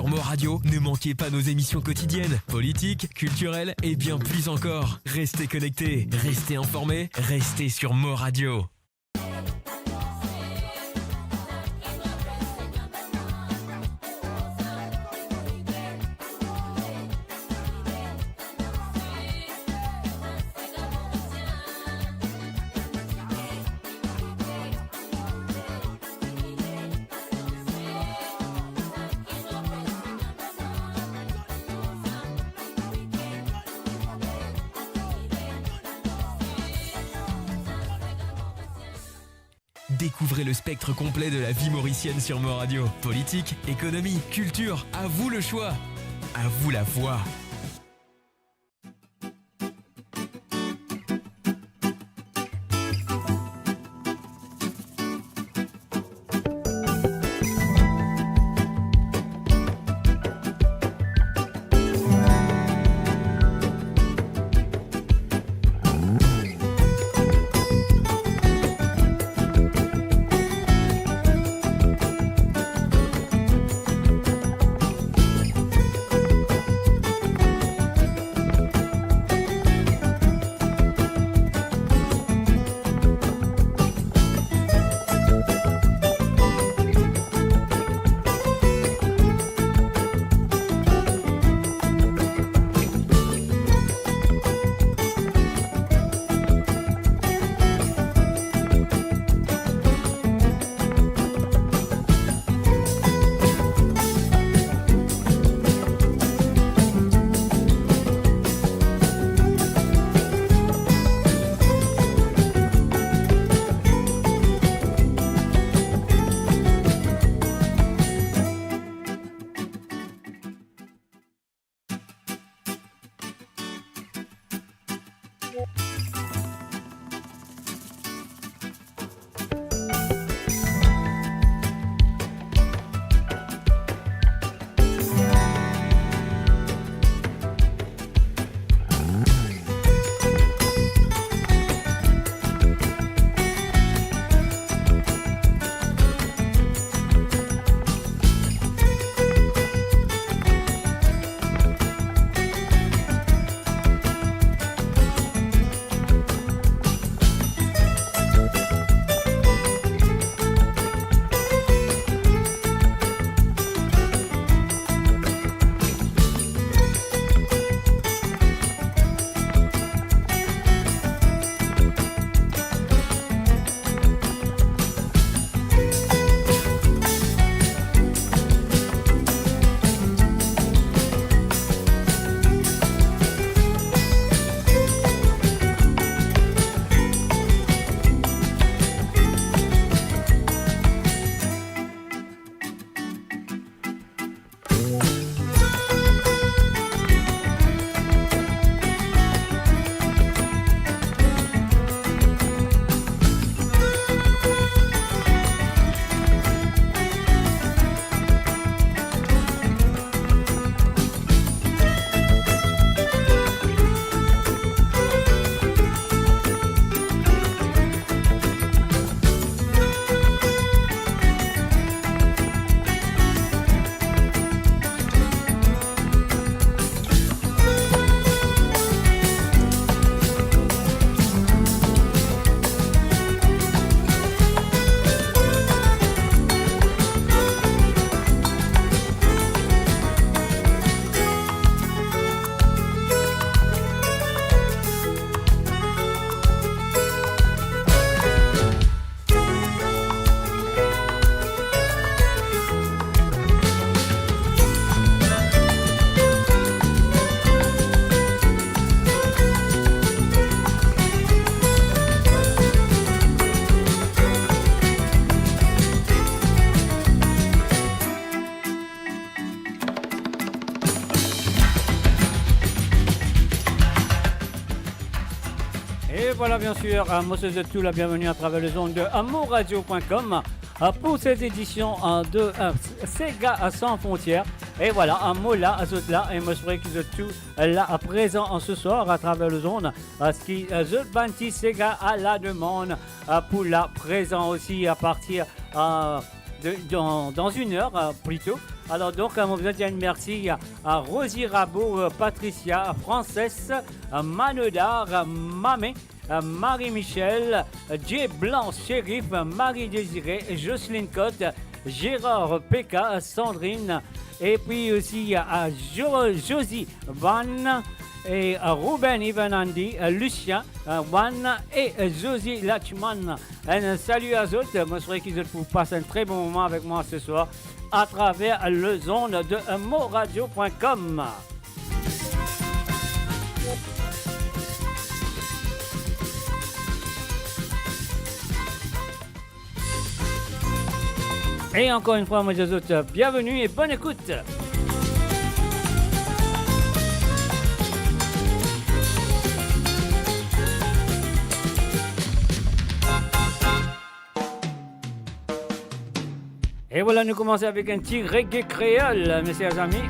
Sur Mo Radio, ne manquez pas nos émissions quotidiennes, politiques, culturelles et bien plus encore. Restez connectés, restez informés, restez sur Mo Radio. Découvrez le spectre complet de la vie mauricienne sur Mo Radio. Politique, économie, culture, à vous le choix. À vous la voix. voilà bien sûr, moi c'est tout la bienvenue à travers les ondes de amourradio.com pour cette édition de Sega sans frontières. Et voilà, un mot là, à ce là, et moi je ferai que tout là à présent ce soir à travers les ondes, ce qui je banti Sega à la demande pour la présent aussi à partir dans une heure plutôt. Alors donc, on vous dit un merci à Rosie Rabot, Patricia, Frances, Manodar, Mamé, Marie-Michel, Jay Blanc, Shérif, Marie-Désirée, Jocelyne Cotte, Gérard Péka, Sandrine, et puis aussi à Josie Van, et Ruben Ivanandi, Lucien, Juan et Josie Lachman. Un salut à eux, je souhaite qu'ils vous passent un très bon moment avec moi ce soir à travers le zone de moradio.com. Et encore une fois, moi je vous souhaite bienvenue et bonne écoute. Et voilà, nous commençons avec un petit reggae créole, mes chers amis.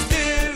Still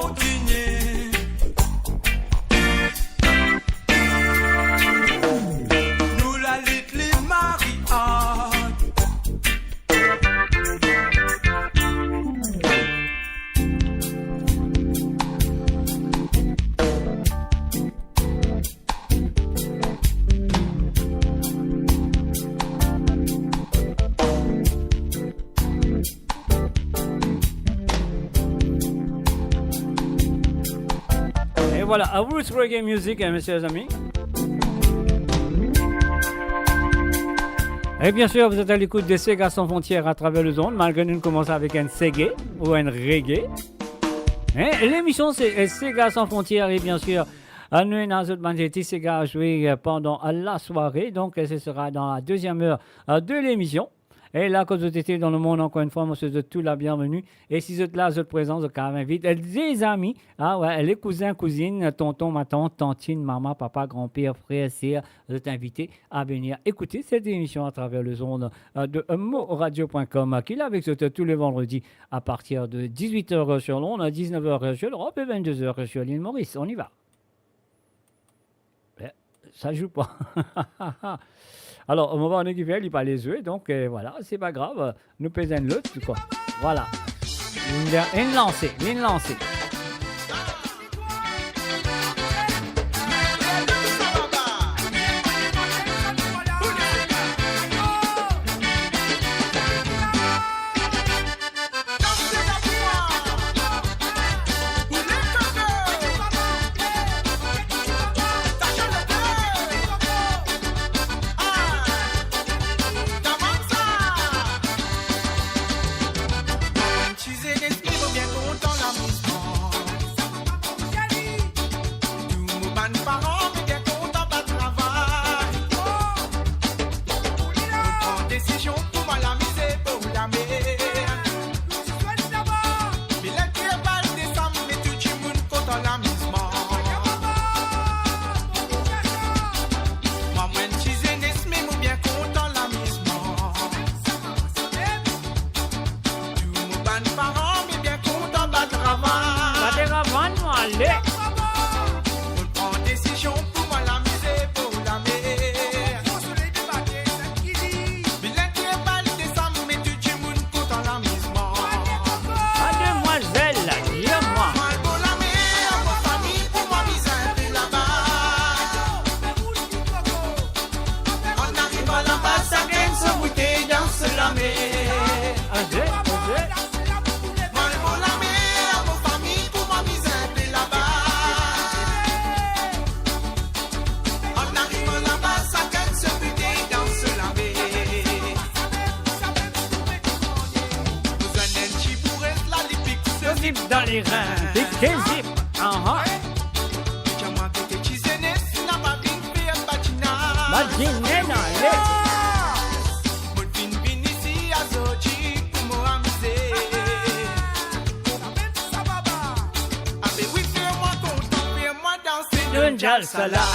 continuer. Nous la little Marie-Anne. Et voilà, à Roots Reggae Music, messieurs les amis. Et bien sûr, vous êtes à l'écoute des Sega sans frontières à travers le zone, malgré nous commençons avec un Segé ou un Reggae. Et l'émission, c'est Sega sans frontières et bien sûr, nous et notre Mangetti Sega a joué pendant la soirée, donc ce sera dans la deuxième heure de l'émission. Et là, quand vous étiez dans le monde, encore une fois, moi, je vous souhaite tout la bienvenue. Et si vous êtes là, vous êtes présents, vous invite des amis, les cousins, cousines, tonton, ma tante, tantine, maman, papa, grand-père, frère, sœur, vous êtes invités à venir écouter cette émission à travers le zone de moradio.com, qui est là avec vous tous les vendredis à partir de 18h sur Londres, 19h sur l'Europe et 22h sur l'île Maurice. On y va. Ça joue pas. Alors, au moment où il fait, il pas les œufs, donc voilà, c'est pas grave. Nous pesons l'autre, quoi. Voilà. Une lancée, une lancée. Dans les reins, des zip, Salah.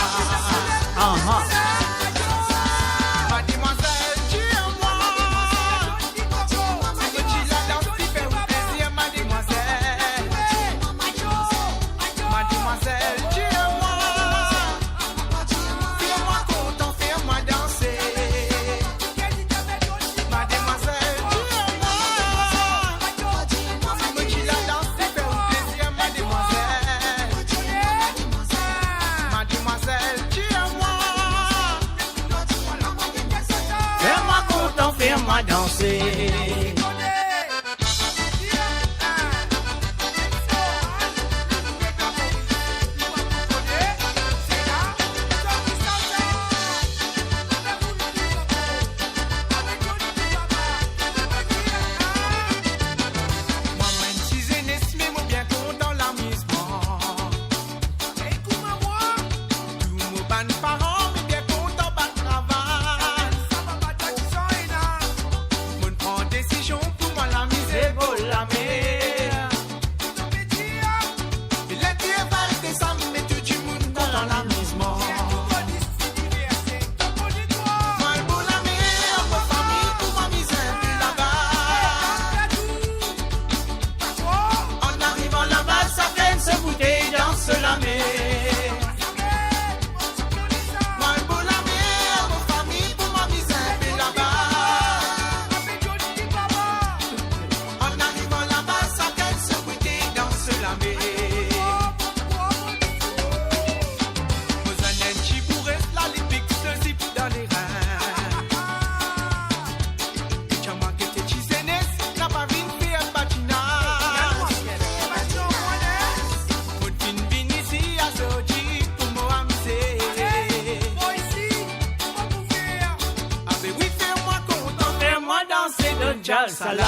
salsa là.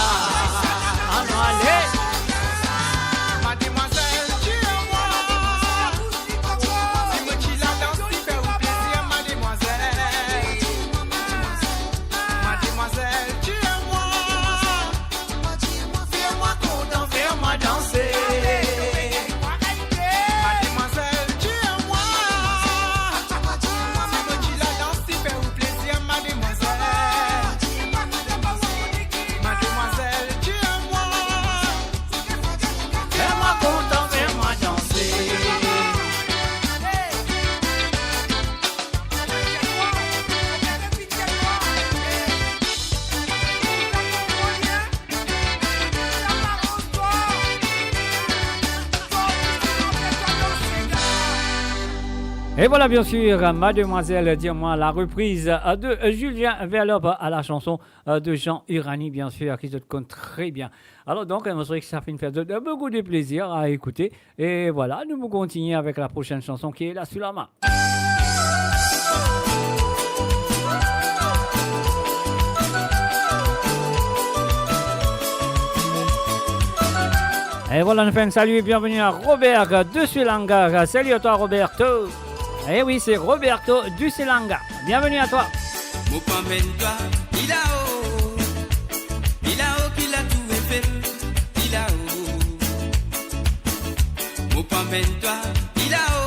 Ah non, allez. Mademoiselle, tu es moi. Dis-moi qui la danse, qui fait au plaisir, mademoiselle. Mademoiselle, tu es moi. Fais-moi content, fais-moi danser. Mademoiselle, tu es moi. Dis-moi qui la danse, qui fait au plaisir, mademoiselle. Mademoiselle, tu es moi. Fais-moi content, fais-moi danser. Et voilà bien sûr, mademoiselle, dis-moi la reprise de Julien Verlope à la chanson de Jean Irani, bien sûr, qui se compte très bien. Alors donc, je sais que ça fait une fête de beaucoup de plaisir à écouter. Et voilà, nous allons continuer avec la prochaine chanson qui est là sur la main. Et voilà, nous faisons un salut et bienvenue à Robert de Sulanga. Salut à toi, Roberto. Eh oui, c'est Roberto du Sulanga. Bienvenue à toi. Mupambendwa ilao kila tu efel ilao Mupambendwa ilao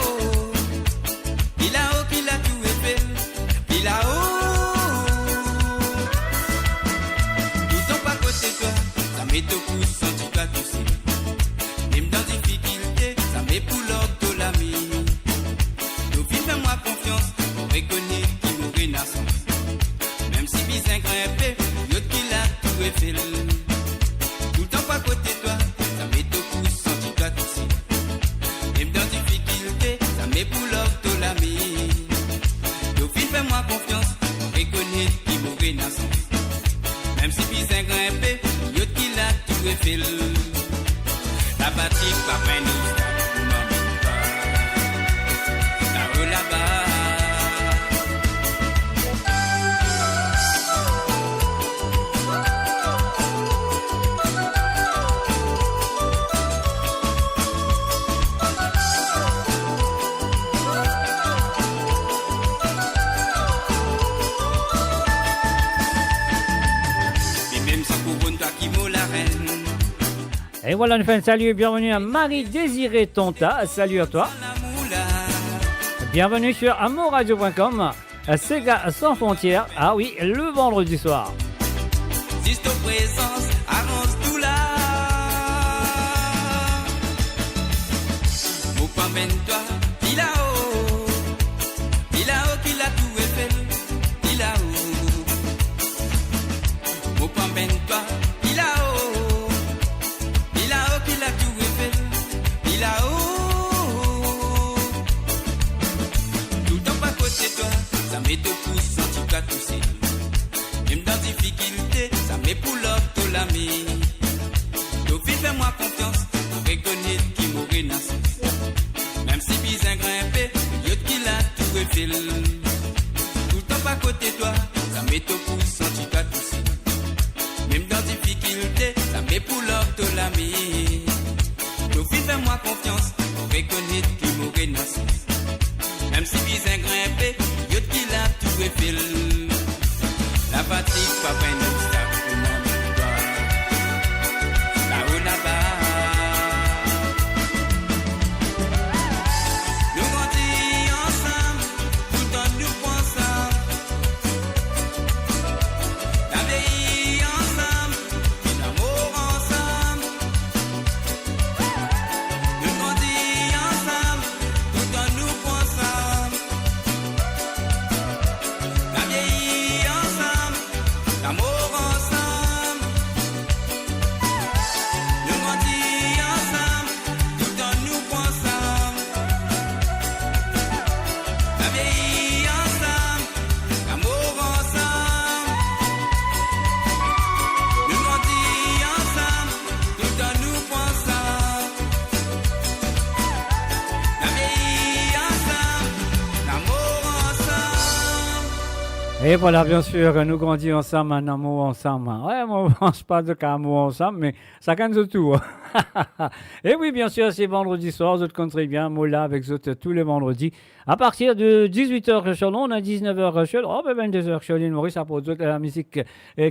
kila tu efel ilao Tout en pas côté toi ça met au coup sans tu vas tousser même dans difficulté ça met pour l'ordre de l'ami fais-moi confiance pour reconnaître qui nous renaissance. Même si bizarre grimpé, l'autre qui l'a tout fait. Tout le temps pas côté toi, ça met au coup sans tu dois tousser. Même dans difficulté, ça met pour l'ordre de l'ami. Dauphine, fais-moi confiance pour reconnaître qui nous renaissance. Même si bizarre grimpé, l'autre qui l'a tout fait. La batterie, papa, nous. Et voilà, nous faisons un salut et bienvenue à Marie-Désirée Tonta. Salut à toi. Bienvenue sur amourradio.com. Sega sans frontières. Ah oui, le vendredi soir. Juste présence, avance tout là. Mupambendwa ilao kila tu efel ilao Mupambendwa ilao kila tu efel ilao Tout en pas côté toi ça met au coup sans tu vas tousser même dans difficulté ça met pour l'ordre de l'ami Dauphine fais-moi confiance pour reconnaître qui nous renaissance même si bizarre grimpé l'autre qui l'a tout refait Tout le temps pas côté toi ça met au coup sans tu vas tousser même dans difficulté ça met pour l'ordre de l'ami Dauphine fais-moi confiance pour reconnaître qui nous renaissance même si bizarre grimpé l'autre qui l'a tout refait La fatigue, papa, un obstacle pour mon histoire. Là-haut, là-bas. Nous grandis ensemble, tout en nous pensant. La vie ensemble, l'amour ensemble. Nous grandis ensemble, tout en nous pensant. La vie ensemble. L'amour ensemble Et voilà, bien sûr, nous grandissons ensemble, en amour ensemble. Ouais, moi, on se parle de amour ensemble, mais ça gagne de tout. Et oui, bien sûr, c'est vendredi soir, vous comptez bien, moi là avec vous tous les vendredis. À partir de 18h sur l'onde, à 19h sur l'onde, 22h sur l'île Maurice, ça pour la musique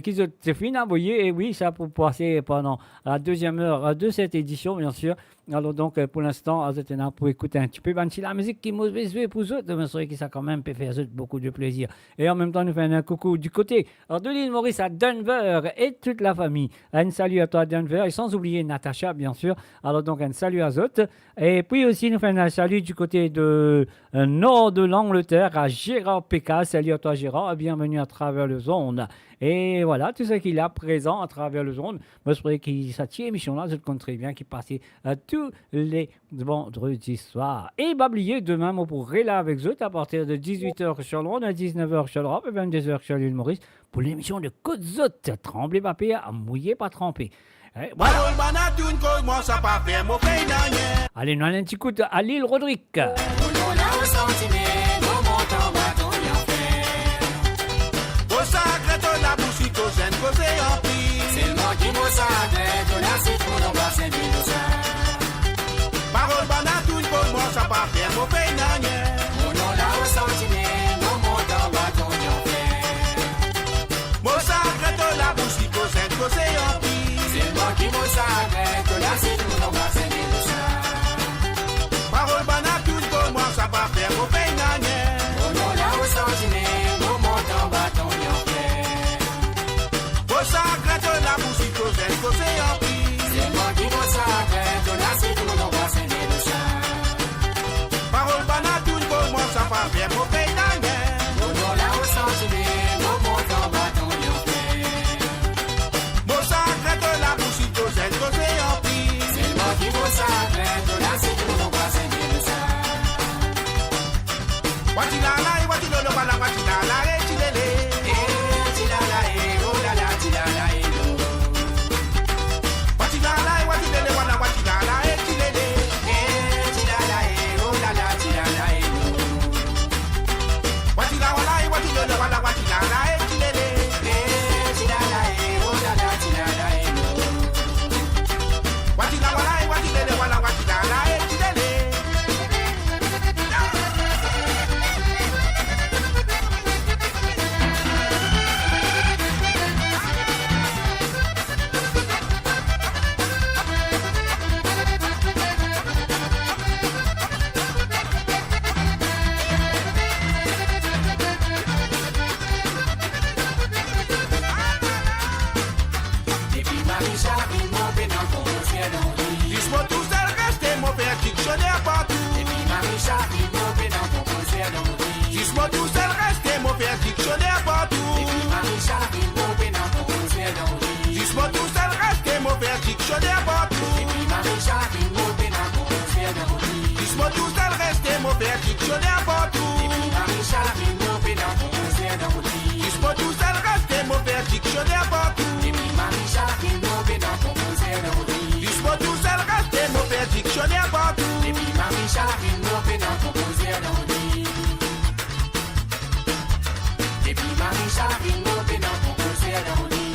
qui se finit, vous voyez, et oui, ça pour passer pendant la deuxième heure de cette édition, bien sûr. Alors donc, pour l'instant, vous êtes là pour écouter un petit peu la musique qui m'a joué pour vous, mais c'est vrai que ça quand même peut faire beaucoup de plaisir. Et en même temps, nous faisons un coucou du côté de l'île Maurice à Denver et toute la famille. Un salut à toi Denver, et sans oublier Natacha, bien sûr. Alors donc, un salut à Zot. Et puis aussi, nous faisons un salut du côté de nord de l'Angleterre à Gérard Pécasse. Salut à toi Gérard, et bienvenue à travers le zone. Et voilà, tout ce qu'il a présent à travers le zone. Moi, je crois que cette émission-là, je le compte très bien, qui passait tous les vendredis soirs. Et oubliez, demain, moi, pourrez là avec eux à partir de 18h sur Londres, à 19h sur l'Europe et 22h sur l'île Maurice pour l'émission de Côte Zot. Tremblez pas pire, mouillez pas trempé. Voilà. Allez, nous allons un petit coup à l'île Rodrigue. C'est le mot qui nous s'agrège, de la citron, on va s'aimer ça. Parole banatoune, pour moi, ça pas faire mon pays n'agné. Mon nom là au sentiment, mon montant bâton y'en fait. Mon sacré de la bouche, il cause un cause en pis. C'est le mot qui nous s'agrège, de la citron, on va s'aimer ça. Parole banatoune, pour moi, ça pas faire mon pays n'agné. Mon nom là au sentiment, mon montant bâton y'en fait. Mon sacré de la bouche, il cause un cause en pis. C'est moi qui vous sacré, de la citron, on va s'aimer de ça. Parole banatoune, pour moi, ça va faire mon pays d'année. Mon nom là au sentiment, mon montant bâton y'en fait. Mon sacré de la bouche, il cause un cause en pis. C'est moi qui vous sacré, de la citron, on va s'aimer de ça. Watilala, watilolo, wala, watilala, etilele. Etilala, oh la la, tilala, Dis-moi tout seul, restez mon père dictionnaire partout. Et puis Marie-Charles, il m'a dans ton concert d'Henri. Dis-moi tout seul, restez mon père dictionnaire partout. Et puis Marie-Charles, il m'a dans ton concert d'Henri. Dis-moi tout seul, restez mon père dictionnaire partout. Et puis Marie-Charles, il m'a dans ton concert d'Henri. Dis-moi tout seul, restez mon père dictionnaire partout. Et puis Marie-Charles, il m'a dans ton concert d'Henri. Dis-moi tout seul, restez mon père dictionnaire partout. Et puis Marie-Charles, il m'a dans ton concert d'Henri. Et puis Marie-Charles, il m'a dans ton concert d'Henri.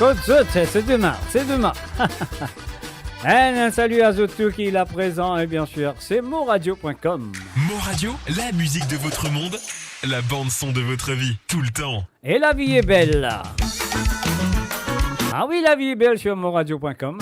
Côte Zut, c'est demain, c'est demain. Un salut à Zotou qui est là présent et bien sûr, c'est moradio.com. Moradio, la musique de votre monde, la bande son de votre vie, tout le temps. Et la vie est belle. Ah oui, la vie est belle sur moradio.com.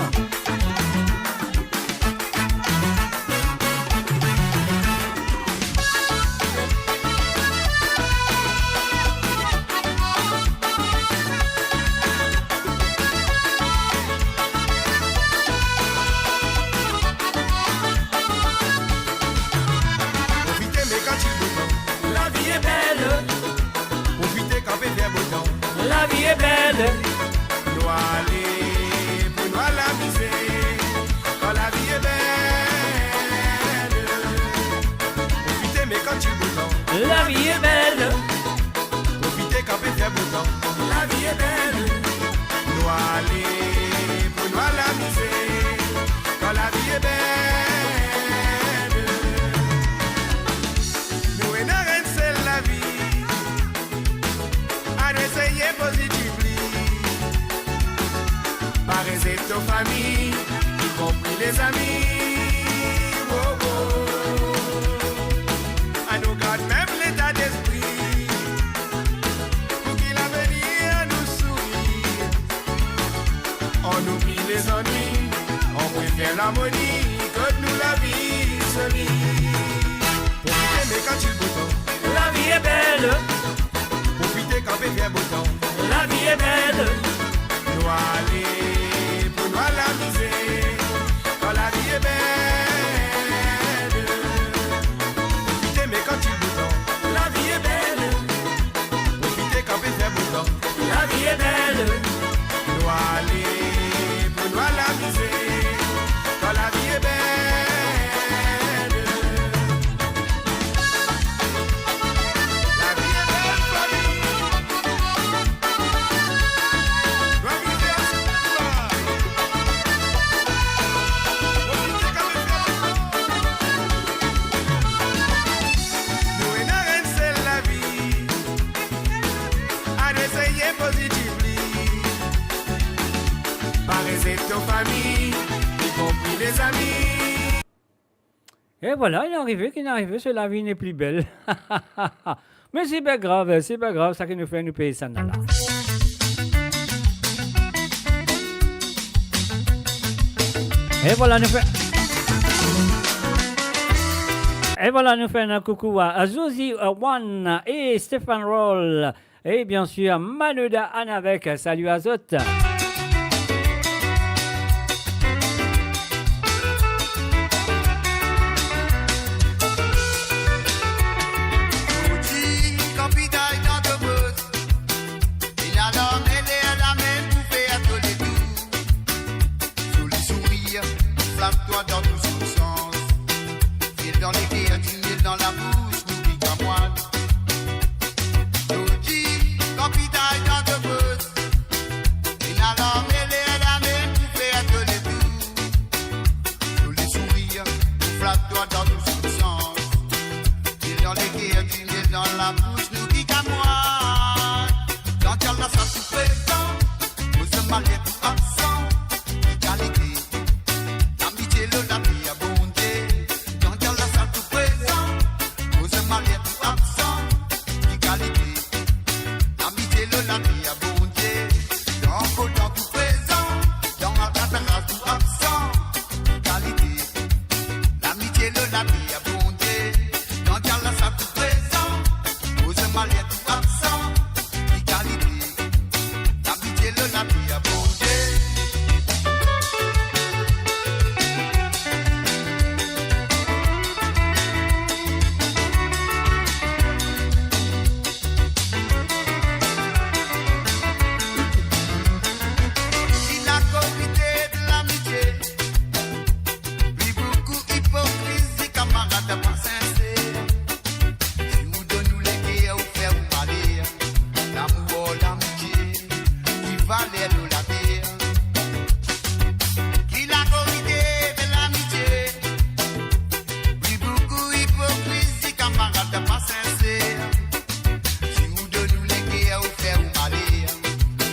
La vie est belle, nous aller pour nous l'amuser. Quand la vie est belle, profitez mais quand il beau temps. La vie est belle, profitez quand il fait beau temps. La vie est belle, nous aller pour nous l'amuser. Quand la vie est belle, nous et nous c'est la vie. Essayer positivement, paraître aux familles, y compris les amis. Oh, oh. À nous garde même l'état d'esprit, pour qu'il l'avenir nous sourie. On oublie les ennuis, on préfère l'harmonie que nous la vie se lit. Profitez mais quand il beau temps, la vie est belle. Quand il fait beau temps, la vie est belle. Nous aller pour nous l'amuser. Quand la vie est belle, profitez mais quand il beau temps, la vie est belle. Profitez quand il fait beau temps, la vie est belle. Nous aller pour nous l'amuser. Quand la vie est belle. Famille, y compris les amis. Et voilà, il est arrivé, c'est la vie n'est plus belle. Mais c'est pas grave, ça qui nous fait nous payer ça là. Et voilà, nous fait un coucou à Zuzi One et Stéphane Roll. Et bien sûr, Manuda Anne avec salut à Zot.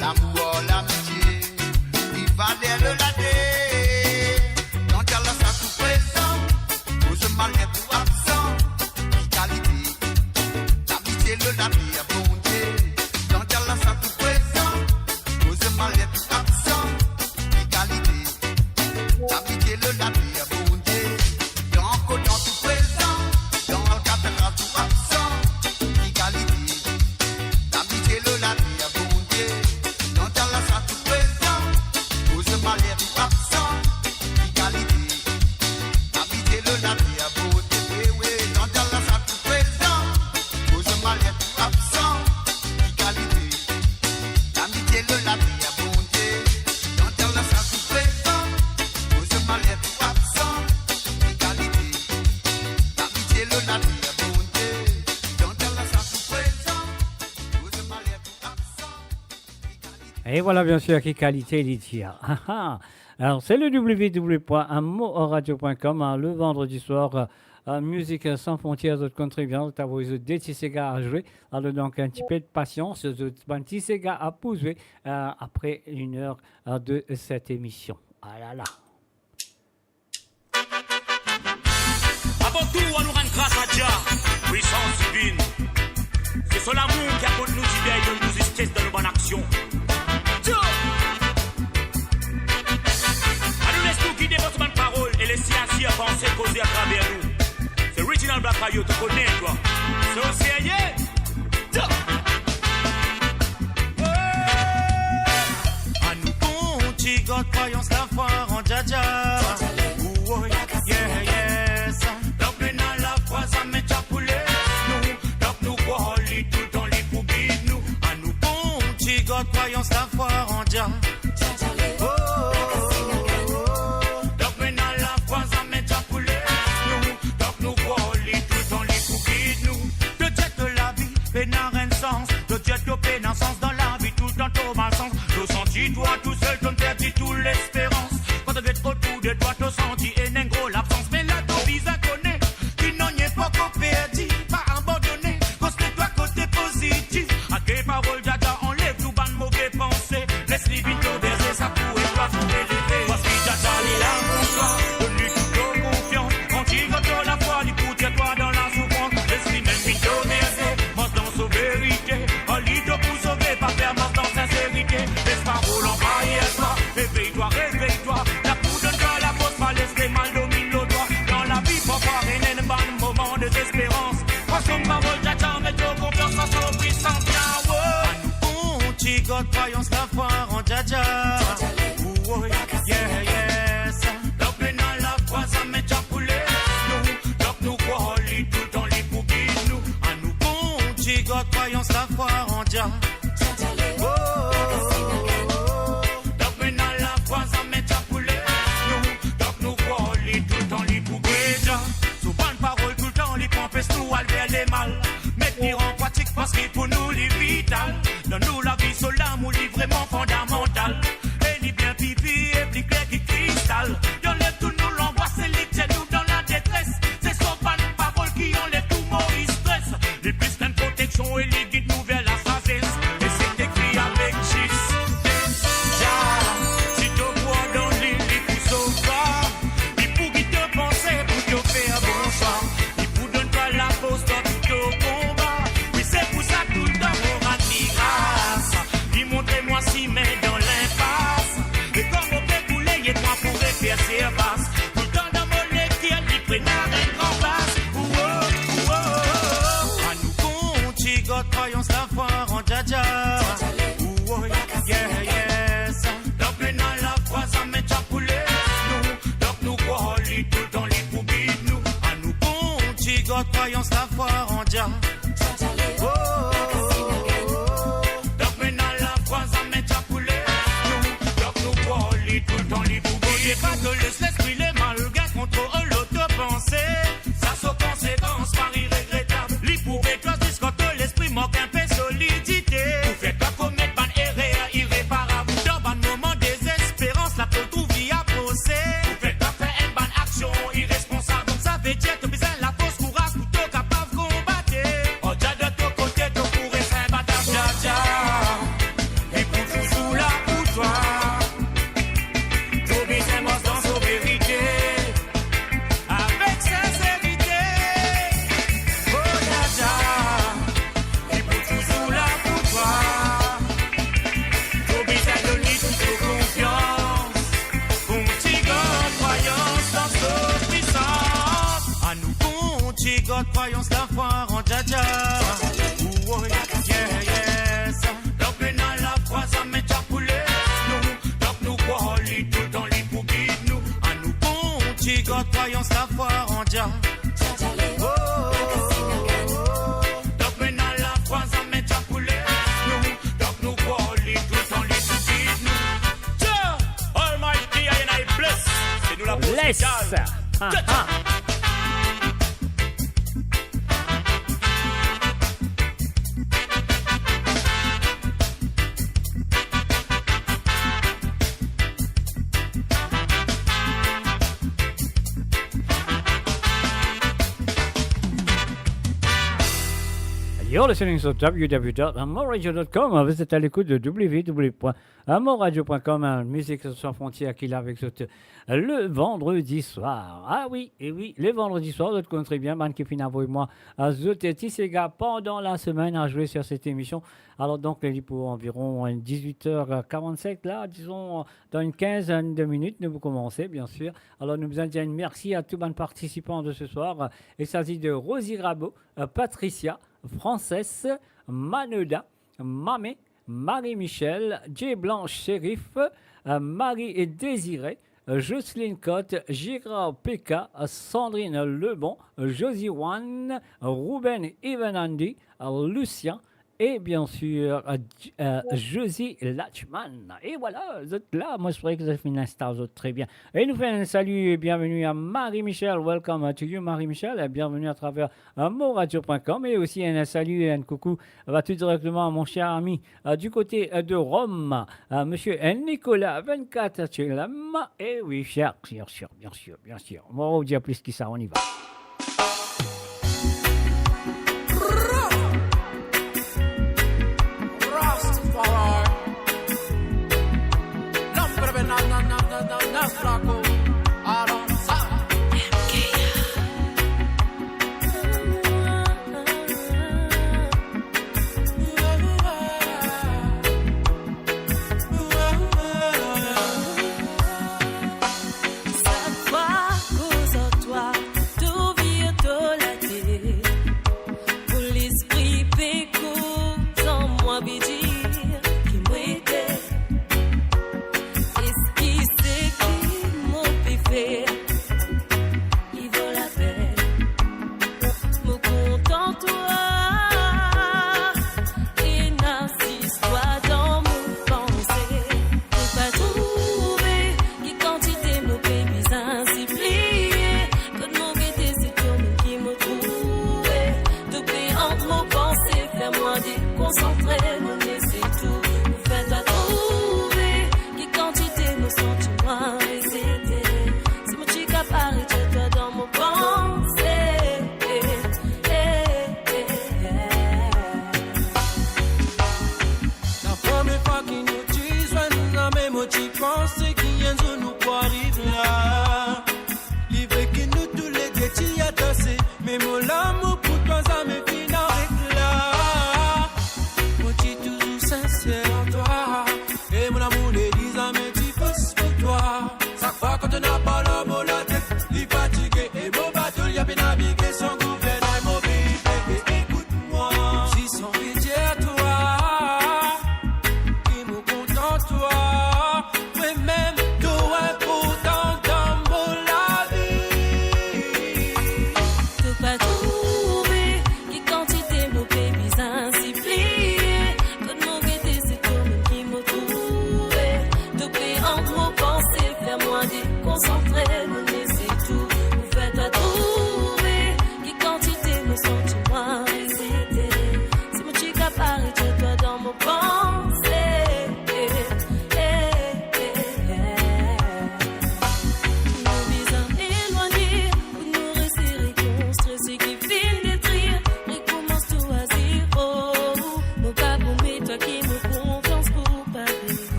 L'amour, l'amitié. malais tout absent, égalité, d'habiter le lavé à Bondé, dans Coton tout présent, dans Alcatraz tout absent, égalité, d'habiter le lavé à Bondé, dans Dallas tout présent, aux malais tout absent, égalité, d'habiter le lavé à Bondé, oui, dans Dallas tout présent, aux malais tout absent, égalité, d'habiter le lavé à Bondé, dans Dallas tout présent, aux malais tout absent, égalité, d'habiter le lavé à Bondé, dans Dallas tout présent, aux malais tout absent, égalité. Et voilà bien sûr qui qualité litière. Alors c'est le www.amoradio.com hein, le vendredi soir. Musique sans frontières, autres contribuants, tu as des petits gars à jouer. Alors donc un petit peu de patience, des petits gars à poser après 1 heure de cette émission. Ah là là. Avant tout, on nous rend grâce à Dieu, puissance divine. C'est son amour qui apporte nous d'idées et nous justesse dans nos bonnes actions. Dieu! À nous laisse nous guider votre bonne parole et laisser ainsi à penser, causer à travers nous. C'est Original Black Radio, tu connais, toi. C'est aussi ailleurs. Dieu! À nous bon, God, croyance la foi en Jaja. Yeah, yes. Donc, maintenant, la foi, ça met à poulet. Nous, donc, nous, quoi, lit tout le temps, les poubis, nous. À nous bon, God, croyance la foi en Jaja. Donc, maintenant, la foi, ça met à poulet. Nous, donc, nous, quoi, lit tout le temps, les poubis, nous. De Dieu de la vie, pénard sens. De Dieu de pénard sens dans la vie, tout le temps, tout mal sens. Je sentis, toi, tout seul, comme perdu, tout l'espérance. Quand tu es autour de toi, tu senti un gros l'absence. Mais là, ton visa connaît, tu n'en es pas qu'on perdu, pas abandonné. Cause que toi, côté positif. À quelle parole Jaja, enlève tout ban mauvais pensée. Laisse les vides berger, ça pourrait pas tout élever. Parce que Jaja, il est là pour toi, donne-lui toute confiance. Quand il goûte la foi, il pousse toi dans la souffrance. Laisse les mêmes vides berger, mort dans sa vérité. Un lit pour sauver, pas faire mort dans sincérité. Laisse parole en paille à toi, réveille-toi, réveille-toi. La poudre de la fausse malaise, les mal dominent le droit. Dans la vie, parfois, rien n'est pas un moment de désespérance. Parce qu'on parole Jaja, mais trop confiance en son puissance. God, croyance la foi en Jaja. Yeah, yes. Donc maintenant la foi, ça met à poulet. Nous, donc nous croyons tout le temps les poubis, nous. À nous bon, God, croyance la foi en Jaja. Donc maintenant la foi, ça met à poulet. Nous, donc nous croyons tout le temps les poubis. Souvent une parole tout le temps, les pompes nous alvers les mal. Mettre en pratique parce que pour nous, les vital. Donne-nous la vie sur l'amour, il est vraiment fondamental. Elle est bien pipi et plus clair que cristal. Il enlève tout nous l'angoisse et les tient nous dans la détresse. C'est son pas de parole qui enlève tout mauvais stress. Les plus qu'une protection et les guides nous vers la sagesse. Et c'est écrit avec justesse. Si tu vois dans l'île, il pousse au corps. Il pour qui te penser, pour te faire bon choix. Il pour donner pas la pause dans tout au combat. Oui, c'est pour ça tout le temps. Montrez-moi si mais dans l'impasse. Et comme on peut couler, et moi pourrais faire ses basses. Tout le temps dans mon lecture, il prenne un grand basse. À nous compte, God, croyance la foi en Jaja. Yeah, yes. Donc maintenant la foi, ça met à poulet. Nous, donc nous croyons tout le temps les poubis, nous. À nous compte, God, croyance la foi en Jaja. Tout le temps les bougies. Pas que laisse l'esprit les malgaches contrôle l'autopensée. Ça sans conséquence, par irregrettable. Les pouvez toi jusqu'à quand l'esprit manque un peu solidité. Vous faites pas commettre ban erreur irréparable. Dans ban moment désespérance, la peau tout vie à poser. Vous faites pas faire une bonne action irresponsable. Ça veut dire que besoin la fausse courage plutôt capable de combattre. voyons savoir en dia. Donc maintenant la France en met à couler. Nous, donc nous voler tout en les subit nous. Tiens, Almighty I bless. C'est nous la Bless. You're listening to www.amoradio.com. Vous êtes à l'écoute de www.amoradio.com. Musique sans frontières qui l'a avec le vendredi soir. Ah oui, et oui, le vendredi soir, vous connaissez très bien, man qui finit avec moi, Tisega pendant la semaine à jouer sur cette émission. Alors donc, il est pour environ 18h47, là, disons, dans une quinzaine de minutes, nous vous commencer, bien sûr. Alors, nous vous disons merci à tous les participants de ce soir. Il s'agit de Rosie Rabot, Patricia, Frances, Maneda, Mamé, Marie-Michel, J. Blanche Shérif, Marie et Désiré, Jocelyne Cotte, Gérard Péka, Sandrine Lebon, Josie Wan, Ruben Ivanandi, Lucien et bien sûr Josie Latchman. Et voilà, vous êtes là, moi je croyais que vous avez fait une instar, vous êtes très bien. Et nous faisons un salut et bienvenue à Marie-Michel, welcome to you Marie-Michel, et bienvenue à travers moradio.com et aussi un salut et un coucou va tout directement à mon cher ami du côté de Rome, monsieur Nicolas 24 Chelam. Et oui, cher, bien sûr. On va vous dire plus que ça, on y va.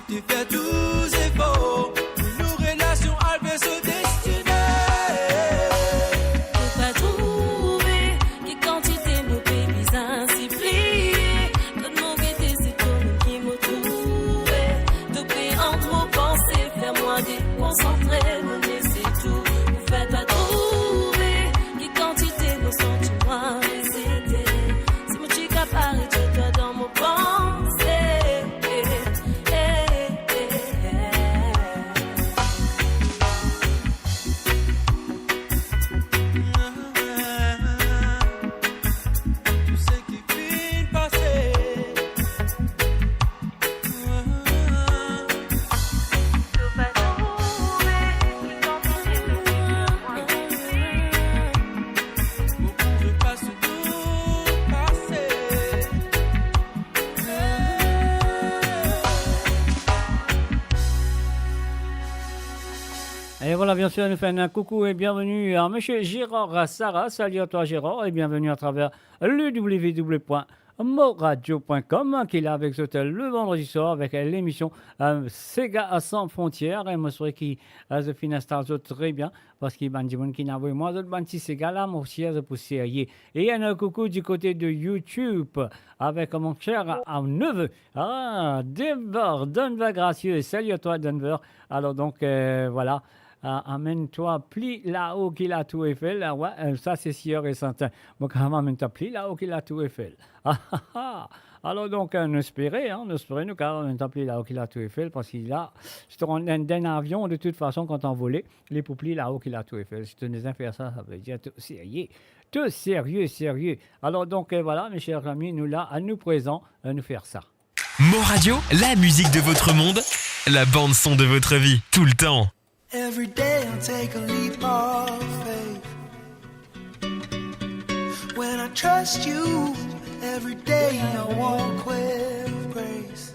Qui quantité nos sentiments, c'était. Si mon chica paraît, voilà, bien sûr, nous faisons un coucou et bienvenue à Monsieur Gérard Sarah. Salut à toi, Gérard, et bienvenue à travers le www.moradio.com qui est là avec Zotel le vendredi soir avec l'émission Sega à sans frontières. Et moi, je qui se finissent très bien parce qu'il y a des gens qui n'avaient moi d'autres bandes Sega là, moi aussi, pour sérieux. Et il y a un coucou du côté de YouTube avec mon cher neveu, Denver Gracieux. Salut à toi, Denver. Alors, donc, voilà. Amène-toi, plie là-haut qu'il a tout fait. Là, ouais, ça, c'est sûr et certain. Donc, amène-toi, plie là-haut qu'il a tout fait. Alors, donc, nous espérons, nous, car on plie là-haut qu'il a tout fait, parce qu'il a, c'est un avion, de toute façon, quand on volait, les poupées là-haut qu'il a tout fait. Si tu nous as fait ça, ça veut dire tout sérieux. Tout sérieux. Alors, donc, voilà, mes chers amis, nous là, à nous présents, à nous faire ça. Mo Radio, la musique de votre monde, la bande-son de votre vie, tout le temps. Every day I take a leap of faith. When I trust you, every day I walk with grace.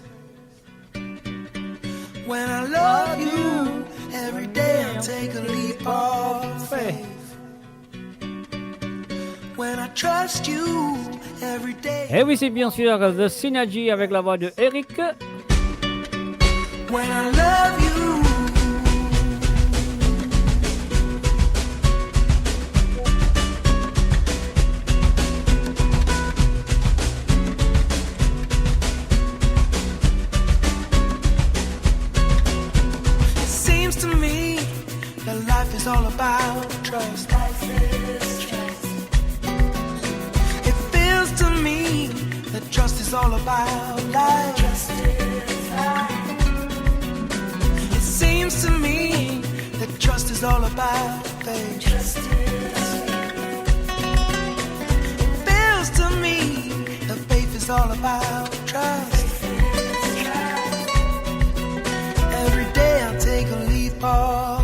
When I love you, every day I take a leap of faith. When I trust you, every day. Et oui, c'est bien sûr The Synergy avec la voix de Eric. When I love you. It's all about trust. It feels to me that trust is all about life. It seems to me that trust is all about faith. It feels to me that faith is all about trust. Every day I take a leap of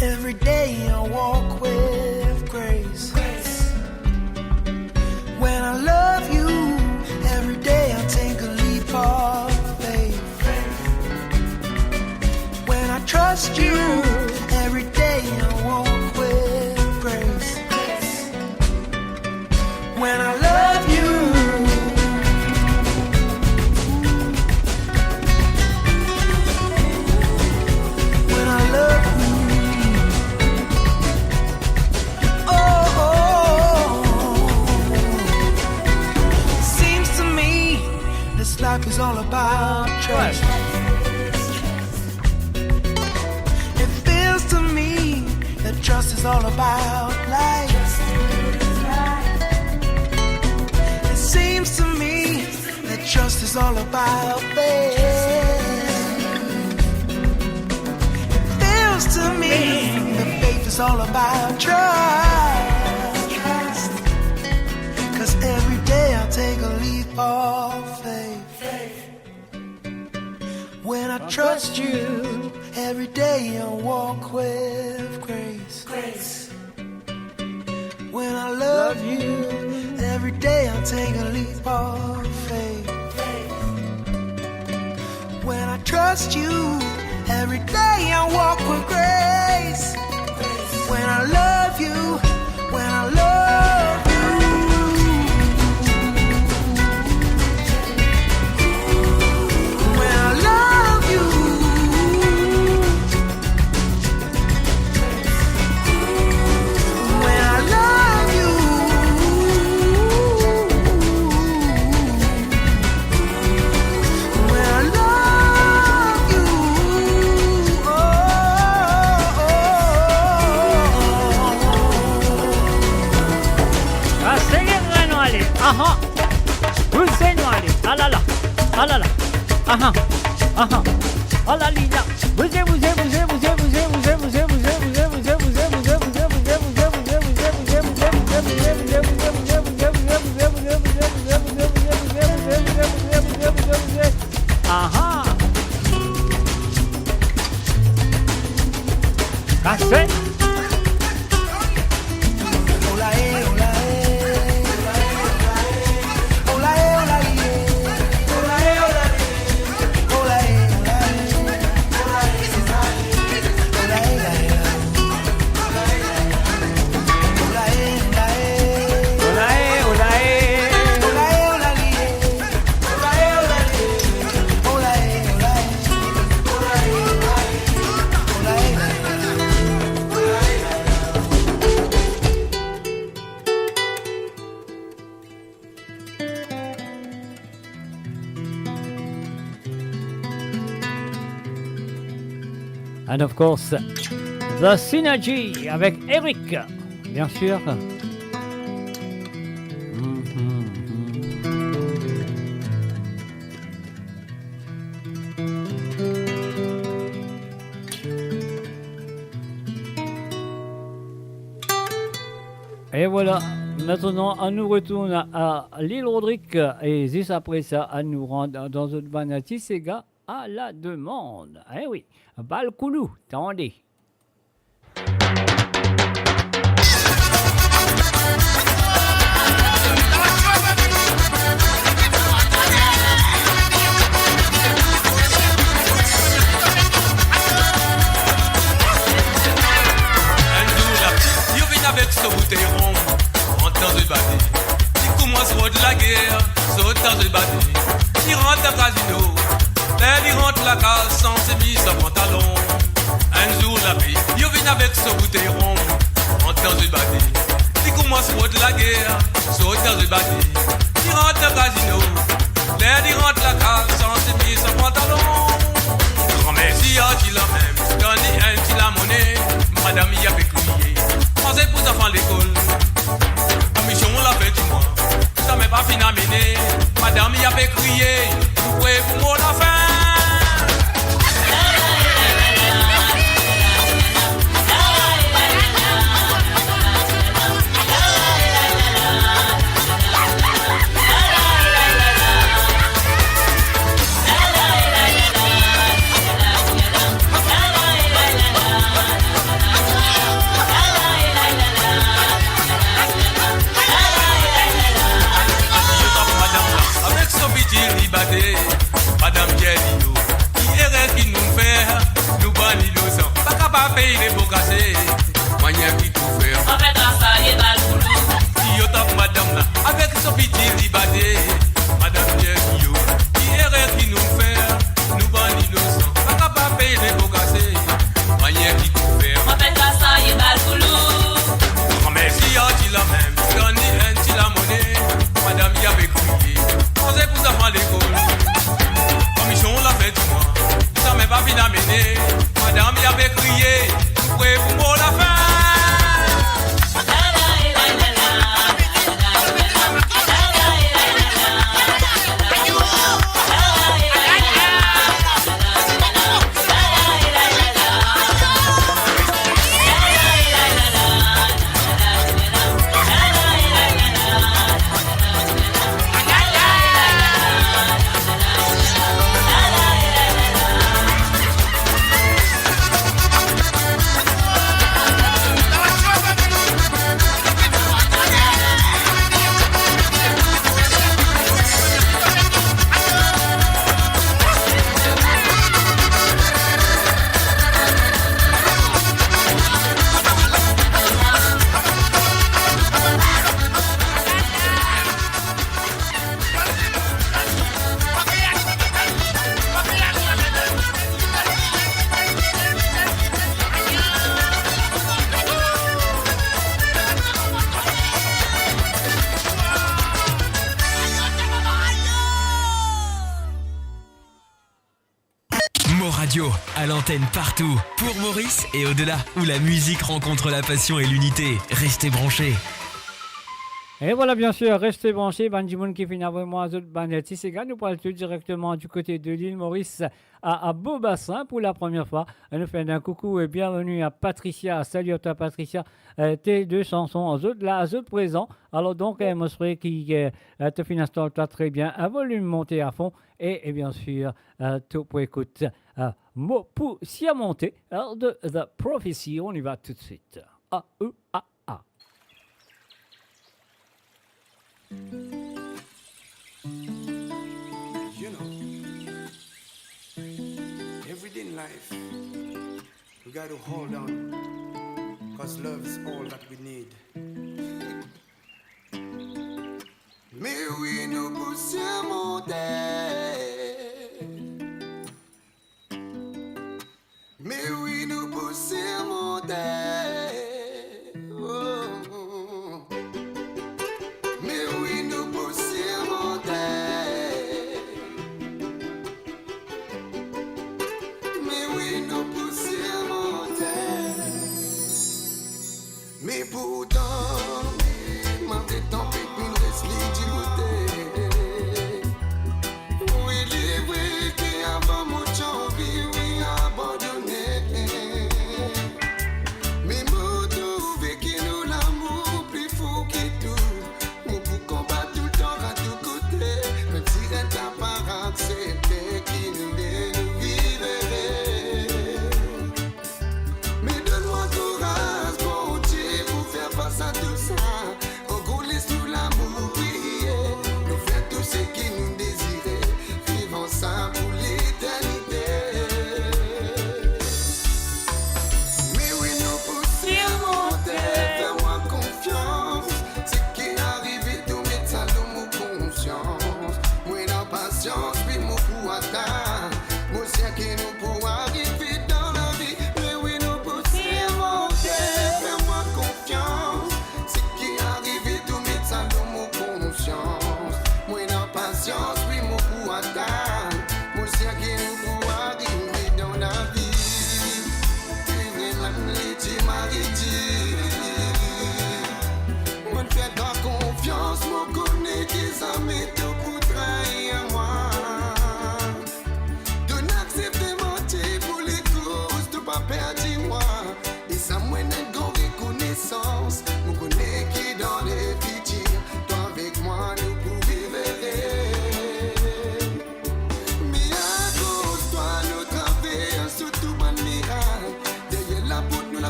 every day I walk with grace. When I love you, every day I take a leap of faith. When I trust you, every day I walk with grace. When I love you. When I love you. Life is all about trust. It feels to me that trust is all about life. It seems to me that trust is all about faith. It feels to me that faith is all about trust. 'Cause every day I take a leap of faith. When I trust you, every day I walk with grace. When I love you, every day I take a leap of faith. When I trust you, every day I walk with grace. When I love you, when I love you. Aha, vous êtes noyé, ah là là, ah là là, aha, aha, ah là là, vous êtes, aha, cassé. Hola, And of course, The Synergy avec Eric, bien sûr. Et voilà, maintenant, on nous retourne à l'île Rodrigue et juste après ça, on nous rend dans une banati Sega à la demande. Eh oui, Balkoulou, attendez. Avec ce bouteille rond, en temps de bâti. Il commence de la guerre, saute dans le bâti. Il rentre au casino, là il rentre la case sans chemise sans pantalon. Un jour la vie, il vient avec ce bouteille rond, en temps de bâti. Il commence de la guerre, saute dans le bâti. Il rentre au casino, là il rentre la case sans chemise sans pantalon. Grand-mère, si il a même, donne un petit la monnaie, madame y a fait crier. Pensez pour enfants à l'école. La mission on l'a fait du mois. Ça m'est pas fini à mener. Madame y avait crié. Vous pouvez pour moi la fin. Madame Jelio, qui est qui nous fait, nous bannis nos sang, pas capable de payer les beaux cassés, moyen qui tout faire. En fait, ça y est, dans le boulot. Si yo top madame là, avec son petit libadé, Madame Jelio, qui est qui nous fait, nous bannis nos sang, pas capable de payer les beaux cassés, moyen qui tout faire. En fait, ça y est, dans le boulot. Mais si y'a dit la même, donne un petit la monnaie, madame y avait crié, pensez pour enfants à l'école. Commission l'a fait du mois, ça m'est pas fini à mener. Madame y avait crié, vous pouvez pour moi la fin. À l'antenne partout, pour Maurice et au-delà, où la musique rencontre la passion et l'unité. Restez branchés. Et voilà, bien sûr, restez branchés. Bandimoun qui finit avec moi, Baneti Sega. Nous parlons tout directement du côté de l'île Maurice à Beaubassin pour la première fois. Elle nous fait un coucou et bienvenue à Patricia. Salut à toi, Patricia. Tes deux chansons, là, présent. Alors, donc, je souhaite qui te finisse toi très bien. Un volume monté à fond. Et bien sûr, tout pour écouter. Mot pour s'y monter. Alors, de The Prophecy, on y va tout de suite. A-E-A. You know, every day in life, we got to hold on, because love is all that we need. Mais oui, nous poussons monter. Mais oui, nous poussons monter. Oh. Mais oui, nous poussons monter. Mais oui, nous poussons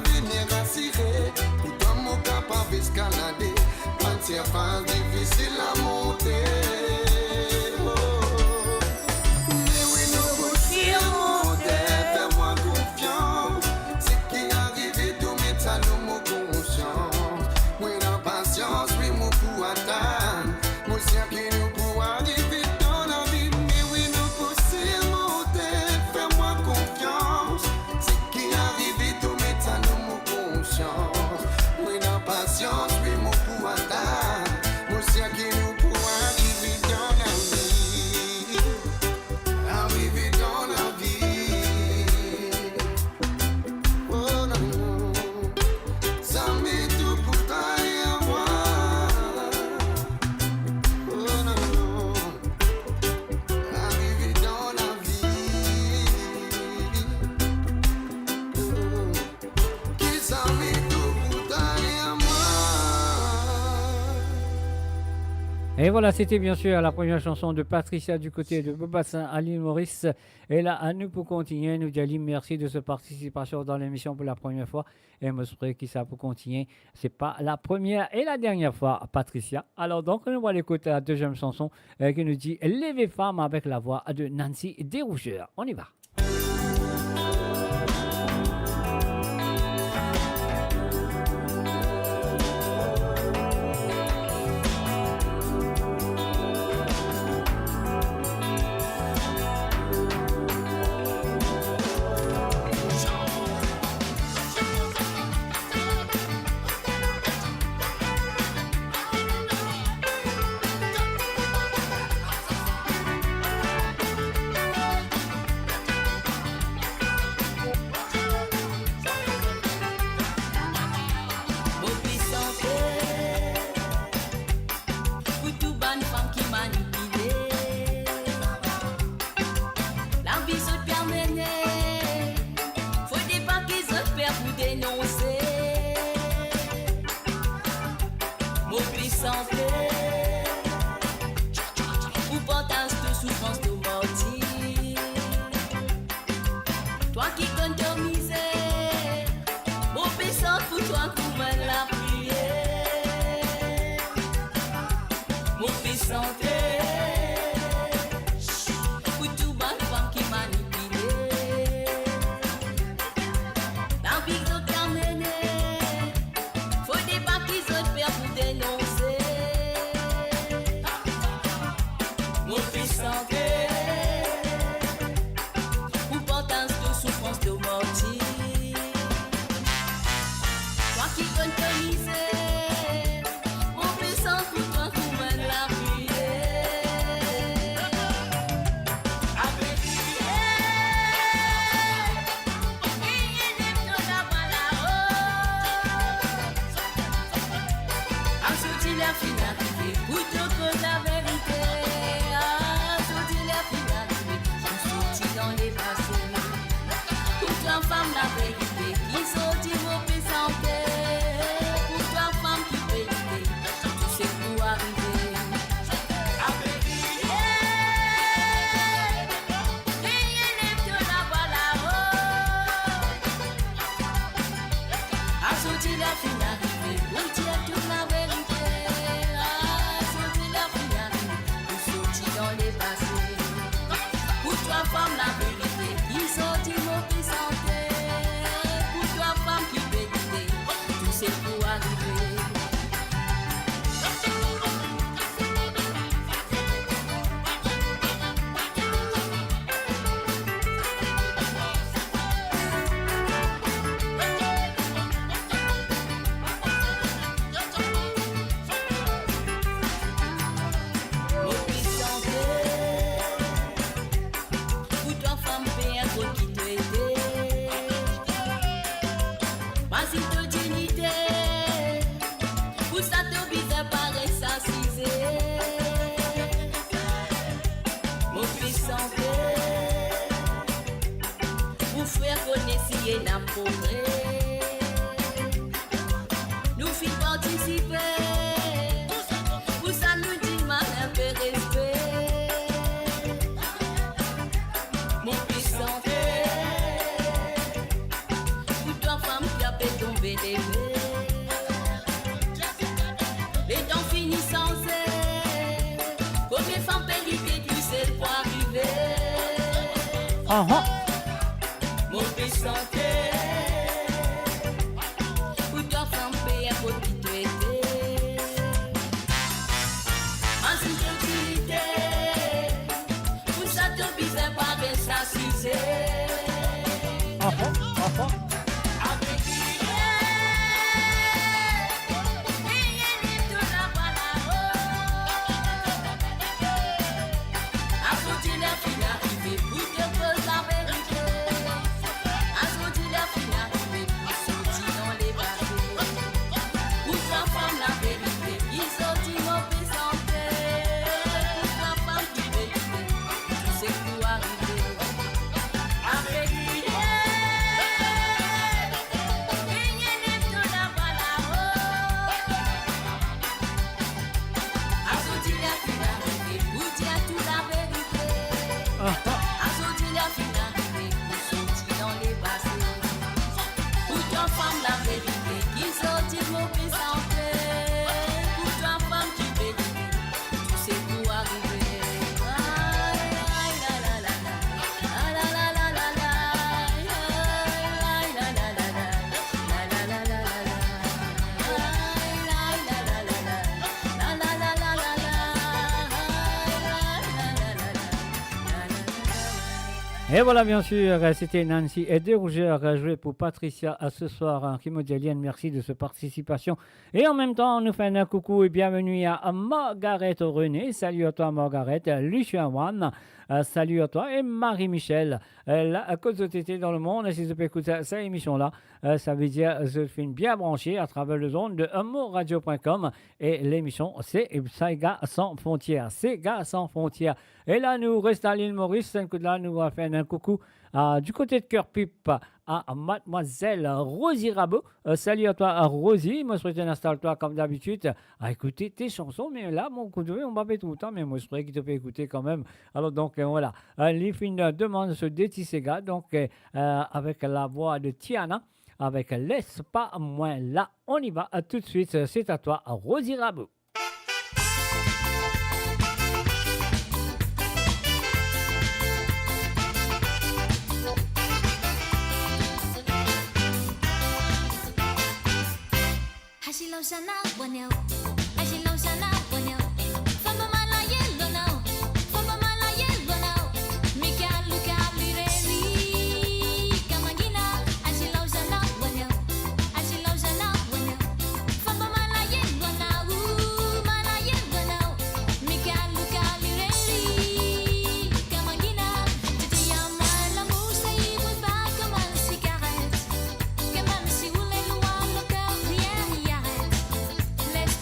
l'avenir assuré. Pourtant, mon capable escalader. Matière pas difficile à monter. Mais oui, nous aussi monter. Fais-moi confiance. Ce qui arrive, tout met à nous, mon conscience. Oui, la patience, oui, mon coup à table. Moi, c'est qui nous pour arriver dans la vie. Mais oui, nous aussi monter. Fais-moi confiance. Ce qui arrive, tout met à nous, mon conscience. Oui, la patience, oui, mon coup à table. Moi, c'est qui nous pour arriver dans la vie. Arriver dans la vie. Oh non, non. Ça met tout pour toi et moi. Oh non, non. Arriver dans la vie. Qui ça met tout pour toi et moi. Et voilà, c'était bien sûr la première chanson de Patricia du côté de Bobassin à l'île Maurice. Et là, à nous pour continuer, nous disons merci de cette participation dans l'émission pour la première fois. Et je souhaite que ça pour continuer. C'est pas la première et la dernière fois, Patricia. Alors donc, on va écouter la deuxième chanson qui nous dit Lever femme avec la voix de Nancy Desrougeurs. On y va. Nous fit participer. Pour ça nous dit ma un peu respect. Mon puissant pour toi femme qui a pété. Mauvaise santé. Pour toi, femme, payer pour qui tu étais. En sécurité. Pour ça, tu bizarre pas bien s'assiser. Et voilà, bien sûr, c'était Nancy Ederger, joué pour Patricia ce soir, Kimodelienne. Merci de cette participation. Et en même temps, on nous fait un coucou et bienvenue à Margaret René. Salut à toi, Margaret. Lucien Wan. Salut à toi. Et Marie-Michel. À cause de t'étais dans le monde, si tu peux écouter cette émission-là, ça veut dire que je suis bien branché à travers le zone de amourradio.com. Et l'émission, c'est Sega sans frontières. Sega sans frontières. Et là, nous restons à l'île Maurice. Un coup de là, nous va faire un coucou du côté de Cœur-Pipe à Mademoiselle Rosie Rabot. Salut à toi, Rosie. Moi, je souhaite installe-toi comme d'habitude à écouter tes chansons. Mais là, mon coup de vue, on va pas tout le temps. Mais moi, je croyais qu'il te fait écouter quand même. Alors, donc, voilà. Les filles demandent ce Déti Sega. Donc, avec la voix de Tiana. Avec Laisse pas moins là. On y va tout de suite. C'est à toi, Rosie Rabot. Sana wanyo, ashilo sana wanyo. Fama mala yellow now, fama mala yellow now. Mika luka lireri, kamagina. Ashilo sana wanyo, ashilo sana wanyo. Fama mala yellow now, mala yellow now. Mika luka lireri, kamagina. Titi ya mala musa ibu ba kamal cigarette. Kamal si ule luwa loka rien y arrête. Laisse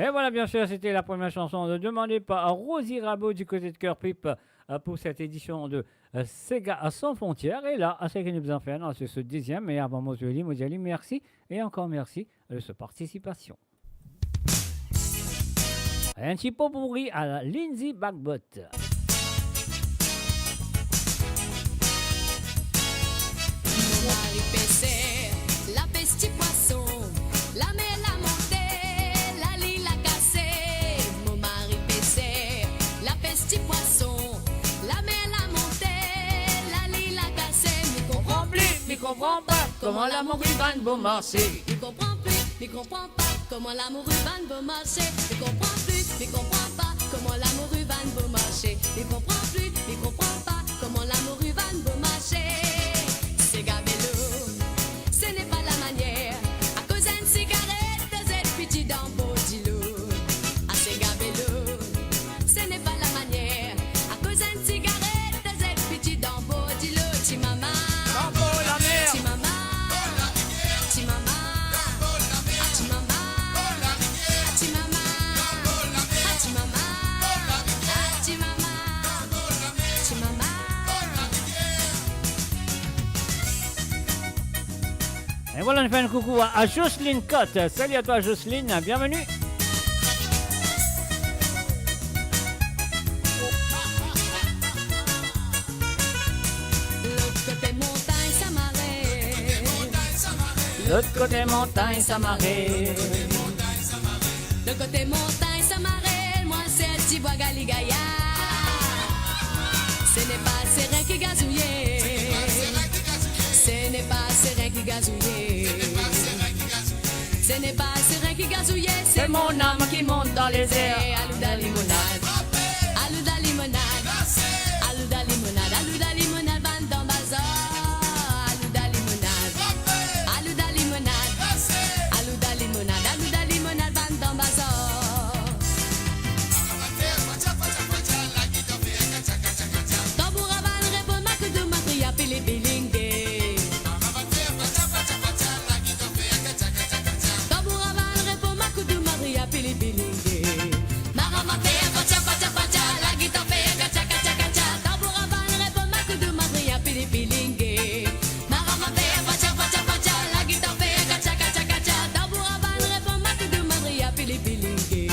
Et voilà, bien sûr, c'était la première chanson demandée par Rosie Rabot du côté de Cœur Pipe pour cette édition de Sega sans frontières. Et là, à ce que nous avons fait, c'est ce deuxième. Et avant Mosiali, merci. Et encore merci de cette participation. Un petit pot pourri à la Lindsay Bagbot. La bestie poisson, la mer la montée, la lit la cassée. Mon mari pêchait, la bestie poisson, la mer la montée, la lit la cassée. Me comprend plus, me comprend pas comment l'amour va bon marcher. Me comprend plus, me comprend pas comment l'amour va bon marcher. Me comprend plus, me comprend pas comment l'amour va bon marcher. Me comprend plus, me comprend pas comment l'amour va bon marcher. C'est gabello, ce n'est pas la manière. À cause d'une cigarette, vous êtes petit dans Bodilo. Ah, c'est gabello, ce n'est pas la manière. À cause d'une cigarette, vous êtes petit dans Bodilo. Timama, la mer. Timama, Timama, Timama, Timama, Timama, Timama, Timama. Et voilà, on fait un coucou à Jocelyne Cotte. Salut à toi, Jocelyne, bienvenue. L'autre côté montagne, ça m'arrête. L'autre côté montagne, ça m'arrête. Le côté montagne, ça m'arrête. Moi, c'est un petit bois galigaya. Ce n'est pas serein qui gazouillait. Ce n'est pas serein qui gazouillait. Ce n'est pas serein qui gazouillait. C'est mon âme qui monte dans les airs. Alouda limonade. Alouda limonade. Alouda limonade. Alouda limonade. Van dans bazar. Alouda limonade. Alouda limonade. Alouda limonade. Alouda limonade. Van dans bazar. Tamboura van répond ma que de ma cria pili pilingue. Tamboura van répond ma que de ma cria pili pilingue. Marama fait pacha pacha pacha, la guitare fait gacha gacha gacha. Tamboura van répond ma que de ma cria pili pilingue. Marama fait pacha pacha pacha, la guitare fait gacha gacha gacha. Tamboura van répond ma que de ma cria pili pilingue.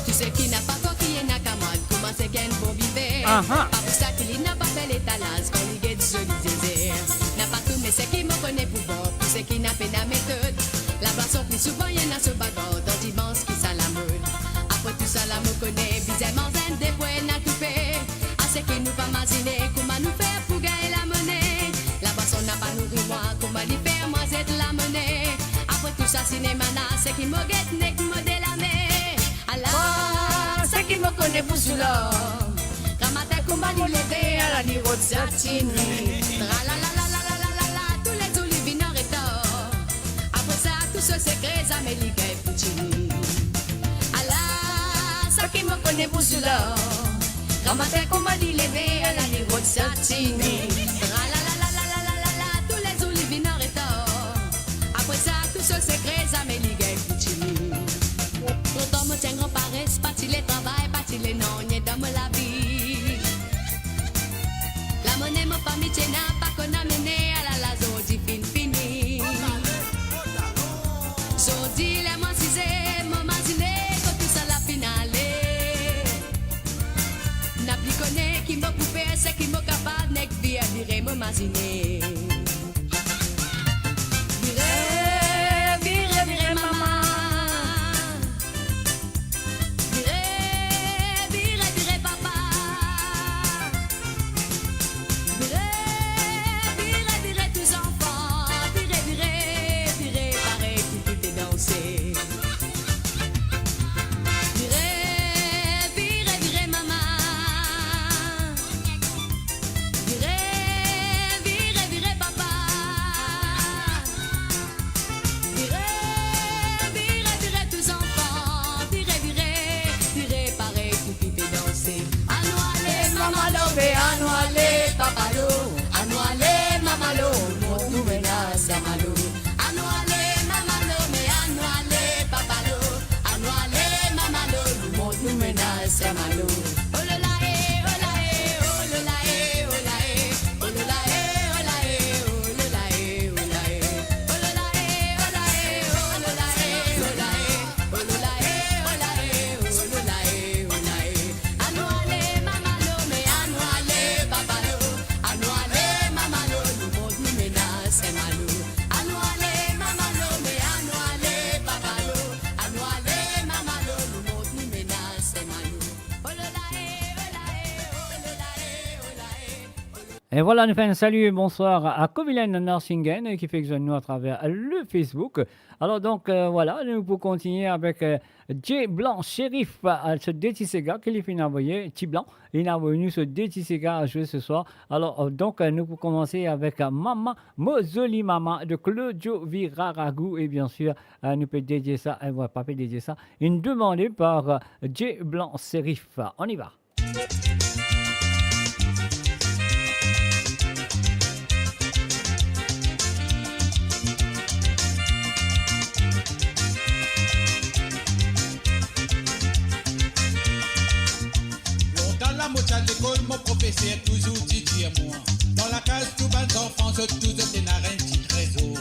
Tu sais qui n'a pas coquillé n'a qu'à mal, comment c'est qu'un bon viver. Ah-ha. Pas pour ça qu'il n'a pas fait l'étalage, quand il est joli désert. N'a pas tout, mais c'est qui me connaît pour bon, pour ce qui n'a fait la méthode. La boisson plus souvent, y'en a ce bagarre, dans dimanche qui ça la mode. Après tout ça, la me connaît, bizarrement, un des points n'a coupé. À ce qui nous va imaginer, comment nous faire pour gagner la monnaie. La boisson n'a pas nourri moi, comment lui faire, moi, c'est la monnaie. Après tout ça, cinéma, c'est qui me guette, n'est que me délamé. Allah, c'est qui me connaît pour sous l'homme. Ramata combat nous lever à la niveau de Satini. La la la la la la la la, tous les olivines en rétor. Après ça, tous ce secret, Américain et Puccini. Allah, c'est qui me connaît pour sous l'homme. Ramata combat nous lever à la niveau de Satini. La la la la la la la la, tous les olivines en rétor. Après ça, tous ce secret, Américain et Puccini. Longtemps me tient grand paresse, pas les travail, pas les non, n'y dans la vie. La monnaie m'a pas mis n'a pas qu'on a mené à la zodi fin fini. Zodi les moi cisé, m'a masiné, quand tout ça la finale. N'a plus connaît qui m'a coupé, c'est qui m'a capable, n'est que vie à dire, m'a masiné. Vire, vire, vire, maman. Virez, virez, Et voilà, nous faisons un salut et bonsoir à Kovilen Narsingen qui fait que nous à travers le Facebook. Alors donc voilà, nous pouvons continuer avec J Blanc Shérif, ce Détissega qui lui a envoyé, T Blanc, il a envoyé ce Détissega à jouer ce soir. Alors donc nous pouvons commencer avec Maman Mozoli Mama de Claudio Viraragou et bien sûr nous pouvons dédier ça, voilà, pas dédier ça, une demandée par J Blanc Shérif. On y va. À l'école, mon professeur toujours dit moi. Dans la case, tout bas d'enfants, je tous des narins, petit trésor.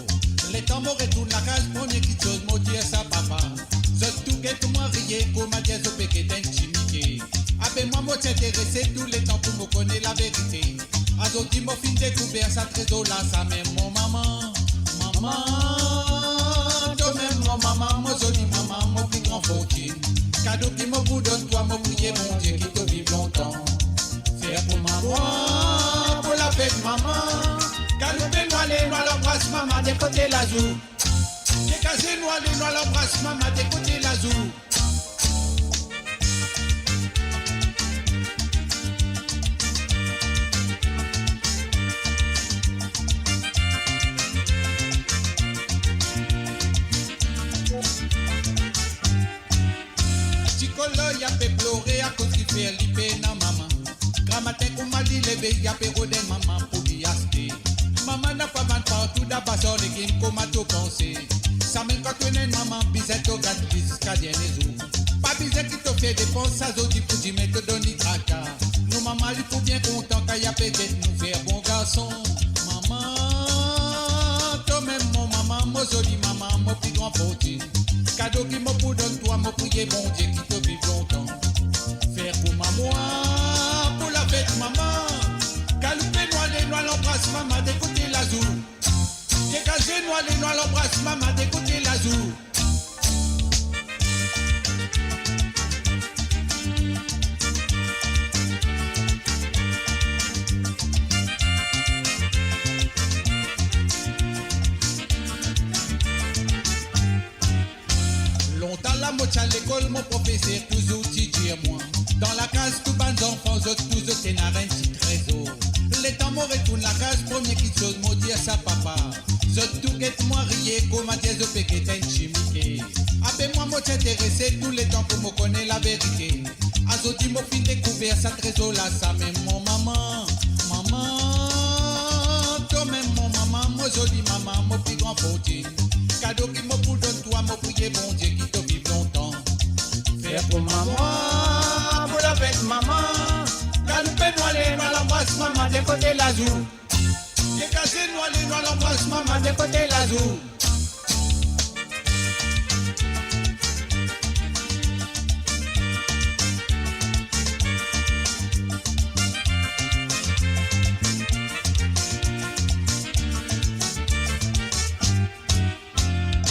Les temps me retournent la case, premier qui chose, me dire ça, papa. Je tout get moi rier, comme à dire, je peux que d'intimité. Avec moi, moi t'intéressé tous les temps pour me connaître la vérité. Azoti, mon fin découvert, ça trésor là, ça même mon maman. Maman, toi-même, mon maman, mon joli maman, mon plus grand fortune. Cadeau qui me vous donne, toi, mon prier, mon Dieu, qui te vive longtemps. Faire pour maman, pour la fête maman. Galopé noir les noirs l'embrasse maman des côtés la joue. J'ai cassé noir les noirs l'embrasse maman des côtés la joue. Chicolo y a fait pleurer à cause qu'il fait l'ipé na maman. Matin qu'on m'a dit levé, y'a péro de maman pour y acheter. Maman n'a pas mal partout d'abord sur les games comme à tout penser. Ça même quand tu es maman, bisette au gars, bisca bien les jours. Pas bisette qui te fait dépenser, ça zodi pour t'y mettre dans les tracas. Nous maman, il faut bien content qu'il y a peut-être nous faire bon garçon. Maman, toi-même mon maman, mon joli maman, mon plus grand fortune. Cadeau qui me pour donne toi, mon prier bon Dieu qui te vive longtemps. Faire pour maman. Maman, Caloupé noir les noirs l'embrasse maman d'écouter la zou. Dégagé noir les noirs l'embrasse maman d'écouter la zou. Longtemps la moitié à l'école, mon professeur toujours dit moi. Dans la case, tout bas d'enfants, je tous des narins, petit trésor. Les temps me retournent la case, premier qui chose, me dire ça, papa. Je tout guette moi rier, comme à dire, je peux que t'es chimique. Avec moi, moi t'intéressé tous les temps pour me connaître la vérité. Azoti, mon fin découvert, ça trésor là, ça même mon maman. Maman, toi-même mon maman, mon joli maman, mon plus grand fortune. Cadeau qui me pour donne toi, mon prier bon Dieu qui te vive longtemps. Faire pour maman. Avec maman, galopé noir les noirs l'embrasse maman des côtés la joue. J'ai cassé noir les noirs l'embrasse maman des côtés la joue.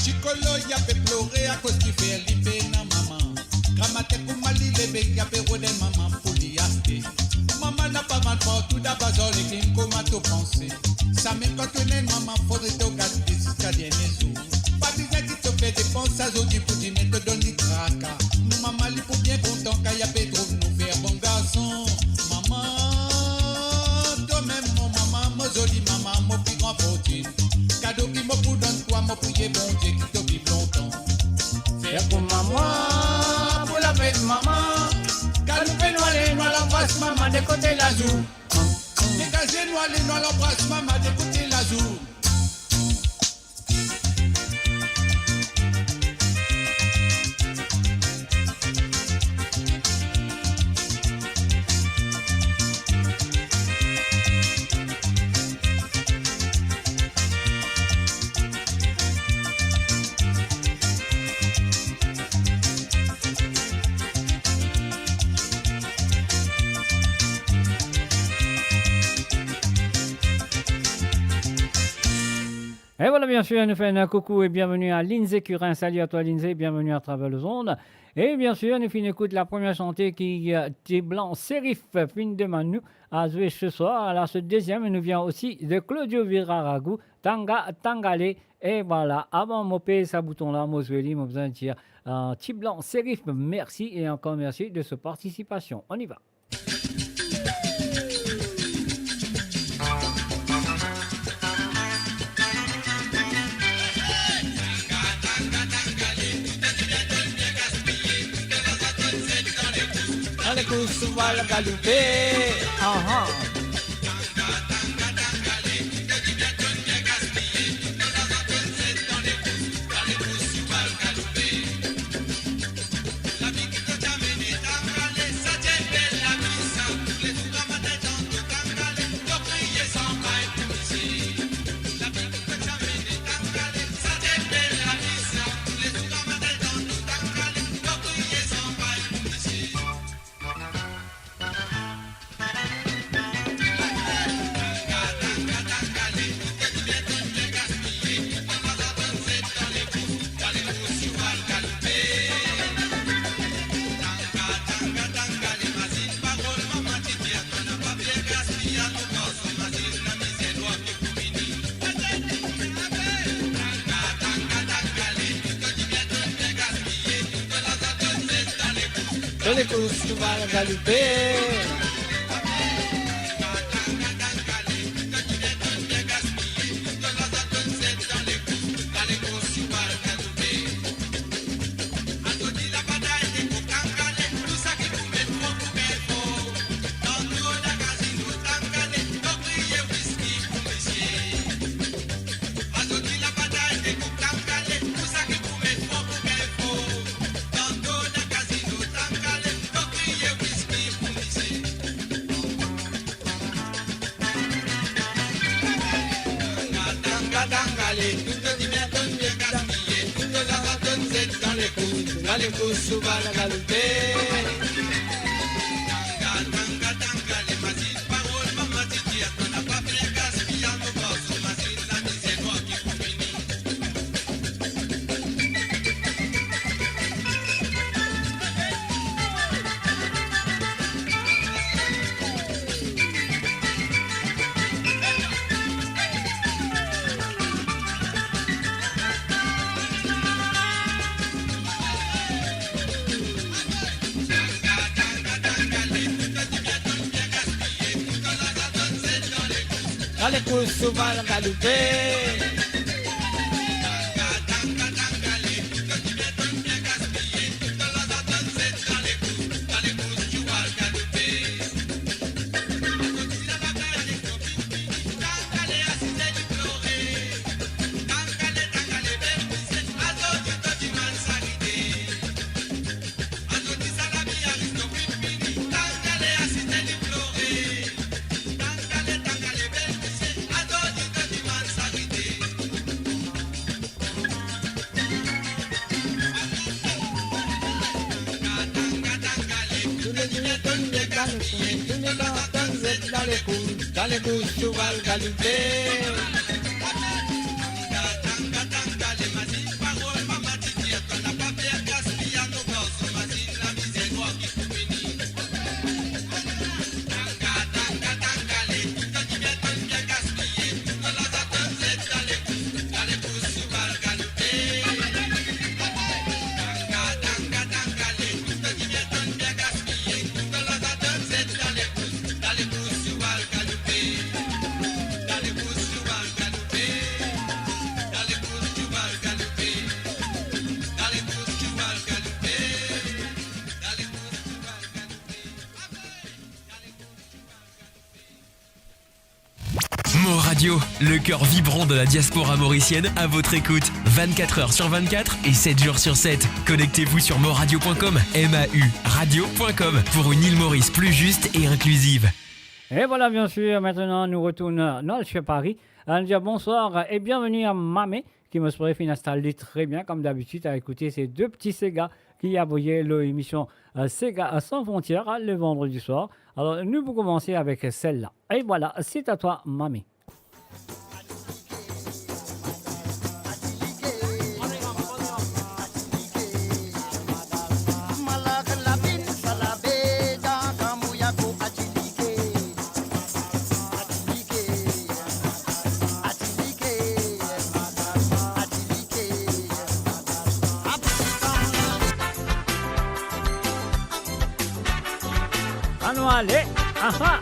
Chicolo y a fait pleurer à cause qu'il fait l'ipé na maman. Grammatique ou mali lebe y a péro de maman pour l'y acheter. Maman n'a pas mal partout d'abord sur les clims comme à tout penser. Ça même quand tu n'es maman faudrait te garder jusqu'à des jours. Pas besoin qui te fait dépenser ça zodi pour dîner te donne du tracas. Nous maman il faut bien content qu'il y a pétro nous faire bon garçon. Maman, toi-même mon maman, mon joli maman, mon plus grand fortune. Cadeau qui me pour donne toi, mon prier bon Dieu qui te vive longtemps. Faire pour maman. Maman, Caloupé noir les noirs l'embrasse maman des côtés la joue. Dégagé noir les noirs l'embrasse maman des côtés la joue. Et voilà, bien sûr, nous faisons un coucou et bienvenue à Lindsay Curin. Salut à toi, Lindsay, bienvenue à travers le ondes. Et bien sûr, nous finissons écoute la première chantier qui est blanc, Sérif, fin de Manu, à jouer ce soir. Alors, ce deuxième nous vient aussi de Claudio Viraragou, Tangale. Et voilà, avant de payer ce bouton-là, moi, je vais besoin de dire petit blanc, Sérif, merci et encore merci de cette participation. On y va. Allez, couche, va la galoper. Allez, couche, va la galoper. Allez, couche, va la galoper. Allez, couche, va la galoper. Dale gusto al galupé. Mo Radio, le cœur vibrant de la diaspora mauricienne à votre écoute. 24 heures sur 24 et 7 jours sur 7. Connectez-vous sur moradio.com, MAU radio.com pour une île Maurice plus juste et inclusive. Et voilà, bien sûr, maintenant nous retournons dans le Paris. On dit bonsoir et bienvenue à Mamé qui me serait fait installer très bien comme d'habitude à écouter ces deux petits Sega qui aboyaient l'émission Sega sans frontières le vendredi soir. Alors nous vous commencer avec celle-là. Et voilà, c'est à toi Mamé. nous aller. Ah ah.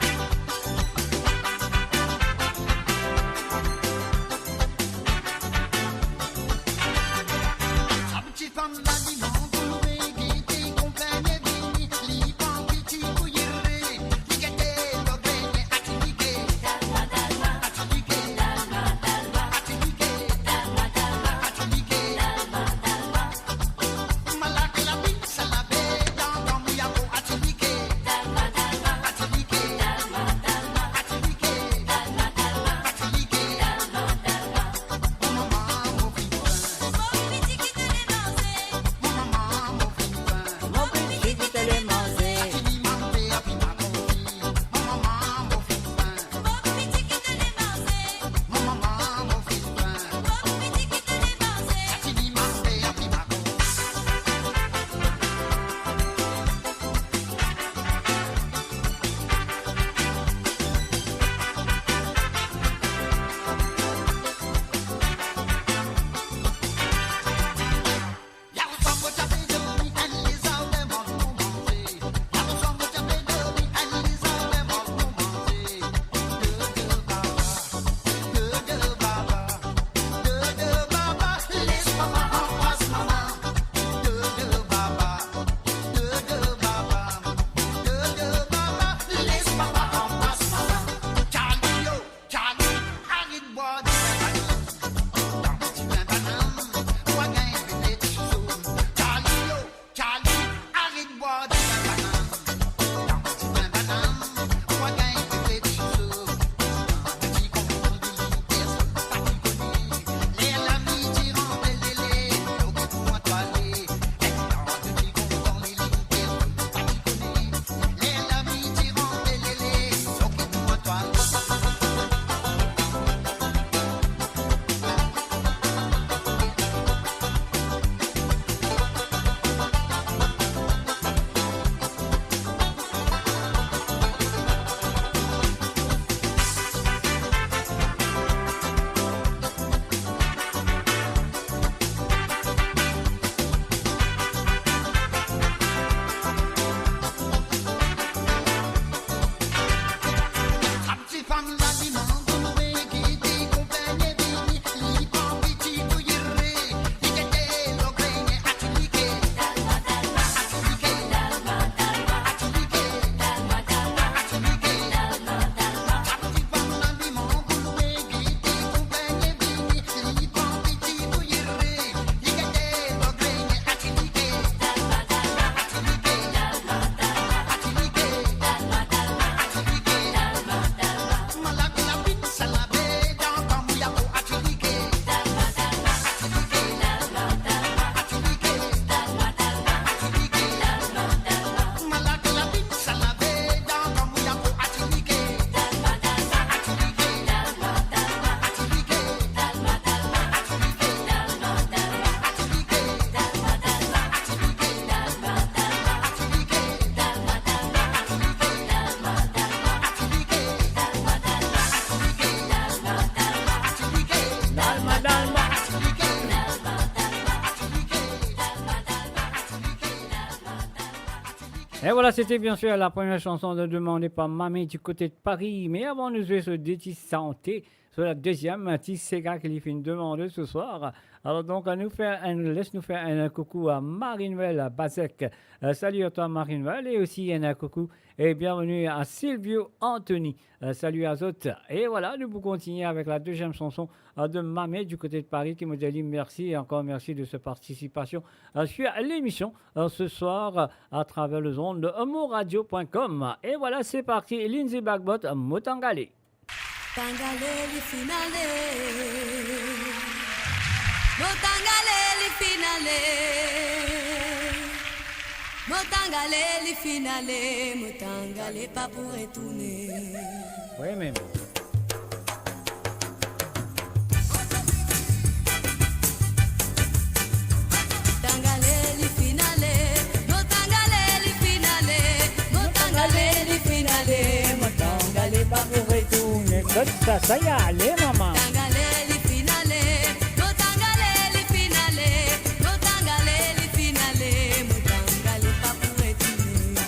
Et voilà, c'était bien sûr la première chanson demandée par Mamie du côté de Paris. Mais avant de jouer sur Détis Santé, sur la deuxième, Sega qui lui fait une demande ce soir. Alors donc, laisse-nous faire un coucou à Marinvel Bazek. Salut à toi Marinvel et aussi un coucou et bienvenue à Silvio Anthony. Salut à Zot. Et voilà, nous pouvons continuer avec la deuxième chanson de Mamé du côté de Paris qui me dit merci et encore merci de sa participation sur l'émission ce soir à travers le zone de amourradio.com. Et voilà, c'est parti. Lindsay Bagbot, Motangale. Tangale li finale, Motangale li finale, Motangale li finale, Motangale pas pour retourner. Oui, même. Tangale li finale, Motangale li finale, Motangale li finale, Motangale pas pour retourner. Ça y est, allez maman. Tangale li finale, Motangale li finale, Motangale li finale, Motangale pas pour retourner.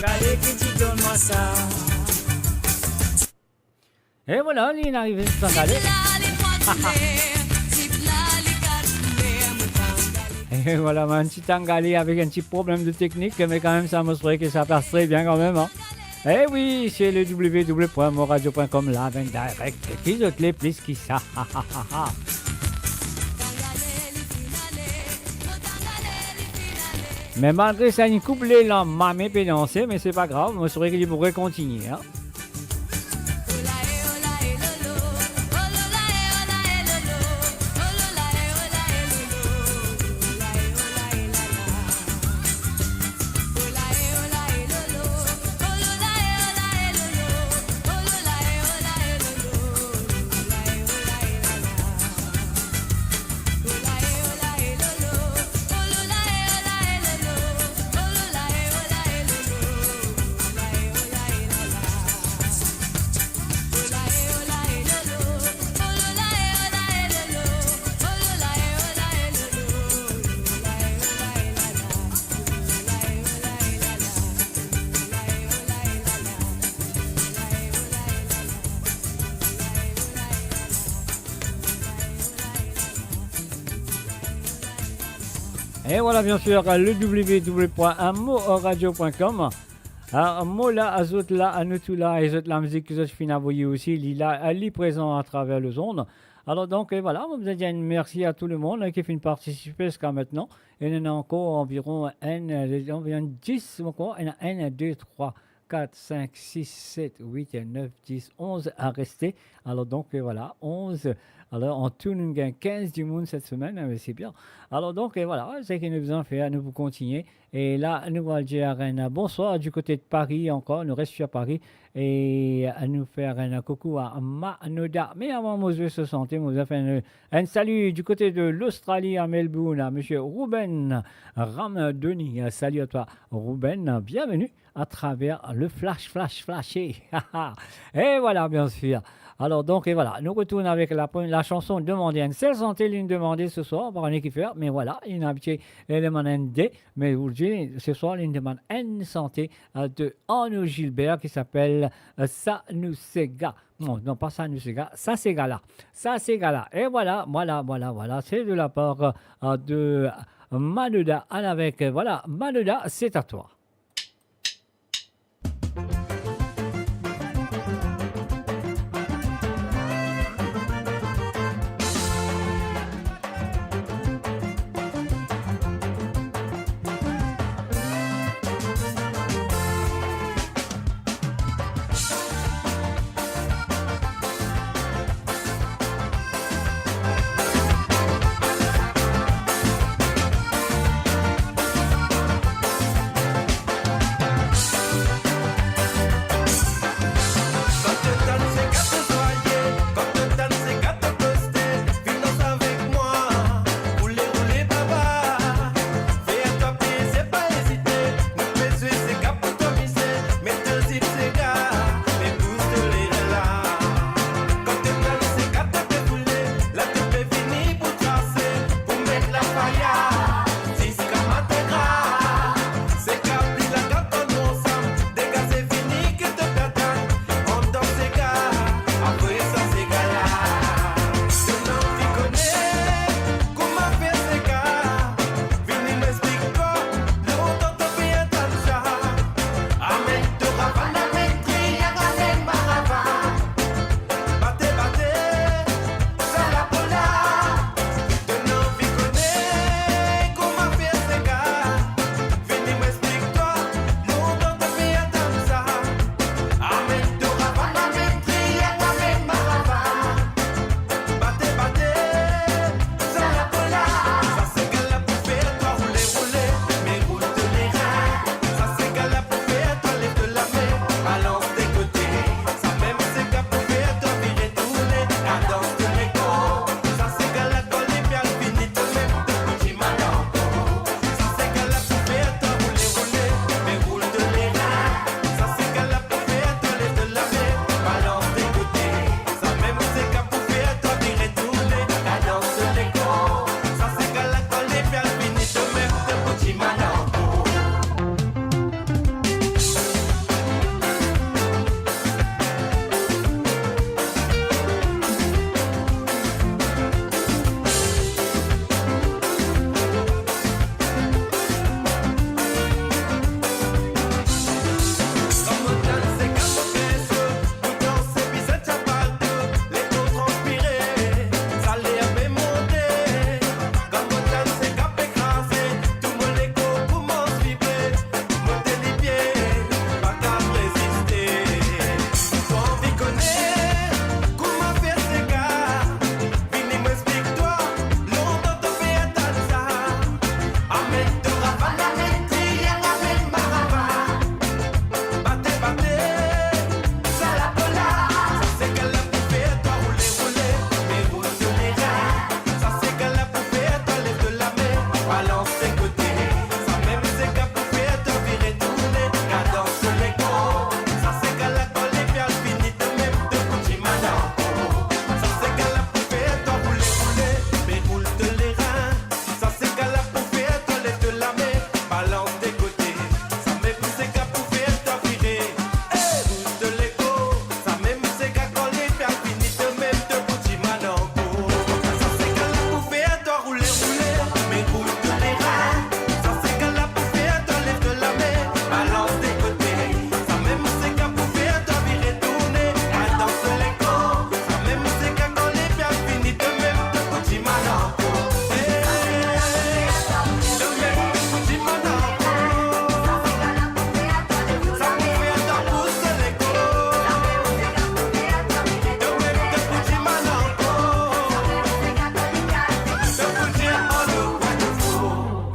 Galé qui dit donne-moi ça. Et voilà, il est arrivé de Sangalé. Et voilà, un petit Tangalé avec un petit problème de technique, mais quand même, ça me serait que ça passe très bien quand même. Hein. Eh oui, c'est le www.moradio.com, live and direct, qui d'autre les plus qui ça. Mais malgré ça, il coupe les lampes, mamé peut danser, mais c'est pas grave, je serais qu'il pourrait continuer. Hein. Et voilà, bien sûr, le www.amoradio.com. Mola, azot là, anutula, et la musique que je finis à voyer aussi, il est présent à travers le zone. Alors donc, voilà, on vous dit merci à tout le monde qui fait participer jusqu'à maintenant. Il y en a encore environ 10, encore, il y en a 1, 2, 3, 4, 5, 6, 7, 8, 9, 10, 11 à rester. Alors donc, voilà, 11. Alors, en tout, nous gagnons 15 du monde cette semaine, mais c'est bien. Alors donc, voilà, c'est ce que nous faisons faire, nous vous continuer. Et là, nous allons dire un bonsoir du côté de Paris encore, nous restons à Paris. Et à nous faire un coucou à Manoda. Mais avant, Moses se sentait, nous fait un salut du côté de l'Australie à Melbourne, à M. Ruben Ramdeni. Salut à toi, Ruben. Bienvenue à travers le flashé. Et voilà, bien sûr. Alors donc, et voilà, nous retournons avec la chanson demandée. Une seule santé, l'une demandée ce soir par un équipeur. Mais voilà, il y a un habitué élément ND. Mais aujourd'hui, ce soir, l'une demande une santé de Arnaud Gilbert qui s'appelle Ça nous séga. Non, pas Ça nous séga. Ça séga là. Et voilà. C'est de la part de Manoda. Avec, voilà, Manoda, c'est à toi.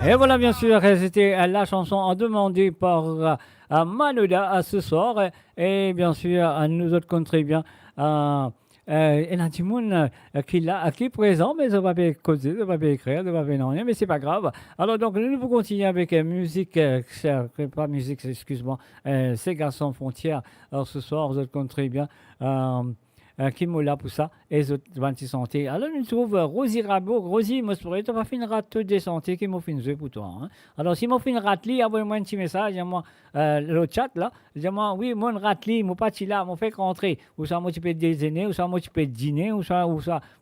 Et voilà, bien sûr, c'était la chanson demandée par Manoda ce soir. Et bien sûr, nous autres comptons très bien. Il y a du monde qui est présent, mais ça va pas causer, ça va pas écrire, ça va pas non, mais c'est pas grave. Alors donc, nous pouvons continuer avec musique, pas musique, excuse-moi, Sega sans frontières. Alors ce soir, vous autres comptons très bien. Qui m'a là pour ça, et les autres 26 santé. Alors, nous trouvons Rosie Rabot. Rosie, moi, tu n'as pas fait une rate de santé qui m'a fait une jeu pour toi. Hein. Alors, si m'a fait une rate, envoyez-moi un petit message, dis-moi, le chat là, dis-moi, oui, moi, une rate, mon pas là, m'a fait rentrer. Ou ça, moi, tu peux déjeuner, ou ça, moi, tu peux dîner, ou ça.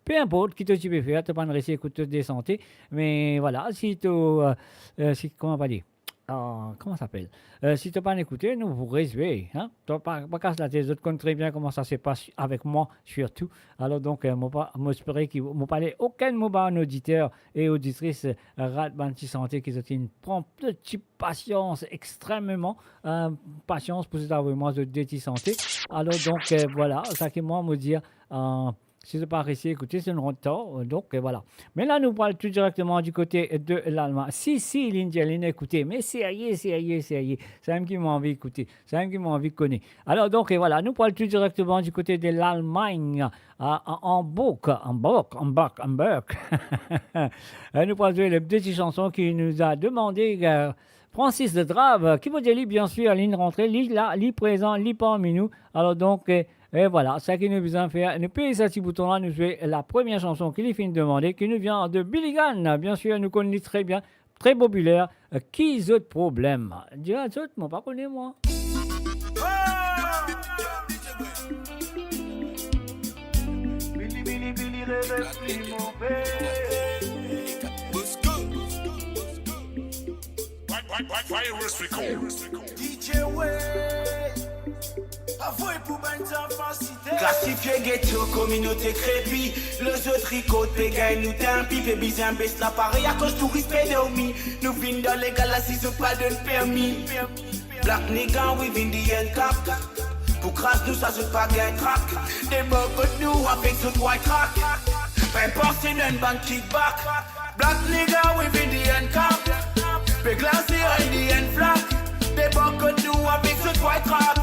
Peu importe, qui tu peux faire, tu n'as pas de récit, écoute, de santé. Mais voilà, si tu. Comment on va dire? Comment ça s'appelle? Si tu n'as pas écouté, nous vous résumer. Hein? Tu n'as pas casse la tête, les autres connaissent très bien comment ça se passe avec moi, surtout. Alors donc, moi, j'espère qu'il ne parler aucun mot à un auditeur et auditrice Radbanti Santé qui ont une petite patience, extrêmement patience pour avoir moi de déti santé. Alors donc, voilà, ça qui moi me dire. Si vous n'avez pas réussi à écouter, c'est un retard. Donc, voilà. Mais là, nous parlons tout directement du côté de l'Allemagne. Si, l'Indien, écoutez, mais sérieux. C'est même qui m'a envie d'écouter. C'est même qui m'a envie de connaître. Alors, donc, voilà. Nous parlons tout directement du côté de l'Allemagne. À Hamburg. Nous parlons de la petite chanson qui nous a demandé... Francis de Drave, qui vous dit, bien sûr, à ligne rentrée, li présent, li parmi nous. Alors, donc... Et voilà, ça qui nous besoin de faire. Nous payons ce petit bouton-là, nous jouons la première chanson qu'il est fini de demander, qui nous vient de Billy Gunn. Bien sûr, nous connaissons très bien, très populaire. Qui a d'autres problèmes? Dis à d'autres, moi, pas connais moi. Billy, réveille mon DJ Way. Classifié ghetto, communauté crépi. Le jeu tricot, pégaille, nous t'un pipe et bizarre, baisse l'appareil à cause tout respect de nous. Nous vîmes dans les galaxies, ce pas de permis. Black nigga, we vin the end cap. Pour crash, nous, ça se pas gain crack. Des mots nous avec ce white crack. Peu importe, c'est une bande kickback. Black nigga, we vin the end cap. Big glassy, in the end flag. Des mots nous avec ce white crack.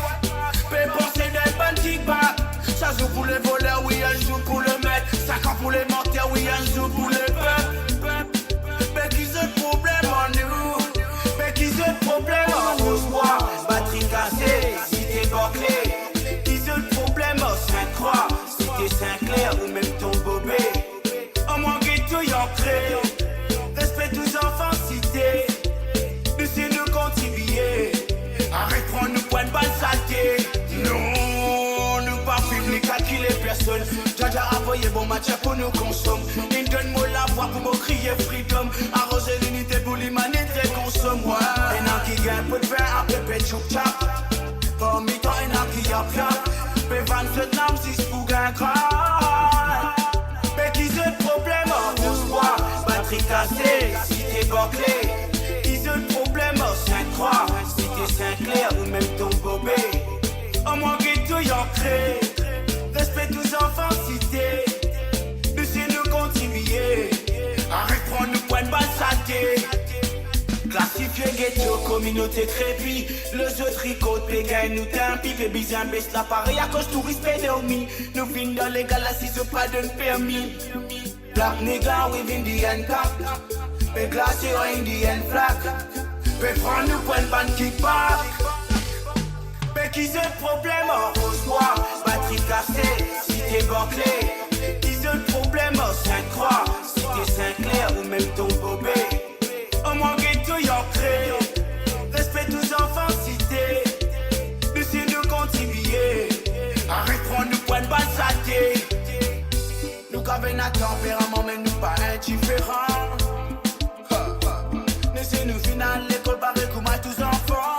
Penser d'un bandit back. Ça joue pour les voleurs, oui, un jour pour le maître. Ça camp pour les menteurs, oui, un jour pour le peuple. Mais qui ont le problème en nous? Mais qui ont le problème en nous? Batterie cassée, cité bâclée. Qui ont le problème en Sainte-Croix? Cité Saint-Clair ou même ton bobé. En moins ghetto, y'en crée. Respect tous enfants, cité. Nous, c'est nous continuer. Arrête, prends-nous point de balle saleté. Non, nous pas public à qui les personnes. Jaja a envoyé bon match pour nous consommer. Il donne-moi la voix pour me crier freedom. Arroser l'unité pour l'humanité consomme. Ouais, et n'a qui gagne peu de vin à pépé choup chap. Parmi toi, et n'a qui a piap. Mais 27 lames, 6 pour gain grave. Mais qui c'est le problème en bourgeois? Batterie cassée, cité bâclée. Qui c'est le problème en Sainte-Croix? Cité Saint-Clair ou même ton bobé. En moins ghetto y'en crée. Respect tous enfants cités. Nous c'est nous continuer. Arrête prendre nous point de balle saleté. Classifié ghetto, communauté crépi. Le jeu tricot, pégaille, nous t'un pipe et bizarre, baisse l'appareil à cause tout respect de nous. Nous vîmes dans les galaxies, ce pas de permis. Black nigga, we vin the end cap. Pe glacé au Indian flag. Pe prendre nous point de bande kickback. Mais qui ont le problème en Rose-Noir? Batterie cassée, cité bâclée. Qui ont le problème en Sainte-Croix? Cité Saint-Clair ou même ton bobé. En moins ghetto y'en crée. Respect tous enfants cités. Nous c'est nous continuer. Arrête prendre nous point de balle saleté. Nous qu'avons un tempérament mais nous pas indifférents. Nous c'est nous final l'école barrée comme à tous enfants.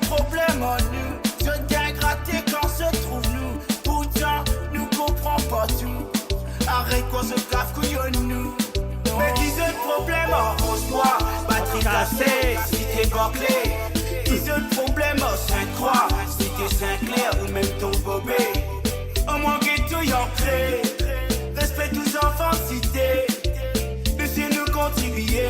Problème en nous, je viens gratter quand se trouve nous. Pourtant, nous comprenons pas tout. Arrête qu'on se cave couillon nous. Mais qui ont le problème en Rose-Noir? Batterie cassée, cité bâclée. Qui ont le problème en Sainte-Croix? Cité Saint-Clair ou même ton bobé. En moins ghetto y'en crée. Respect tous enfants cités. Nous c'est nous continuer.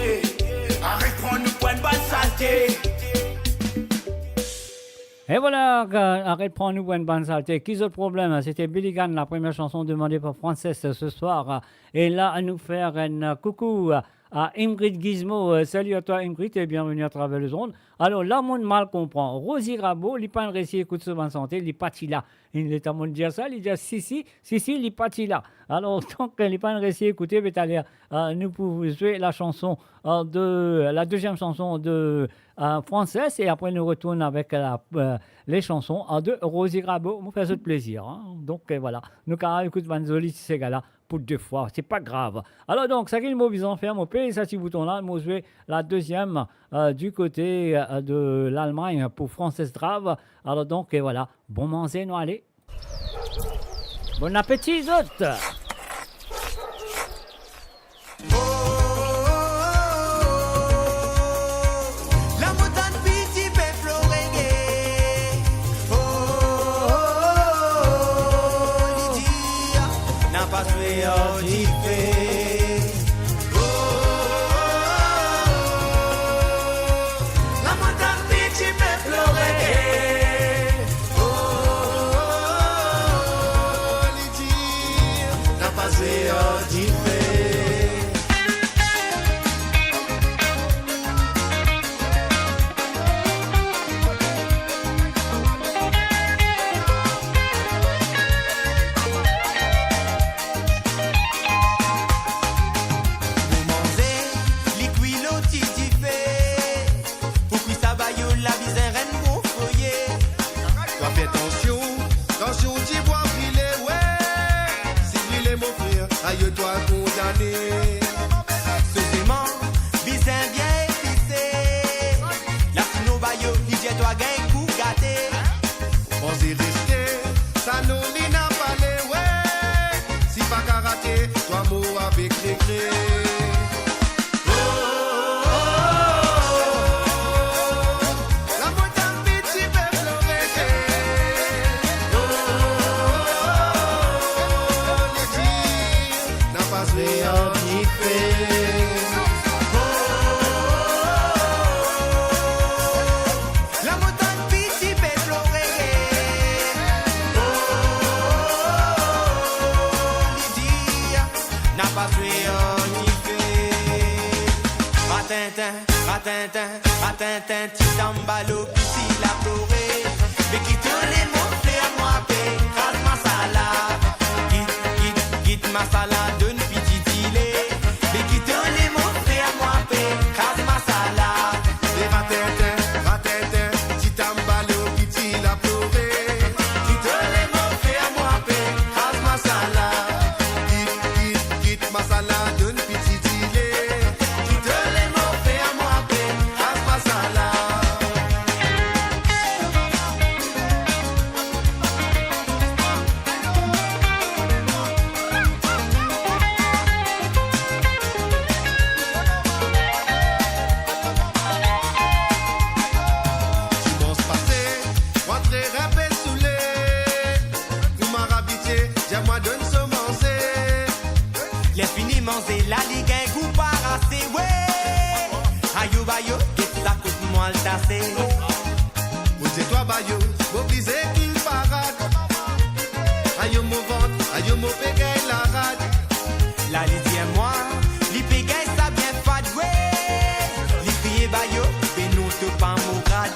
Et voilà, arrête de prendre nous une bonne saleté. Qui a le problème? C'était Billy Gunn, la première chanson demandée par Frances ce soir. Et là, à nous faire un coucou à Ingrid Gizmo. Salut à toi Ingrid et bienvenue à travers les ondes. Alors là, mon mal comprend. Rosie Rabot, il n'est pas un récit, écoute ce bonne santé, il n'est pas là. Il est à mon dire ça, il dit si, il n'est pas là. Alors, tant qu'il n'est pas un récit, écoutez, nous pouvons jouer la chanson la deuxième chanson de Frances et après nous retourne avec les chansons de Rosie Rabot. Nous faisons plaisir. Hein? Donc voilà, nous écoutons Vanzoli, ces gars-là. Pour 2 fois, c'est pas grave. Alors donc, ça qui est le mot visant faire, mon pays, ça petit bouton-là, nous jouer la deuxième du côté de l'Allemagne pour Frances Drave. Alors donc, et voilà, bon manger, nous allez. Bon appétit, autres. Aïe-toi condamné. Ce sément, bizin bien épicé. La sino bayo, dis-toi gain coup gâté. On s'est resté, ça nous n'y n'a pas les ouais. Si pas karaté, toi mot avec les clés. Ratintin, titambalo, piti la ploré. Mais qui te les mots, frère, moi, paix, rase ma salade. Quitte ma salade, une petite îlée. Mais qui te les mots, frère, moi, paix, rase ma salade. Et ratintin, titambalo, piti la ploré. Qui te les mots, frère, moi, paix, rase ma salade. Quitte ma salade, une petite îlée. Qui te les mots, frère, moi, paix, rase ma salade. La ligue un coup parassé, ouais. Ayo bayo, get la coupe moi le tassé. Vous c'est toi bayo, mobilisé qu'il parade. Ayo mon ventre, ayo mon pégay la rade. La ligue moi, li pégay ça bien fade, ouais. Li crié bayo, et nous te pas mon grade.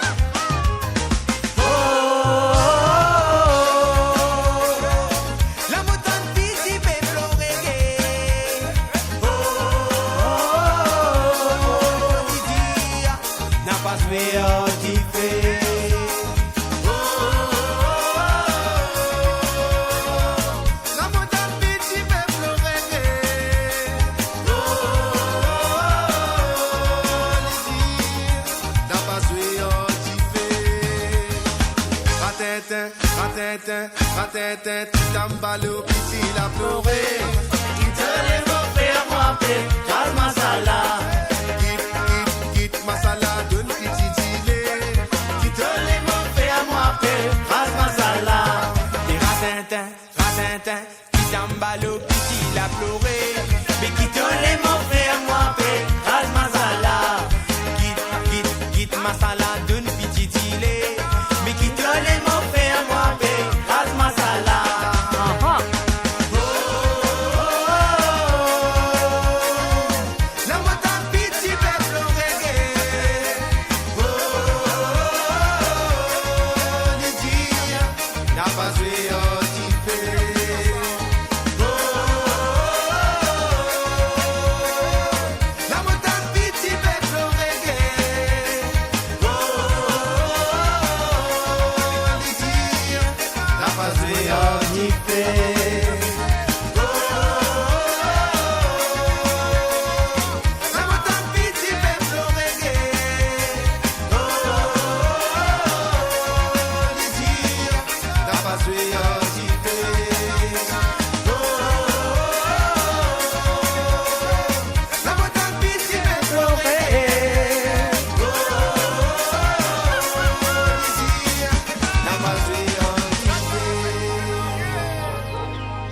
Ratintin, titambalo, piti la ploré. Qui te les mots, faire moi paix, calme ma salade. Quitte ma salade, une petite îlée. Qui te les mots, faire moi paix, rase ma salade. Et ratintin, titambalo, piti la ploré. Mais qui te les mots, faire moi paix, rase ma salade. Quitte ma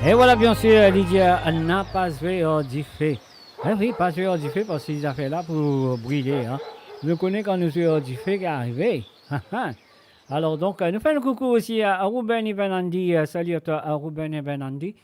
Et voilà, bien sûr, Lydia n'a pas joué au diffé. Eh oui, pas joué au diffé parce qu'ils ont fait là pour briller. Hein. Je connais quand nous jouons au diffé qui est arrivé. Alors, donc, nous faisons un coucou aussi à Ruben et Benandi. Salut à toi, à Ruben et Benandi.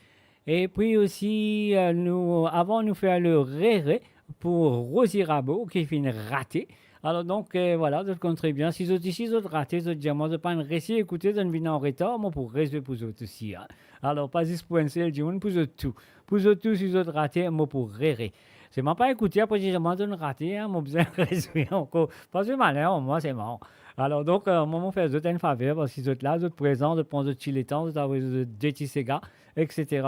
Et puis aussi, avant, nous faisons le réré pour Rosie Rabot qui finit raté. Alors donc, voilà, vous comprenez bien. Si vous êtes ici, vous êtes raté, vous êtes dire, moi, je ne pas réussir à écouter, vous venez en retard, moi, pour résoudre pour vous aussi. Hein. Alors, pas juste pour un seul, du monde, pour vous tout. Pour vous tous, si vous êtes raté, moi, pour réré. C'est ne pas écouté, après, j'ai moi, je raté, hein, moi, besoin de résoudre encore. Pas de malheur, moi, c'est marrant. Alors donc, moi, je fais vous une faveur, parce que si vous êtes là, vous êtes présents, vous prenez le temps, vous avez des petits ségas, etc.,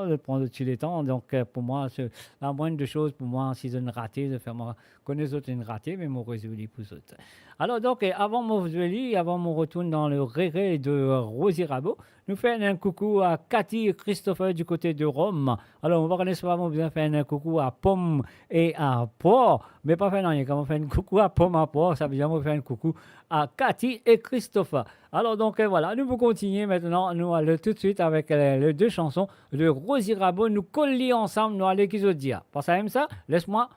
vous prenez le temps. Donc, pour moi, c'est la moindre des choses, pour moi, si vous êtes raté, de faire moi connaître une raté, mais moi, résolu pour vous autres. Alors donc, avant mon retour dans le réré de Rosie Rabot, nous faisons un coucou à Cathy et Christopher du côté de Rome. Alors, on va connaître vraiment bien faire un coucou à Pomme et à Porc, mais pas faire rien. Quand on fait un coucou à Pomme à Porc, ça veut dire qu'on fait un coucou à Cathy et Christopher. Alors donc, voilà, nous pouvons continuer maintenant. Nous allons tout de suite avec les deux chansons de Rosie Rabot. Nous collons ensemble, nous allons qu'ils dire. Pense à ça, laisse-moi.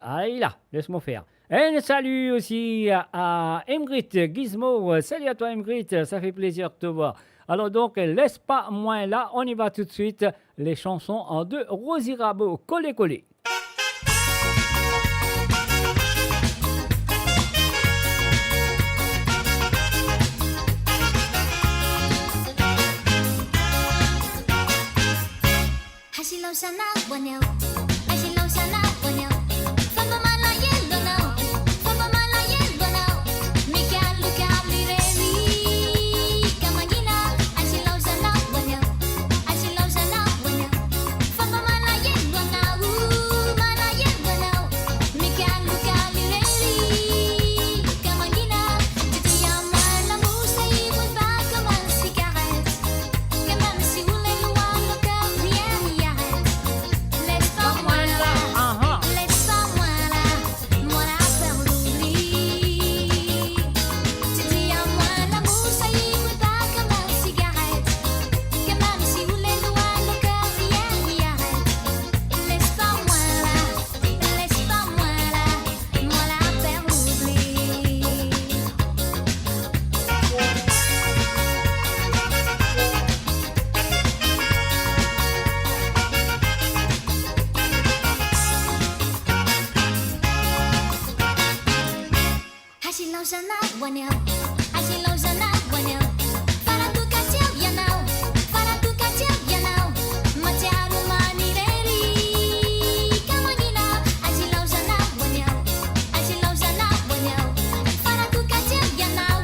Allez là, laisse-moi faire. Et salut aussi à Emgrit Gizmo. Salut à toi Emgrit, ça fait plaisir de te voir. Alors donc, laisse pas moins là, on y va tout de suite. Les chansons en deux, Rosie Rabot, collé. Hashilo sana waneo, hashilo sana waneo. Fama mala yelo now, fama mala yelo now. Mika luka lireri, kamagina. Hashilo sana waneo, hashilo sana waneo. Fama mala yelo now, mala yelo now. Mika luka lireri, kamagina. Titi yama la musa ibu ba kamal cigarette. Kamam si ule luwa loka rien y arrête. Laisse pas moi là, laisse pas moi là, moi là faire l'oubli. Tu dis à moi l'amour ça y est pas comme une cigarette. Que même si vous les lois le cœur rien y arrête. Laisse pas moi là, moi là faire l'oubli. Hashilo sana waneo, hashilo sana waneo. Para tu kacau ya now, para tu kacau ya now. Matiaru manireri, kamagina. Hashilo sana waneo, hashilo sana waneo. Para tu kacau ya now,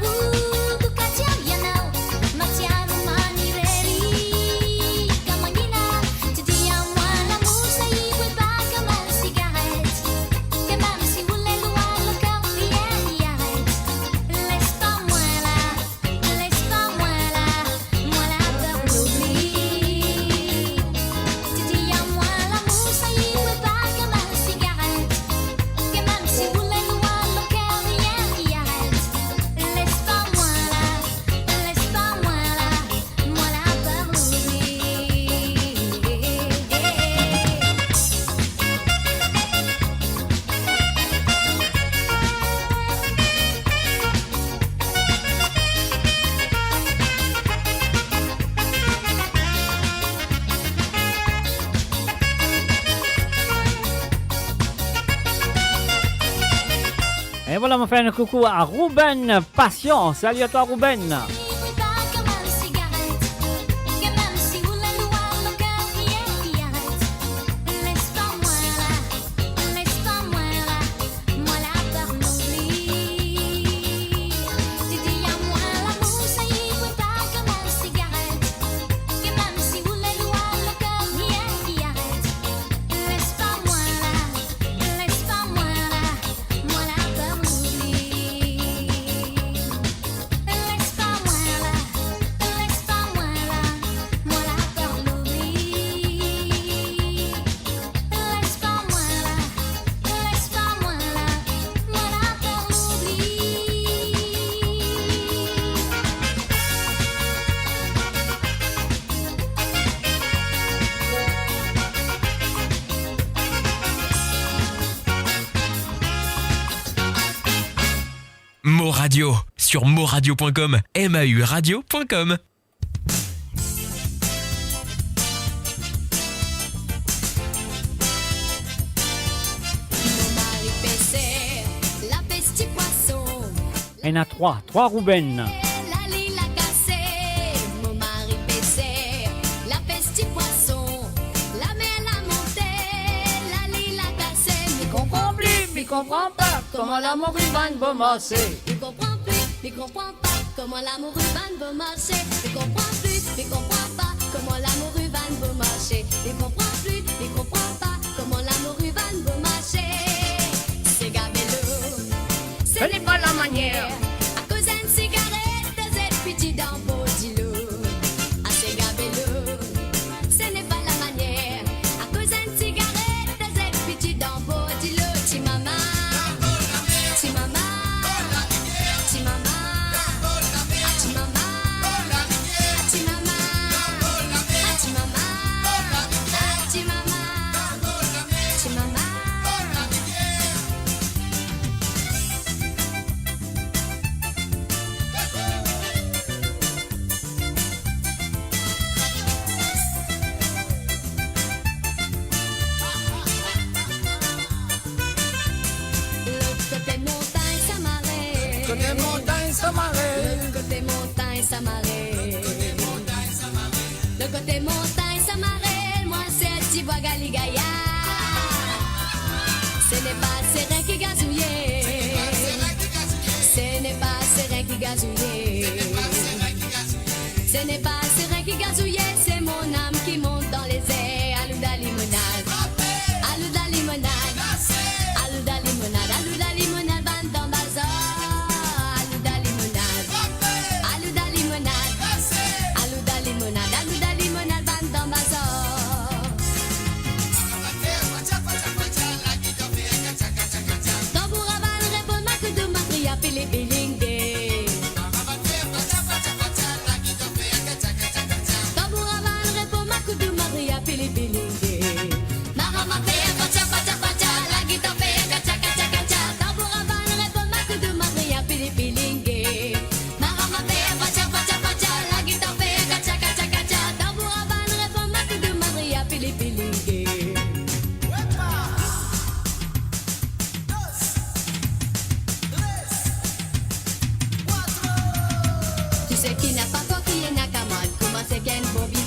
tu kacau ya now. Matiaru manireri, kamagina. Tu dis à moi l'amour ça y est pas comme une cigarette. Que même si vous les lois le cœur rien y arrête. Laisse pas moi là, moi là faire l'oubli. Tu dis à moi l'amour ça y est pas comme une cigarette. Que même si vous les lois le cœur rien y arrête. Laisse pas moi là, moi là faire l'oubli. Et voilà, on fait un coucou à Ruben Passion. Salut à toi Ruben. Pas comme Radio sur moradio.com, MAU radio.com. La petite poisson, Il y en a trois Rouben. la lila cassée, mon mari baissé, la petite poisson, la mer la montée, la lila cassée, m'y comprend plus, m'y comprend pas, comment l'amour ruban va marcher. M'y comprend plus, m'y comprend pas, comment l'amour ruban va marcher. M'y comprend plus, m'y comprend pas, comment l'amour ruban va marcher. M'y comprend plus, m'y comprend pas, comment l'amour ruban va marcher. C'est gabelou, ce n'est pas la manière. À cause d'une cigarette, des petits dans Bodilo. À ces gabelou, ce n'est pas la manière. À cause d'une cigarette, des petits dans Bodilo. Ti mama, ti mama, ti mama, ti mama, ti mama, ti mama, ti mama, ti mama. Côté montagne, ça marée. Le côté montagne, ça marée. Le côté montagne, ça marée. Moi, c'est petit bois galigaya. Ce n'est pas serein qui gazouillait. Ce n'est pas serein qui gazouillait. Ce n'est pas serein qui gazouillait. C'est mon âme qui monte dans les airs. Alouda limonade. Alouda limonade. Alouda limonade. Alouda limonade. Bande dans bazar. Alouda limonade. Alouda limonade. Alouda limonade. Alouda limonade. Bande dans bazar. Tambour aval répond ma que de ma cria pili pilingue. Tambour aval répond ma que de ma cria pili pilingue. Marama fait pacha pacha pacha, la guitare fait kacha kacha kacha. Tambour aval répond ma que de ma cria pili pilingue. Marama fait pacha pacha pacha, la guitare fait kacha kacha kacha. Tambour aval répond ma que de ma cria pili pilingue. Tu sais qui n'a pas coquille n'a qu'à mode, comment c'est qu'elle faut vivre.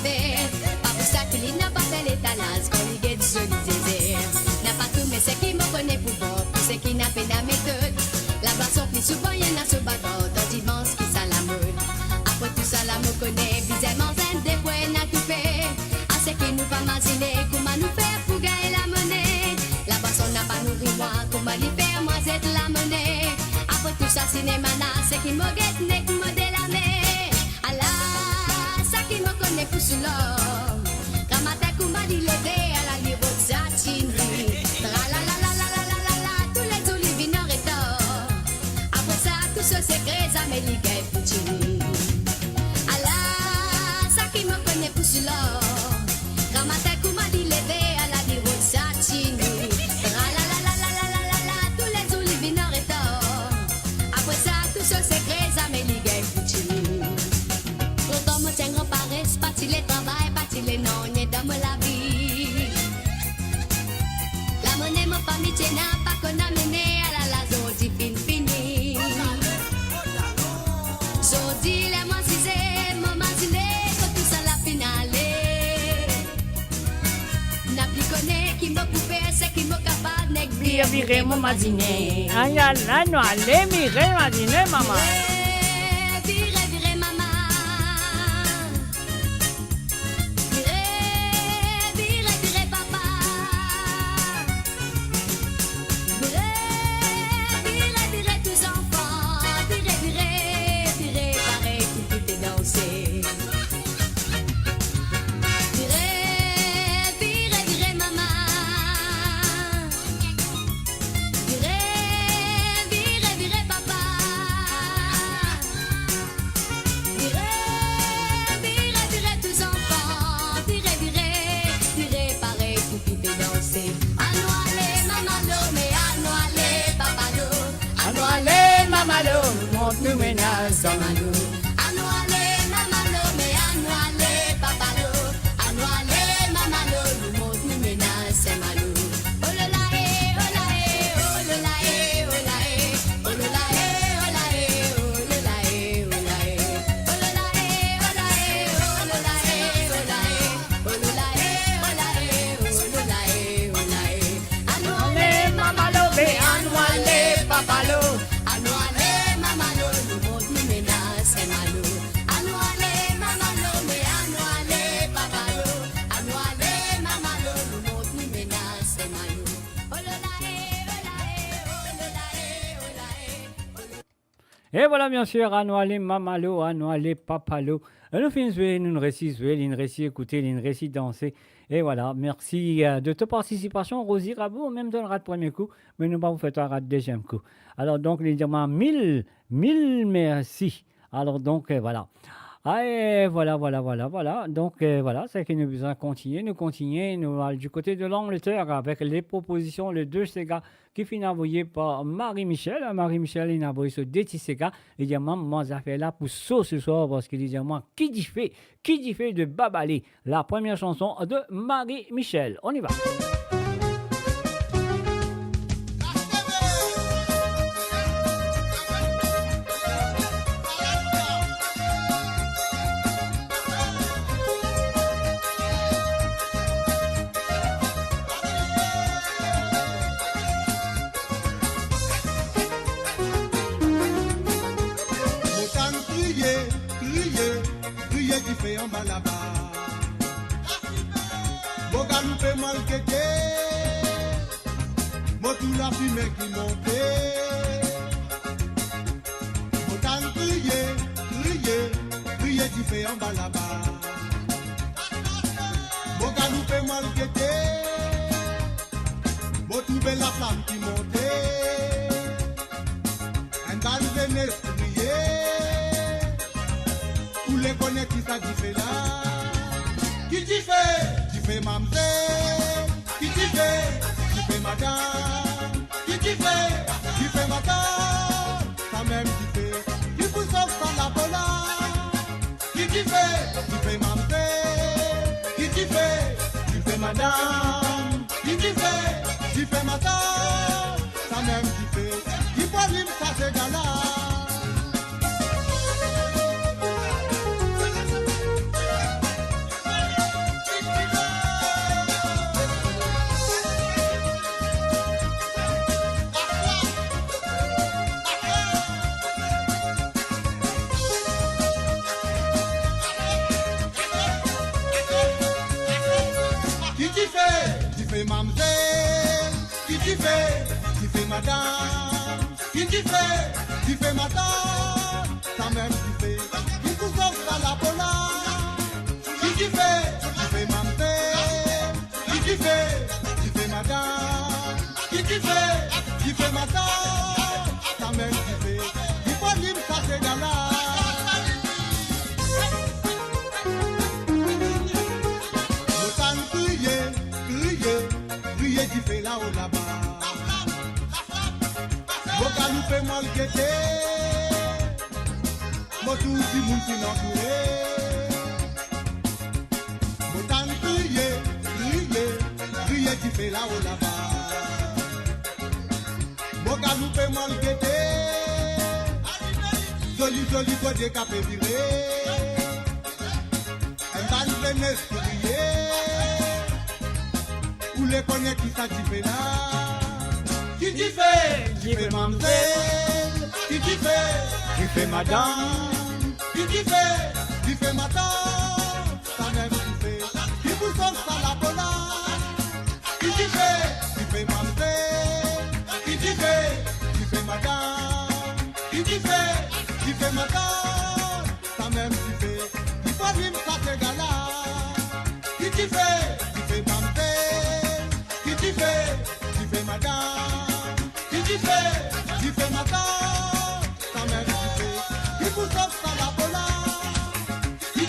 Pas pour ça qu'il n'a pas fait l'étalage, quand il est joli désert. N'a pas tout, mais c'est qui me connaît pour bon, pour ce qui n'a fait la méthode. La boisson plus souvent, y'en a ce bateau, dans dimanche qui ça la mode. Après tout ça, la me connaît, bizarrement, zen des fois, n'a tout fait. À ce qui nous va imaginer, comment nous faire pour gagner la monnaie. La boisson n'a pas nourri moi, comment lui faire, moi, c'est de la monnaie. Après tout ça, cinéma, c'est qui me guette, n'est que me délamé. Allah, ça qui me connaît pour l'homme. Quand ma tête m'a dit levé à la libre zatini. Tra la la la la la la la la, tous les olivines et d'or. Après ça, tout ce secret, ça m'est ligué Puccini. Allah, ça qui me connaît pour l'homme. Quand ma tête m'a dit levé à la libre zatini. Tra la la la la la la la la, tous les olivines et d'or. Après ça, tout ce secret, ça m'est ligué Puccini. Longtemps me tiens reparé, pas si les travail, pas si les non, ni dans la vie. La monnaie m'a pas mis n'a pas qu'on a mené à la zodi fin fini. Zodi les moi cisé, maman zilé, que tout ça la finale. N'a plus connaît qui me coupé, c'est qui me capable, n'est Bien viré mon madiné. Aïe, là, non, allez, mirez, madiné, maman. Viré, viré, maman. Viré, viré, viré, papa. Viré, viré, viré, tous enfants. Viré, viré, viré, pareil, tout est dansé. Viré, viré, viré, maman. Viré, viré, viré, papa. Samalo. Anwale mamalo me anwale papalo. Anwale mamalo lumot ni mena semalo. Olola e olola e olola e olola e olola e olola e olola e olola e olola e olola e olola e olola e olola e olola e olola e olola e anwale mamalo me anwale papalo. Anwale mamalo lumot ni mena semalo. Anwale mamalo me anwale papalo. Anwale mamalo lumot ni mena semalo. Olola e olola e olola e olola e. Et voilà, bien sûr, Anoualé Mamalo, Anoualé Papalo. Nous finissons jouer, nous récitons jouer, nous récitons écouter, nous récitons danser. Et voilà, merci de ta participation, Rosie Rabou, même dans le rat premier coup, mais nous pas vous faire un rat deuxième coup. Alors donc, les diamants, mille merci. Alors donc, voilà. Ah, et voilà. Donc, voilà, c'est que nous besoin continuer. Nous allons du côté de l'Angleterre avec les propositions, les deux Sega qui finissent envoyés par Marie-Michel. Marie-Michel, il a envoyé ce déti Sega. Il dit, moi, ça fait là pour ça ce soir parce qu'il dit, moi, qui dit fait de Babalé, la première chanson de Marie-Michel. On y va. Crier qui fait en bas là-bas. Boga nous fait mal qu'était. Moi tout la fumée qui montait. Autant crier qui fait en bas là-bas. Boga nous fait mal qu'était. Moi tout la flamme qui montait. Un bal venait crier. Les connaît qui ça dit fait là. Qui dit fait mamzelle. Qui dit fait madame. Qui dit fait madame. Ça même dit fait. Qui vous sauve sans la bola. Qui dit fait mamzelle. Qui dit fait madame. Qui dit fait madame. Ça même dit fait. Qui peut vivre ça c'est gala. Mamzelle, qui fait madame, qui fait madame, ça même qui fait, qui vous offre à la bola, qui fait mamzelle, qui fait madame, qui fait madame, ça même qui fait, qui faut libre ça c'est gala. Qui fait là-haut là-bas. Boga nous fait mal guetter. Moi tout le monde qui l'entouré. Autant crier qui fait là-haut là-bas. Boga nous fait mal guetter. Joli côté capé viré. Un bal venait crier. Où les connaît qui ça dit fait là. Qui dit fait mamzelle. Qui dit fait madame. Qui dit fait madame. Ça même qui fait. Qui vous sonne ça la bola. Qui dit fait mamzelle. Qui dit fait madame. Qui dit fait madame. Ça même qui fait. Qui faut vivre ça c'est gala. Qui dit fait mamzelle. Qui fait madame, qui fait madame, ça même qui fait, qui vous offre ça la bola, qui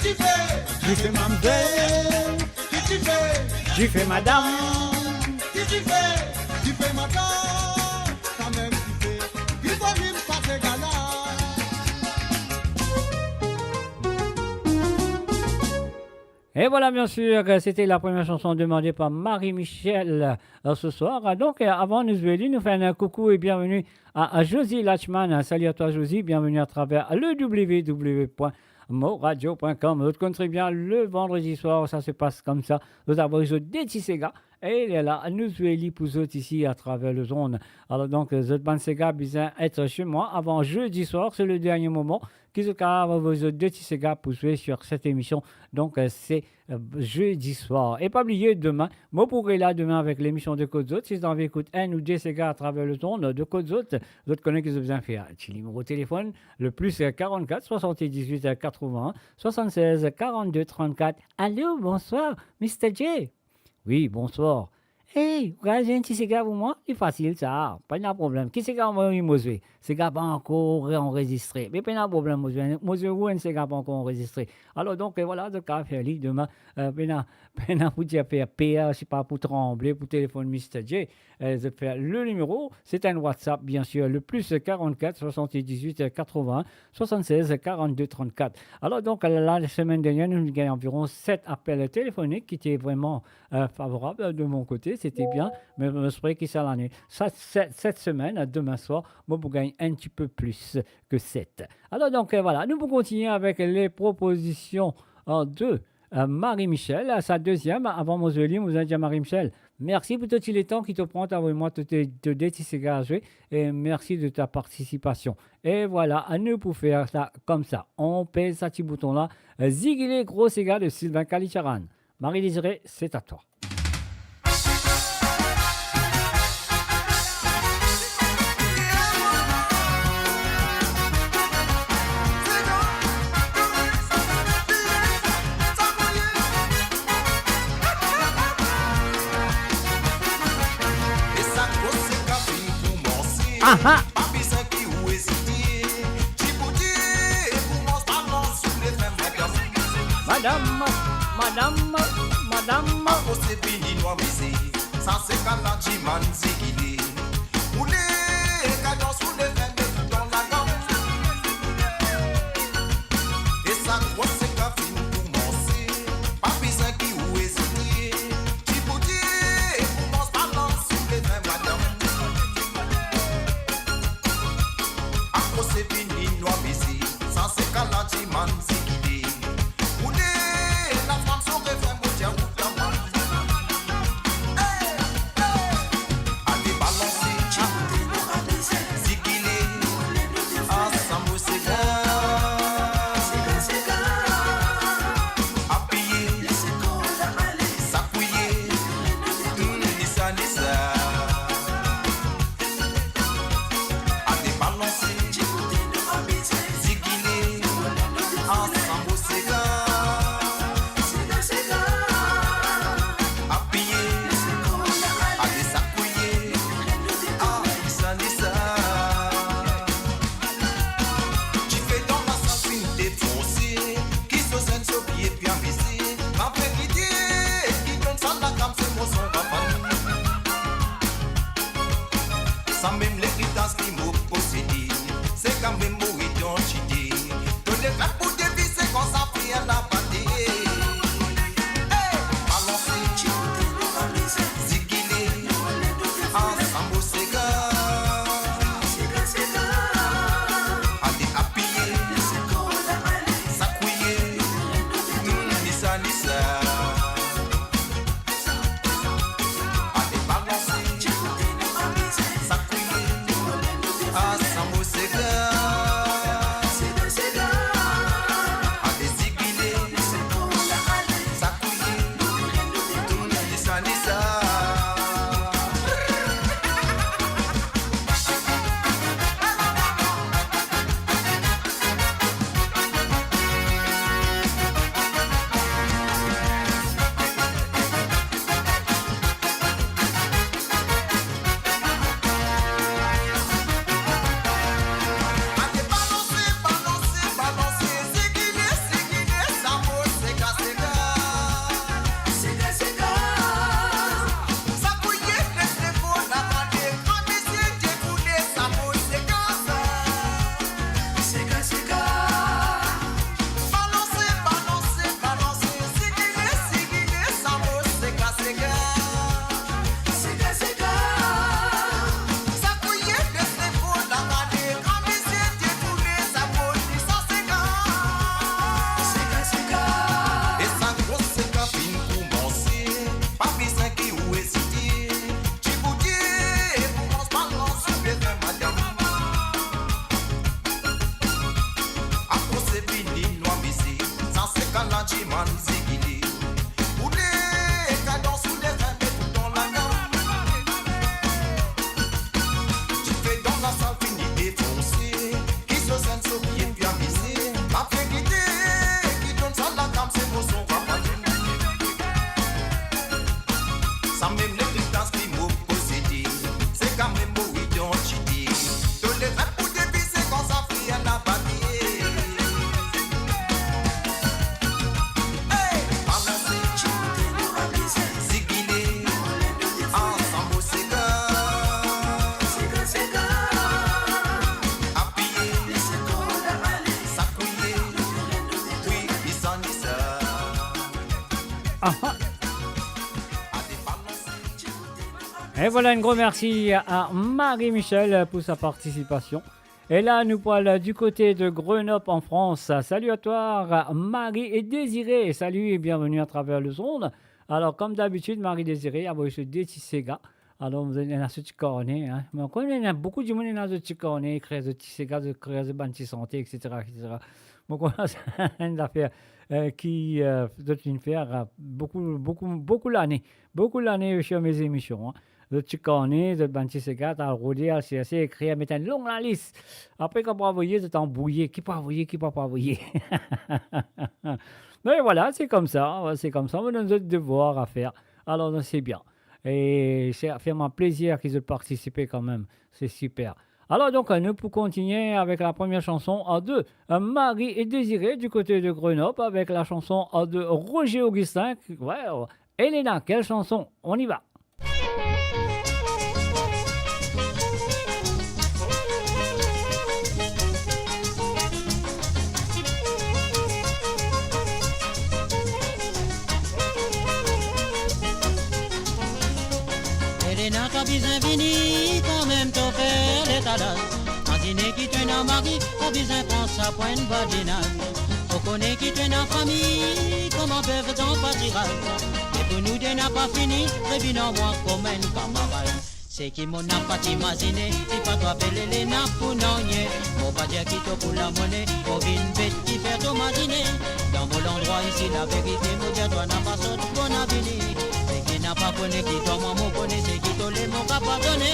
fait mamzelle, qui fait madame, qui fait madame, ça même qui fait, qui faut vivre ça c'est gala, Et voilà, bien sûr, c'était la première chanson demandée par Marie-Michel ce soir. Donc, avant nous nous faire un coucou et bienvenue à Josie Lachman. Salut à toi, Josie. Bienvenue à travers le www.moradio.com. Vous connaissez bien le vendredi soir, ça se passe comme ça. Nous avons des petits Sega. Et il est là, nous sommes pour eux ici à travers le zone. Alors donc, Zotban Sega besoin être chez moi avant jeudi soir, c'est le dernier moment. Qui se carre vos deux petits Sega pour jouer sur cette émission. Donc, c'est jeudi soir. Et pas oublier, demain, moi pourrai là demain avec l'émission de Côte Zot. Si vous avez écouté un ou deux Sega à travers le zone de Côte Zot, vous connaissez que vous avez besoin de faire. Petit numéro de téléphone, le plus 44 78 81 76 42 34. Allô, bonsoir, Mr. J. Oui, bonsoir. Hey, vous avez un petit cigare pour moi? C'est facile ça, pas de problème. Qui cigare moi, monsieur? Cigare pas encore enregistré. Mais pas de problème, monsieur. Monsieur, vous, un cigare pas encore enregistré. Alors donc, voilà, de cas faire demain. Pena pour dire faire PA, c'est pas pour trembler, pour téléphone Mr. J. De faire le numéro, c'est un WhatsApp, bien sûr, le plus 44 78 80 76 42 34. Alors donc, la semaine dernière, nous avons gagné environ 7 appels téléphoniques qui étaient vraiment favorables de mon côté. C'était bien, mais je me souviens que c'est l'année. Cette semaine, demain soir, moi, pour gagner un petit peu plus que 7. Alors donc, voilà, nous pouvons continuer avec les propositions de Marie-Michel, sa deuxième. Avant Moseli, vous avez dit à Marie-Michel, merci pour tout le temps qui te prend à moi te décider et merci de ta participation. Et voilà, à nous pour faire ça comme ça. On pèse ce petit bouton-là. Ziggy les gros cigars de Sylvain Kalicharan. Marie-Désirée, c'est à toi. Ah Madame. Você pedindo a misi, ça c'est quand la chiman zigili. Oulé, quand sous les vents dans la gamme. Et ça quoi c'est qu'à fin commencer. Papi c'est qui ou hésiter. Djibouti, commence par là sous les vents madame. Après c'est fini noir misi, ça c'est quand la chiman zigili. Oulé, la femme saurait faire mon diable. Allez balancer, bâtiment zigili. Pour les cadences sous les ailes tout dans la gamme. Tu fais dans la salle fini défoncé. Qui se sent sur pied puis avisé. Ma fréquité qui donne ça la gamme, c'est mon son va pas d'une. Ça même les distances qui m'ont possédé. C'est quand même beau identité. Tous les rêves pour dévisser quand ça fait un abattier. Et voilà, un gros merci à Marie-Michel pour sa participation. Et là, nous parlons du côté de Grenoble en France. Salut à toi, Marie et Désiré. Salut et bienvenue à travers le monde. Alors, comme d'habitude, Marie-Désiré a voulu se détisséga. Alors, vous avez un petit cornet. Hein. Mais on connaît beaucoup de monde dans ce petit cornet, créer ce petit séga, créer ce banti santé, etc. etc. Donc, c'est une affaire qui doit une faire beaucoup l'année. Beaucoup l'année sur mes émissions. Hein. Le petit cornet, le banti séga, t'as rodé, c'est assez écrit, mettre une longue la liste. Après, quand vous envoyez, c'est embrouillé. Qui peut envoyer, qui peut pas envoyer. Mais voilà, c'est comme ça. C'est comme ça. On a notre devoir à faire. Alors, c'est bien. Et c'est vraiment plaisir qu'ils aient participé quand même. C'est super. Alors donc, nous pour continuer avec la première chanson de Marie et Désiré du côté de Grenoble avec la chanson de Roger Augustin. Ouais, Elena, quelle chanson? On y va. Elena t'as besoin vini, quand même t'as fait l'état d'âge. Un dîner qui t'en a mari, t'as besoin prendre sa pointe badinage. On connaît qui t'en a famille, comment peuvent-on pas tirer? Et pour nous de n'a pas fini, prévu dans moi comme un camarade. C'est qui mon n'a pas t'imaginé, c'est pas toi belle Elena pour non nier. Mon pas dire qui te pour la monnaie, pour une bête qui fait ton dîner. Dans mon endroit ici la vérité, mon dire toi n'a pas sauté bon avenir. Qui n'a pas connu, qui toi moi mon connaît, c'est qui te l'est mon pas pardonné.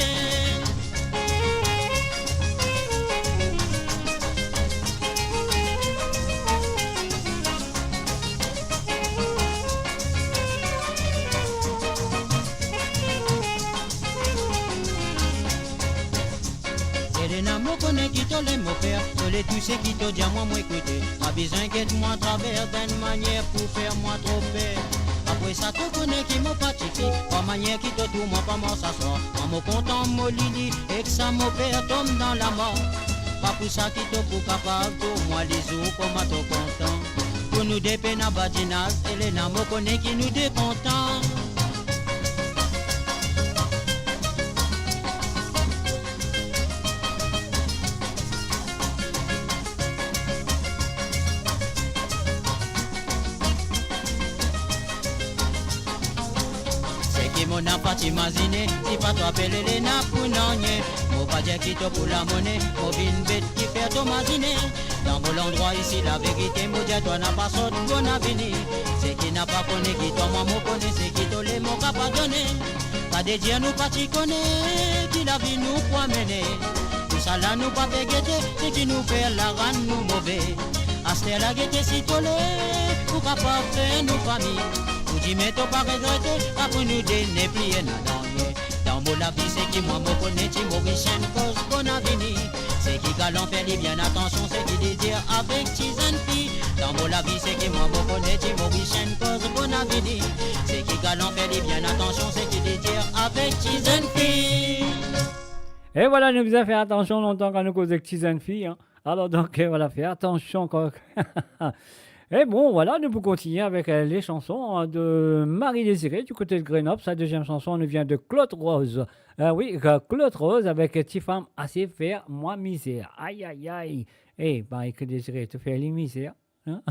Elena me connaît qui te l'est mon père, te l'est tu sais qui te dit à moi écouter. Pas besoin qu'être-moi à travers d'une manière pour faire moi trop peur. Après ça, tu connais qui m'a pratiqué, pas manière qui te tourne, moi pas m'en s'asseoir. Moi, mon content, mon lili, et que ça, mon père tombe dans la mort. Pas pour ça qui te pour capable, pour moi, les jours, comme à ton content. Pour nous des peines à badinage, Elena me connaît qui nous décontent. Mon n'a pas t'imaginer, si pas toi appeler les nappes pour n'ennier. Mon pas dire qui te pour la monnaie, mon une bête qui fait ton maziner. Dans mon endroit ici, la vérité, mon dia toi n'a pas sorti bon avenir. C'est qui n'a pas connu, qui toi moi mon connaît, c'est qui te l'est mon cap à donner. Pas de dire nous pas t'y connaît, qui la vie nous pour mener. Tout ça là nous pas fait guetter, c'est qui nous fait la rendre nous mauvais. Aster la guetter si tolé, pour pas faire nous familles. Pour dire mais t'as pas regretté, après nous n'est plié dans mon la vie, c'est qui moi me connaît, qui Maurice cause bon avenir. C'est qui galant fait les bien attention, c'est qui désire avec Tizane fille. Dans mon la vie, c'est qui moi me connaît, qui Maurice cause bon avenir. C'est qui galant fait les bien attention, c'est qui désire avec Tizane fille. Et voilà, nous avons fait attention longtemps quand nous causons Tizane fille. Hein. Alors donc, voilà, fait attention quand... Et bon, voilà, nous pouvons continuer avec les chansons de Marie-Désiré du côté de Grenoble. Sa deuxième chanson nous vient de Claude Rose. Oui, Claude Rose avec Petite femme assez faire moi misère. Aïe, aïe, aïe. Eh, Marie-Désiré, tu fais les misères. Hein?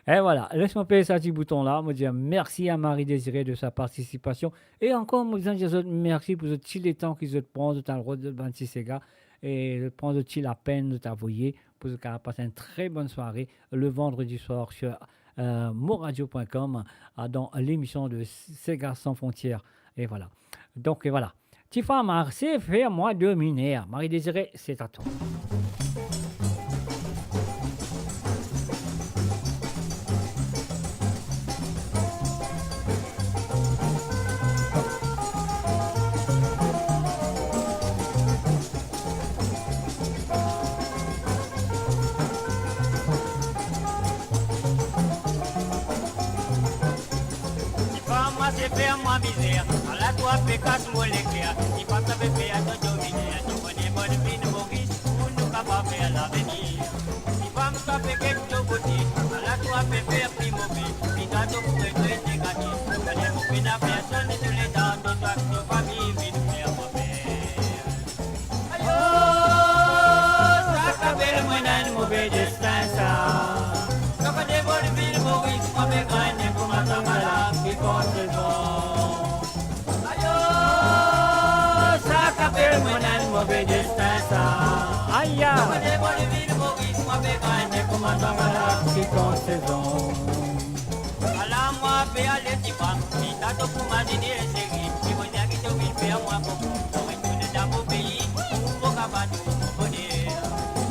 Et voilà, laisse-moi payer ce petit bouton-là. Me dire merci à Marie-Désiré de sa participation. Et encore, me dire merci pour ce petit temps qu'ils ont pris de ta route de Bantisega. Et de prendre la peine de t'envoyer pour passer une très bonne soirée le vendredi soir sur moradio.com dans l'émission de Sega sans frontières. Et voilà. Donc, et voilà. Tifa Marseille, fais-moi dominer. Marie-Désirée, c'est à toi. Moi misère, à la toi pécasse moi l'éclair, il pas ta bébé à te dominer, tu connais bonne vie de Maurice, pour nous capables faire l'avenir. Il va me taper quelque côté, à la toi bébé plus mauvais, puis t'as tout pour être négatif. Connais mon pin à personne et tous les dents, de toi que tu vas vivre, de faire ma mère. Aïe, ça capelle moi dans le mauvais destin, ça. Tu connais bonne vie de Maurice, moi me gagne pour ma camarade qui compte le bon. Mauvais destin ça. Aïe aïe. Qui compte saison. Alors moi vais aller t'y pas. Si t'as tout pour m'adiner série, il faut dire qu'il te vil faire moi pour vous. Pour retourner dans mon pays, pour qu'abat tout mon bonheur.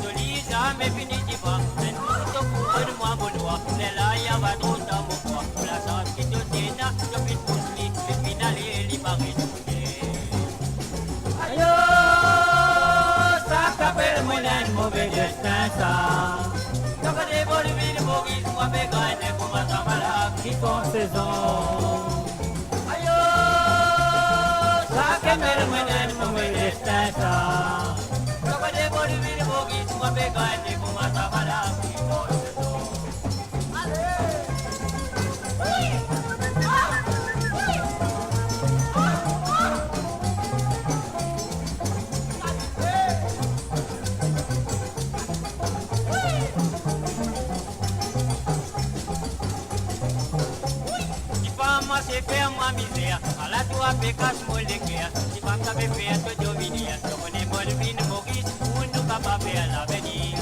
Je lis ça mais fini t'y pas. C'est tout pour de moi mon doigt. C'est là il y a pas trop dans mon corps. Pour la chance qui te tient, je vais te pousser. Le final est libéré. Mauvais destin ça. Donc des bonnes villes Maurice, moi vais gagner pour ma camarade qui compte saison. Aïe, ça qu'elle moi dans mauvais destin ça. Donc des bonnes villes Maurice, moi vais gagner pour ma camarade qui compte saison. C'est faire moi misère, à la toi pécasse moi l'éclair, si pas ça fait faire te dominer, je connais bonne vie de Maurice, pour nous capables faire l'avenir.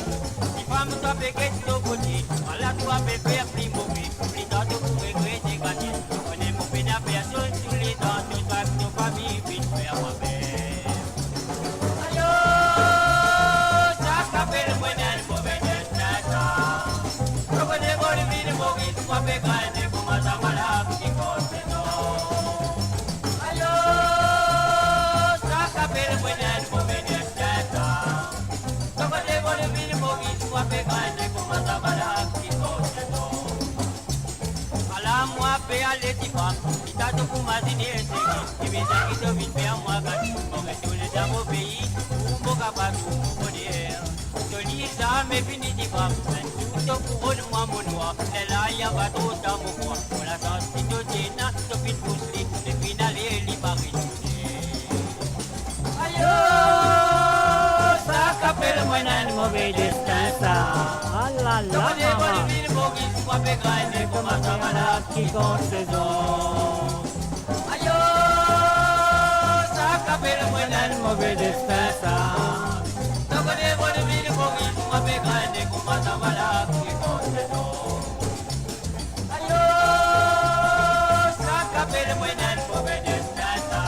Si pas me taper quelque côté, à la toi faire plus mauvais, plus tard de pour regretter gagner, je connais mon peine à personne, tous les dents, tout ça, nos familles, vite faire ma mère. Aïe, ça s'appelle moi dans le mauvais destin, ça. Je connais bonne vie de Maurice, moi fait gagner pour ma camarade qui compte. Allez, t'y vas, il t'a tout pour m'adiner, c'est qui te vite faire moi gagner. Pour retourner dans mon pays, pour mon capable, pour mon bonheur. Je lis ça, mais fini t'y vas, tout pour de moi mon noir. C'est là, il y a pas trop dans mon corps. Pour la chance qui te tient, je vais te pousser, le final est libéré. Aïe, ça capelle moi dans le mauvais destin, ça. Ah là là, maman. Moi vais gagner pour ma camarade qui compte saison. Aïe, ça capelle moi dans le mauvais destin ça. Donc les bonnes villes Maurice, moi vais gagner pour ma camarade qui compte saison. Aïe, ça capelle moi dans le mauvais destin ça.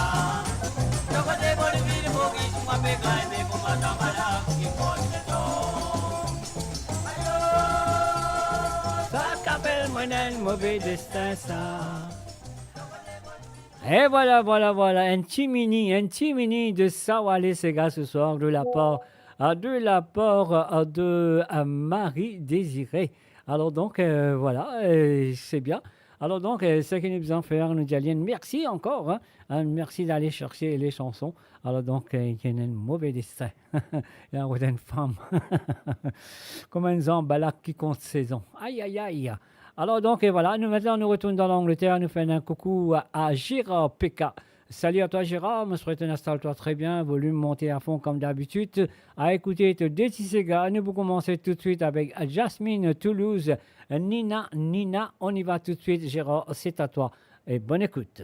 Donc les bonnes villes Maurice, moi vais gagner pour ma camarade qui compte saison. Mauvais destin ça. Et voilà, un petit mini de Sawale Sega ce soir de la part de Marie Désirée. Alors donc, voilà, c'est bien. Alors donc, ce que nous devons faire, nous disons merci encore. Merci d'aller chercher les chansons. Alors donc, il y a un mauvais destin. Il y a une femme. Comme un zambalac qui compte saison. Aïe, aïe, aïe. Alors donc, et voilà, maintenant nous retournons dans l'Angleterre, nous faisons un coucou à Gérard Pekka. Salut à toi Gérard, me souhaite installe-toi très bien, volume monté à fond comme d'habitude. À écouter Dirty Sega, nous pouvons commencer tout de suite avec Jasmine Toulouse, Nina, on y va tout de suite Gérard, c'est à toi et bonne écoute.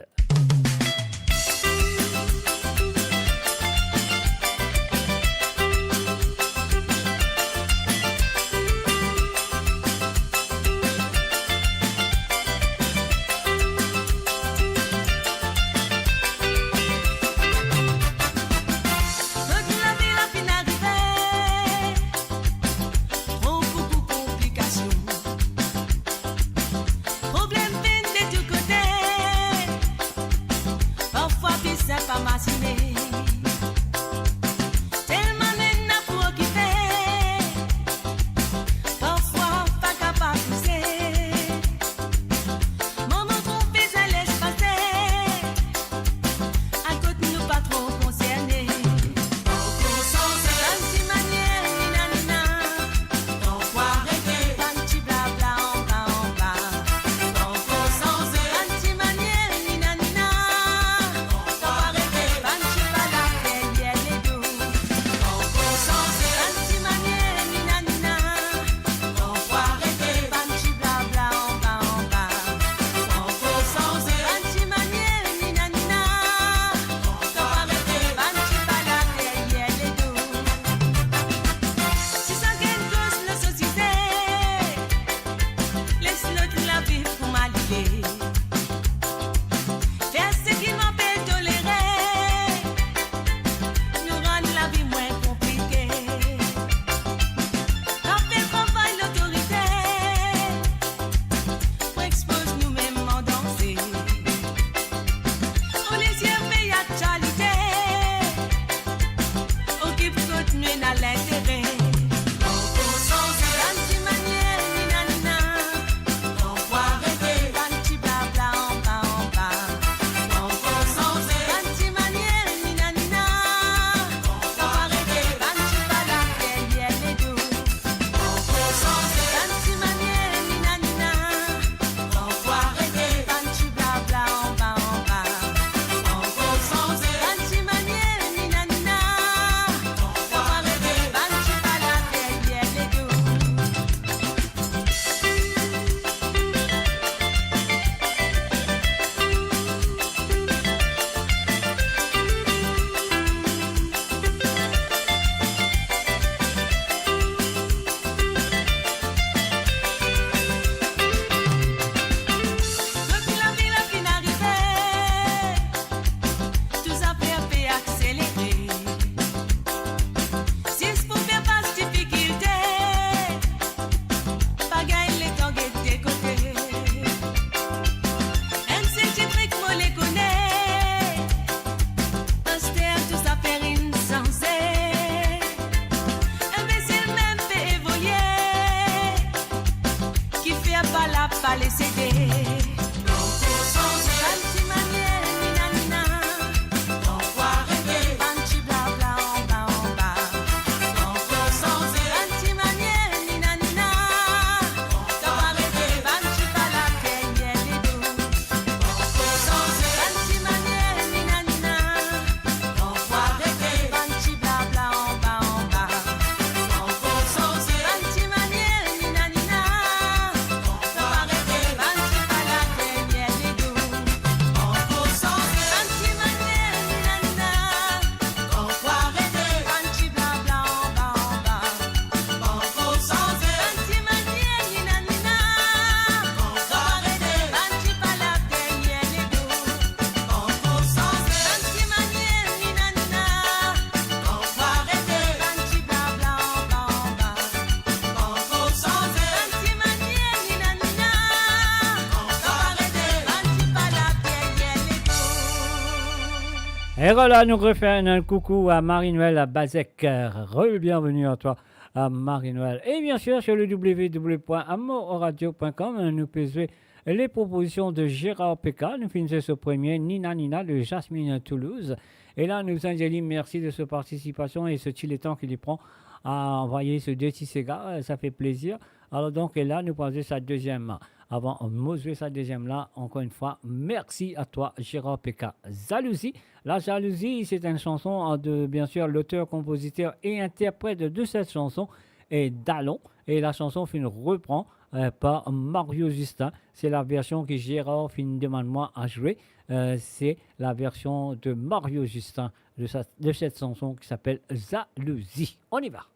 qui fait pas la pas les CD. Et voilà, nous refait un coucou à Marie-Noël à Bazec. Bienvenue à toi, à Marie-Noël. Et bien sûr, sur le www.amoradio.com, nous faisons les propositions de Gérard Péka. Nous finissons ce premier Nina Nina de Jasmine Toulouse. Et là, nous disons merci de sa participation et ce petit temps qu'il y prend à envoyer ce petit Sega. Ça fait plaisir. Alors donc, et là, nous passons sa deuxième. Avant de jouer sa deuxième là, encore une fois, merci à toi, Gérard Péka. Jalousie. La jalousie, c'est une chanson de, bien sûr, l'auteur, compositeur et interprète de cette chanson est Dallon. Et la chanson reprend par Mario Justin. C'est la version que Gérard demande-moi à jouer. C'est la version de Mario Justin de cette chanson qui s'appelle Jalousie. On y va.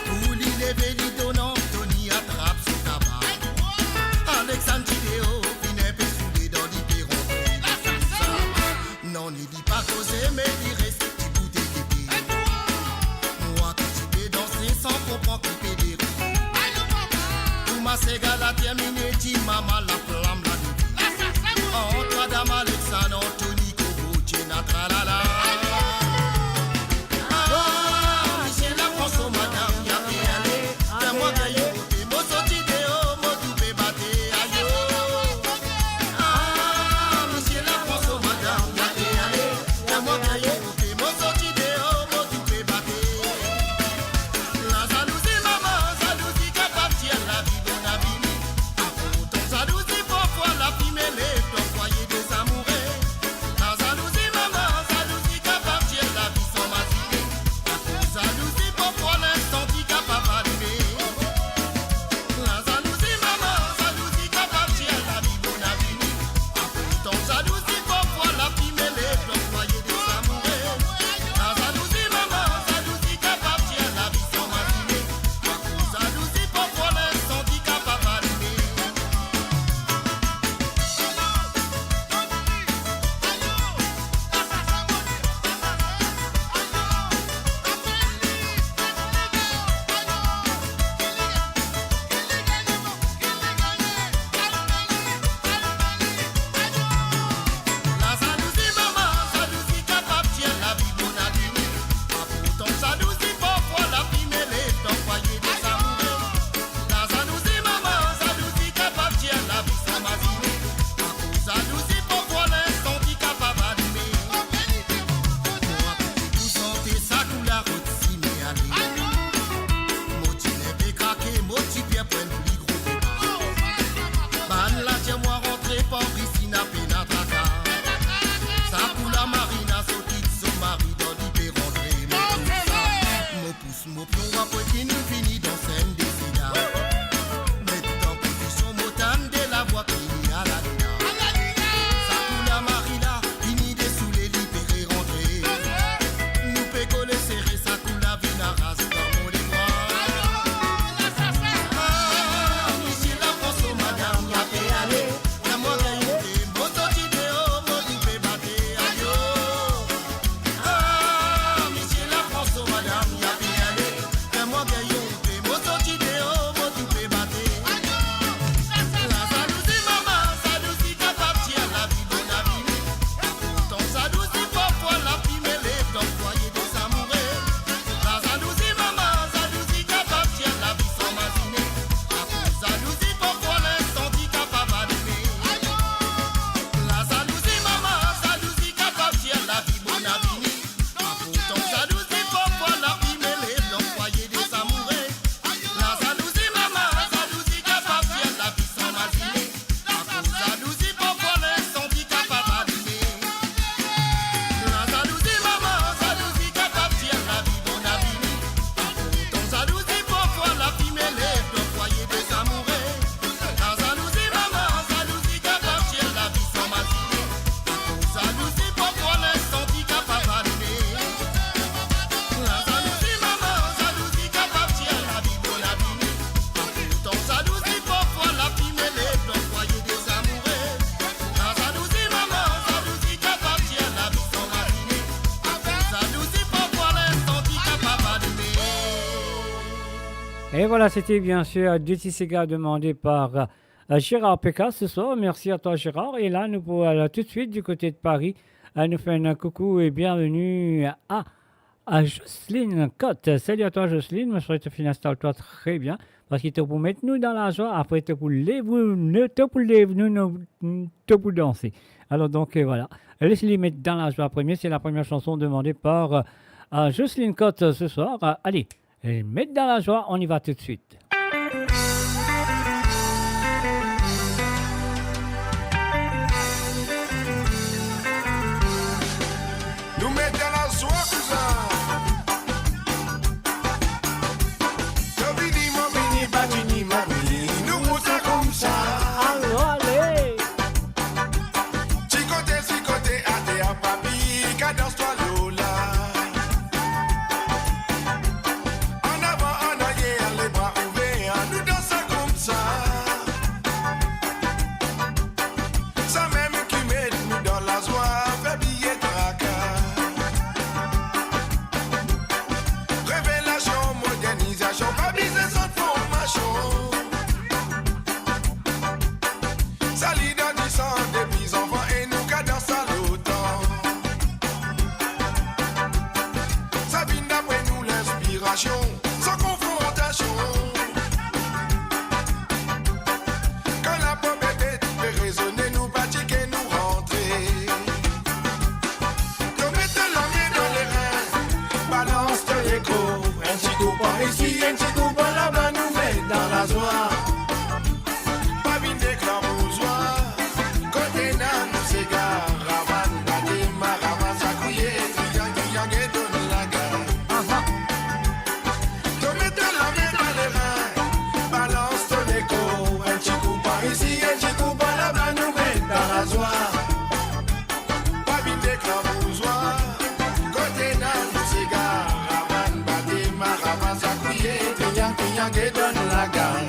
Pour l'île et Véli donnant, Tony attrape son Et voilà, c'était bien sûr Dirty Sega demandé par Gérard Péka ce soir. Merci à toi Gérard. Et là, nous pouvons aller tout de suite du côté de Paris. Nous faire un coucou et bienvenue à Jocelyne Cotte. Salut à toi Jocelyne, je souhaite que tu installes-toi très bien. Parce qu'il te pour mettre nous dans la joie, après te pour danser. Alors donc voilà, laisse-les mettre dans la joie premier. C'est la première chanson demandée par Jocelyne Cotte ce soir. Allez, mettre dans la joie, on y va tout de suite. Nous mettre dans la joie, cousin. Tobini, mobini, badini, mami. Nous moutons comme ça. Allez. Chicoté, ate à papi. Cadence-toi, Lola. En avant, en arrière, les bras ouverts. Nous dansons comme ça. Ça même qui met nous dans la joie. Fait billet tracas. Révélation, modernisation, pas biser sans formation. Salut dans 10 ans, depuis enfants et nous cadence à l'automne. Ça vient d'après nous l'inspiration, sans confrontation. Quand la pomme est fait résonner, nous pratiquer, nous rentrer. Comme mettez la main dans les reins, balance de l'écho. Un petit coup par ici, un petit coup par là-bas, nous met dans la joie. Pas vine d'éclabousoir, côté nan, nous s'égare. Ravan, bâti, maravan, sakouye, triang, et donne la gare. Comme mettez la main dans les reins, balance ton écho. Un petit coup par ici, un petit coup par là-bas, nous met dans la joie. Pas vine d'éclabousoir, côté nan, nous s'égare. Ravan, bâti, maravan, sakouye, triang, et donne la gare.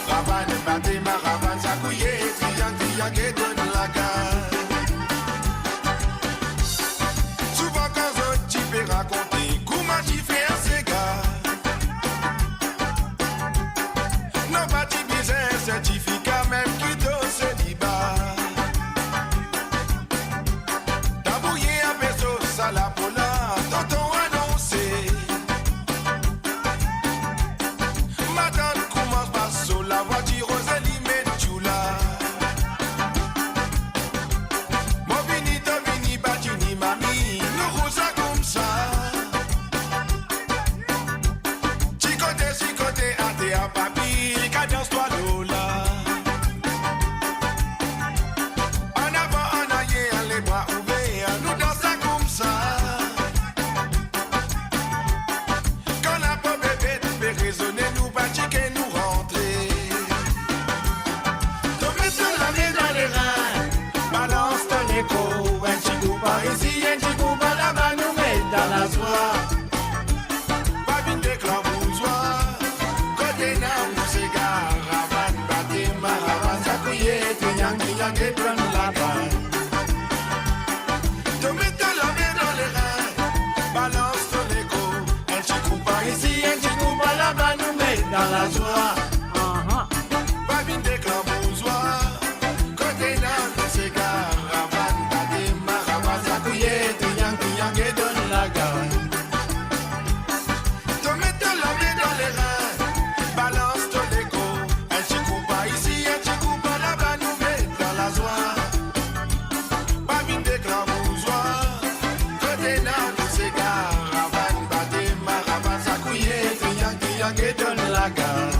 Ravan, bâti, maravan, sakouye, triang, et donne la gare. Souvent quand je peux raconter comment tu fais un cigare. Non pas tu bises un certificat même qui te célibat. T'as bouillé un peso, ça la pola, tonton annoncé. Ma tante commence par sur la voiture, Rosalie Medjula. Mobini, Domini, Batini, Mami, nous roulons ça comme ça. Chicoté, ate à papi, cadence-toi Lola. En avant, en arrière, les bras ouverts, nous dansons comme ça. Quand la pomme est fait résonner, nous pratiquer, nous rentrer. Donc mettez la main dans les reins, balance ton écho. Un petit coup par ici, un petit coup par là-bas, nous met dans la joie. Pas vine d'éclabousoir, côté nan, nous s'égare. Ravan, bâti, maravan, sakouye, triang, et donne la balle. Donc mettez la main dans les reins, balance ton écho. Un petit coup par ici, un petit coup par là-bas, nous met dans la joie. Pas vine d'éclabousoir, côté nan, nous s'égare. Ravan, bâti, maravan, sakouye, triang, et donne la gare. Donc mettez la main dans les reins, balance ton écho. Un petit coup par ici, un petit coup par là-bas, nous met dans la joie. Pas vine d'éclabousoir, côté nan, nous s'égare. Ravan, bâti, maravan, sakouye, triang, et donne la gare.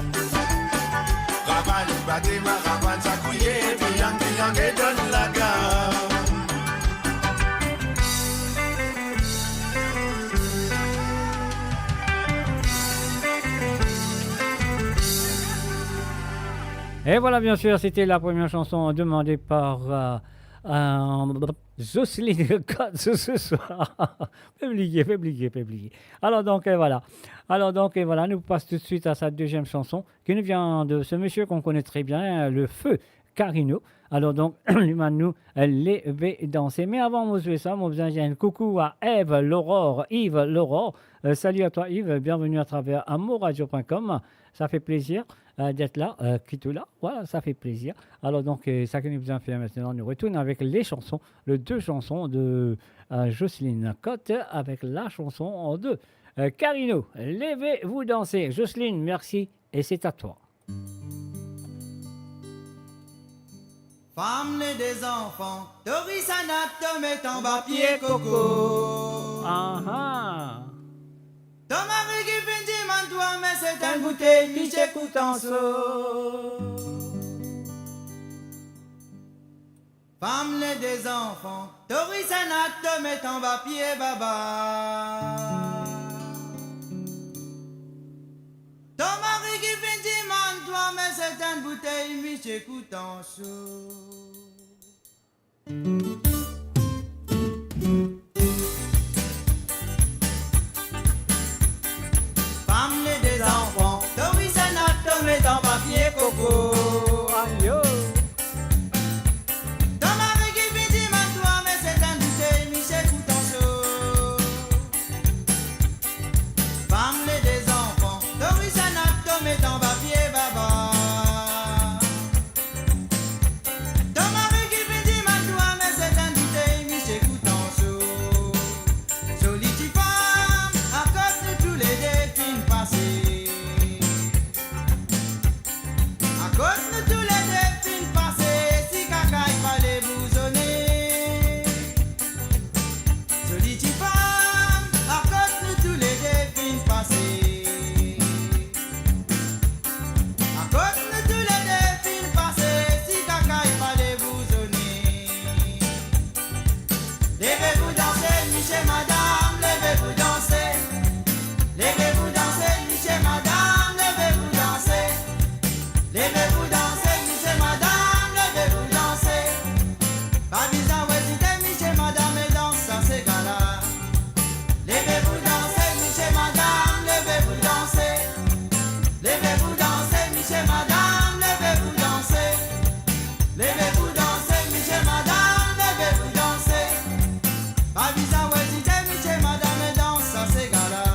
Ravan, bâti, maravan, sakouye, triang, et donne la gare. Et voilà, bien sûr, c'était la première chanson demandée par Jocelyne Cotte ce soir. Fais oublier. Alors donc, voilà. Nous passons tout de suite à sa deuxième chanson qui nous vient de ce monsieur qu'on connaît très bien, le feu Carino. Alors donc, lui nous lever danser. Mais avant de faire ça, moi besoin un coucou à Yves L'Aurore. Salut à toi Yves, bienvenue à travers amourradio.com. Ça fait plaisir d'être là, qui tout là. Voilà, ça fait plaisir. Alors donc, ça que nous besoin faire maintenant, nous retournons avec les chansons, les deux chansons de Jocelyne Cotte avec la chanson de Carino. Levez-vous danser. Jocelyne, merci et c'est à toi. Femme née des enfants, Doris Anat met en bas pied coco. Ah ah. Ton mari qui finit man toi, mais c'est un bouteille qui t'écoute en saut. Femme née des enfants, Doris Anat met en bas pied baba. Ton mari qui finit man toi, mais c'est un bouteille qui t'écoute en saut. Femme née des enfants, Doris Anat met en papier coco. Aïe. Ton mari qui finit man toi, mais c'est un bouteille qui t'écoute en saut. Femme née des enfants, Doris Anat met en papier baba. Ton mari qui finit man toi, mais c'est un bouteille qui t'écoute en saut. Jolie petite femme, à cause de tous les défis passés. À cause de tous les défis passés, si caca il fallait bousonner. Jolie petite femme, à cause de tous les défis passés. À cause de tous les défis passés, si caca il fallait bousonner. Levez-vous danser, Michel madame, levez-vous danser. Levez-vous danser, Michel madame, levez-vous danser. Levez-vous danser, Michel madame, levez-vous danser. Pas besoin hésiter, Michel madame, et danse à ces gars-là. Levez-vous danser, Michel madame, levez-vous danser. Levez-vous danser, Michel madame, levez-vous danser. Levez-vous danser, Michel madame, levez-vous danser. Pas besoin hésiter, Michel madame, et danse à ces gars-là.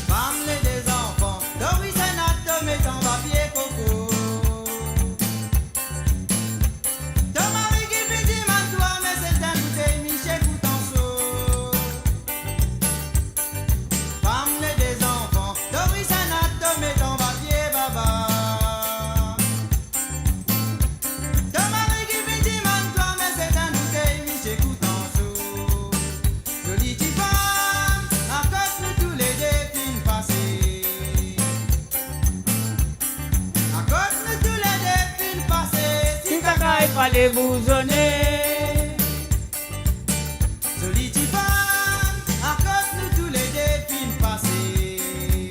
Femme née des enfants, Doris Anat met en papier coco. Ton mari qui finit man toi, mais c'est un bouteille Michel coûte en saut. Femme née des enfants, Doris Anat met en papier baba. Ton mari qui finit man toi, mais c'est un bouteille Michel coûte en saut. Jolie petite femme, à cause de tous les défis passés. À cause de tous les défis passés, si caca il fallait bousonner. Jolie petite femme, à cause de tous les défis passés.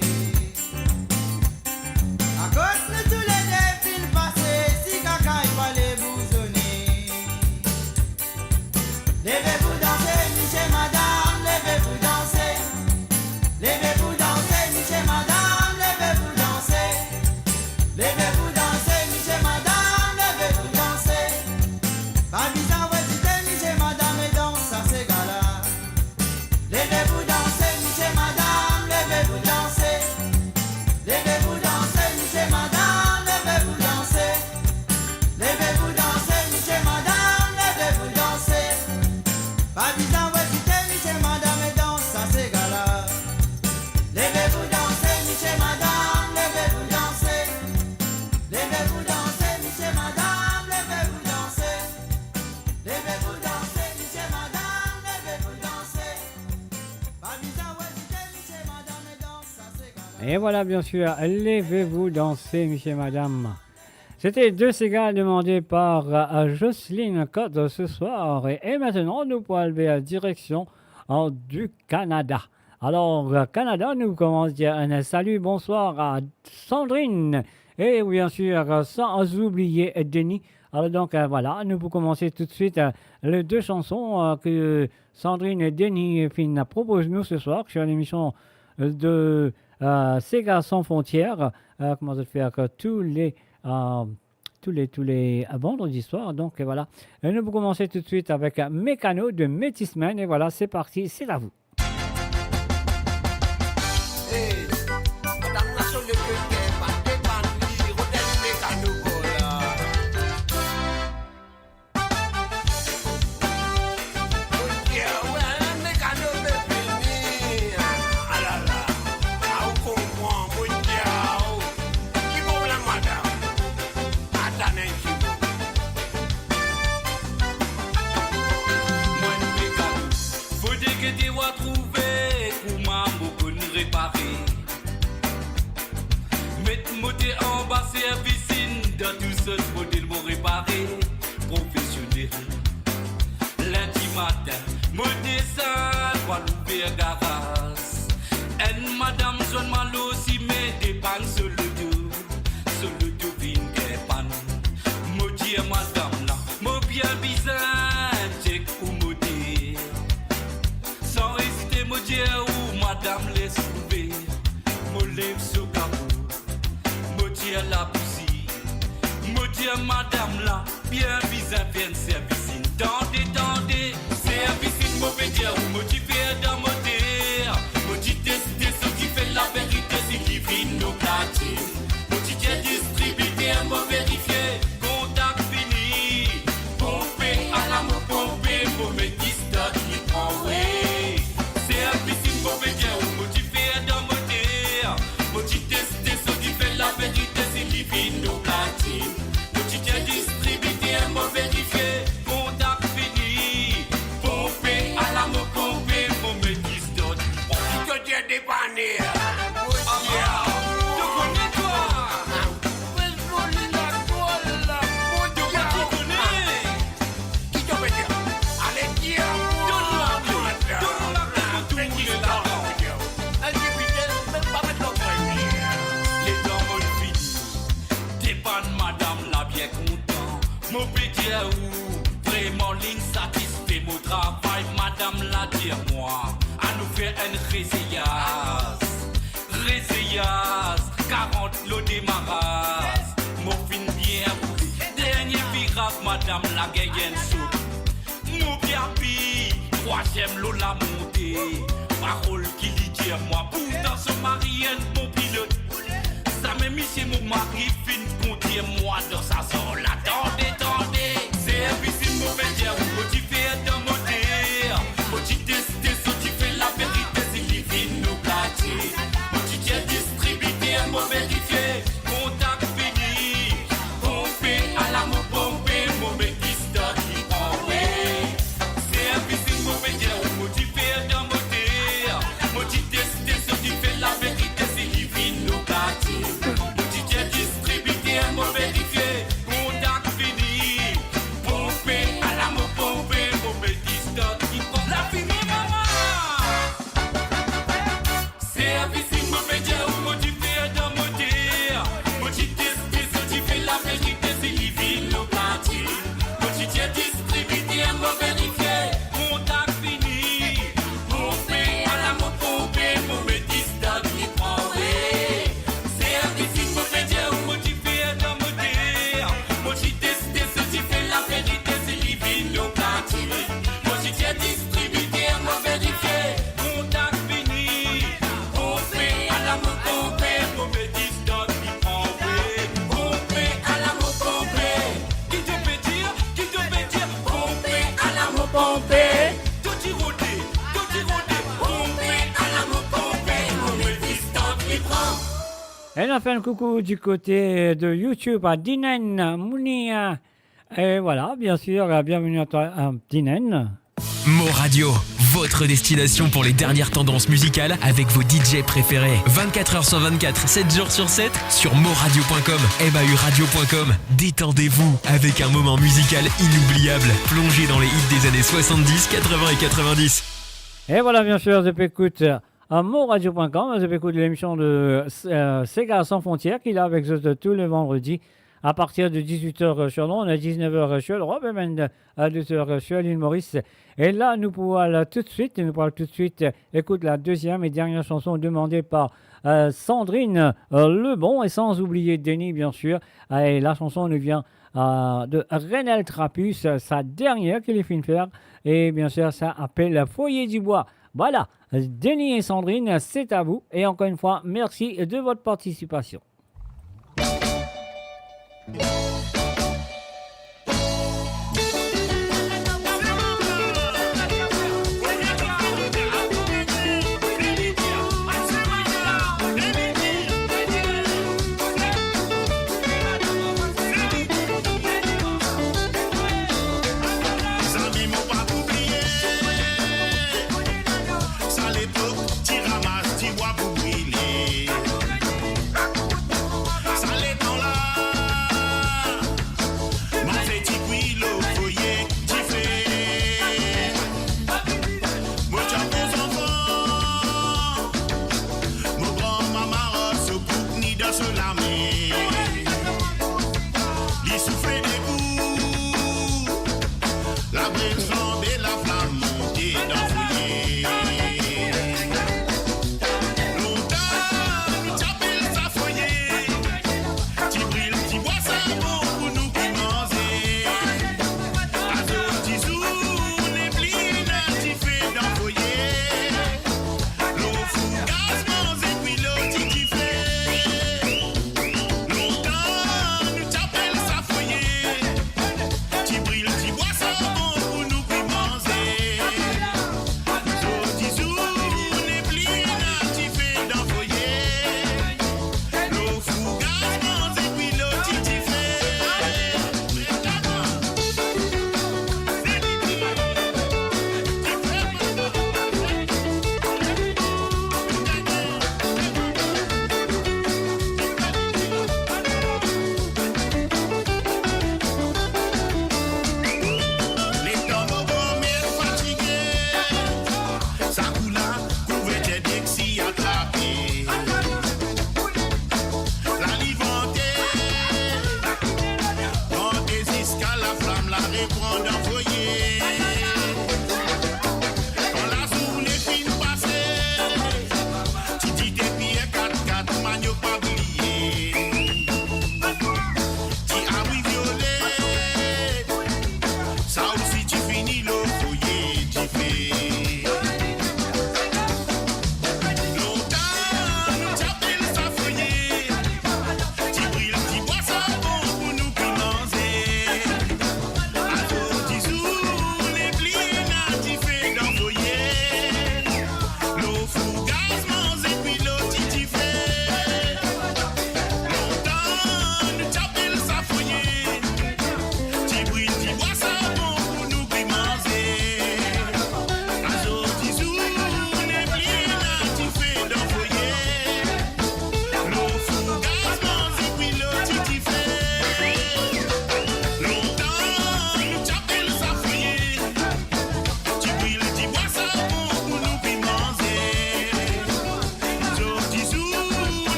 À cause de tous les défis passés, si caca il fallait bousonner. Levez-vous danser, Michel madame, levez-vous danser. Levez-vous danser, Michel madame, levez-vous danser. Levez-vous danser, Michel madame, levez-vous danser. Pas besoin hésiter, Michel madame, et danse à ces gars-là. Levez-vous danser, Michel madame, levez-vous danser. Levez-vous danser, Michel madame, levez-vous danser. Levez-vous danser, Michel madame, levez-vous danser. Pas besoin hésiter, Michel madame, et danse à ces gars-là. Levez-vous danser, Michel madame, levez-vous danser. Levez-vous danser, Michel madame, levez-vous danser. Levez-vous danser, Michel madame, levez-vous danser. Pas besoin hésiter, Michel madame, et danse à ces gars-là. Et voilà, bien sûr, levez-vous danser, Michel madame. C'était deux cigales demandés par Jocelyne Cotte ce soir. Et maintenant, nous pouvons aller à direction du Canada. Alors, Canada nous commence à dire un salut, bonsoir à Sandrine. Et bien sûr, sans oublier Denis. Alors donc, voilà, nous vous commencer tout de suite les deux chansons que Sandrine et Denis proposent nous ce soir sur l'émission de Sega sans frontières. Comment ça faire que tous les vendredis soirs. Donc voilà, et nous vous commencer tout de suite avec Mécano de Métis Man. Et voilà, c'est parti, c'est à vous. Madame John Malo si me dépanne sur le dos vine dépanne. Mo dire madame là, mo bien bizarre, check ou mo dire. Sans hésiter mo dire ou madame laisse trouver. Mo lève sous capot, mo dire la poussie. Mo dire madame là, bien bizarre vienne service. Tendez, service mo veut dire ou mo dire dans mo terre. Mo dire tester ce qui fait la vérité, c'est qui vit nos quartiers. Mo dire distribuer, mo vérifier, contact fini. Pomper à la mo pomper, mo me distant qui prend way. Service mo veut dire ou mo dire dans mo terre. Mo dire tester ce qui fait la vérité, c'est qui vit nos quartiers. Mo dire distribuer, mo vérifier. Vraiment l'insatisfait mon travail, madame l'a dit moi, à nous faire une résillage, 40 l'eau démarrage, mon fin bien roulé, dernier virage, madame la gagne sous, mon bien pis, troisième l'eau la montée, parole qui dit dire moi, pourtant son mari est mon pilote, ça m'a mis chez mon mari, fin compter moi dans sa zone, attendez. Service mauvais dire ou modifier dans mon terre. Modifier tester ce qui fait la vérité, c'est qui vit nos quartiers. Modifier distribuer, mo vérifier, contact fini. Pomper à la mo pomper, mo me distant qui prend way. Service mauvais dire ou modifier dans mon terre. Modifier tester ce qui fait la vérité, c'est qui vit nos quartiers. Modifier distribuer, mo vérifier, contact fini. Elle a fait un coucou du côté de YouTube à Dinen Mounia. Et voilà, bien sûr, bienvenue à toi, Dinen. Mo Radio, votre destination pour les dernières tendances musicales avec vos DJ préférés. 24h sur 24, 7 jours sur 7 sur moradio.com, mauradio.com. Détendez-vous avec un moment musical inoubliable, plongé dans les hits des années 70, 80 et 90. Et voilà, bien sûr, je écoute moradio.com. Vous avez écouté l'émission de Sega sans frontières qu'il a avec eux tous les vendredis à partir de 18h sur Londres, à 19h sur l'Europe et même à 2h sur l'île Maurice. Et là, nous pourrons tout de suite écouter la deuxième et dernière chanson demandée par Sandrine Lebon et sans oublier Denis, bien sûr. Et la chanson nous vient de Renel Trapus, sa dernière qu'il est fini de faire. Et bien sûr, ça appelle Foyer du Bois. Voilà, Denis et Sandrine, c'est à vous. Et encore une fois, merci de votre participation.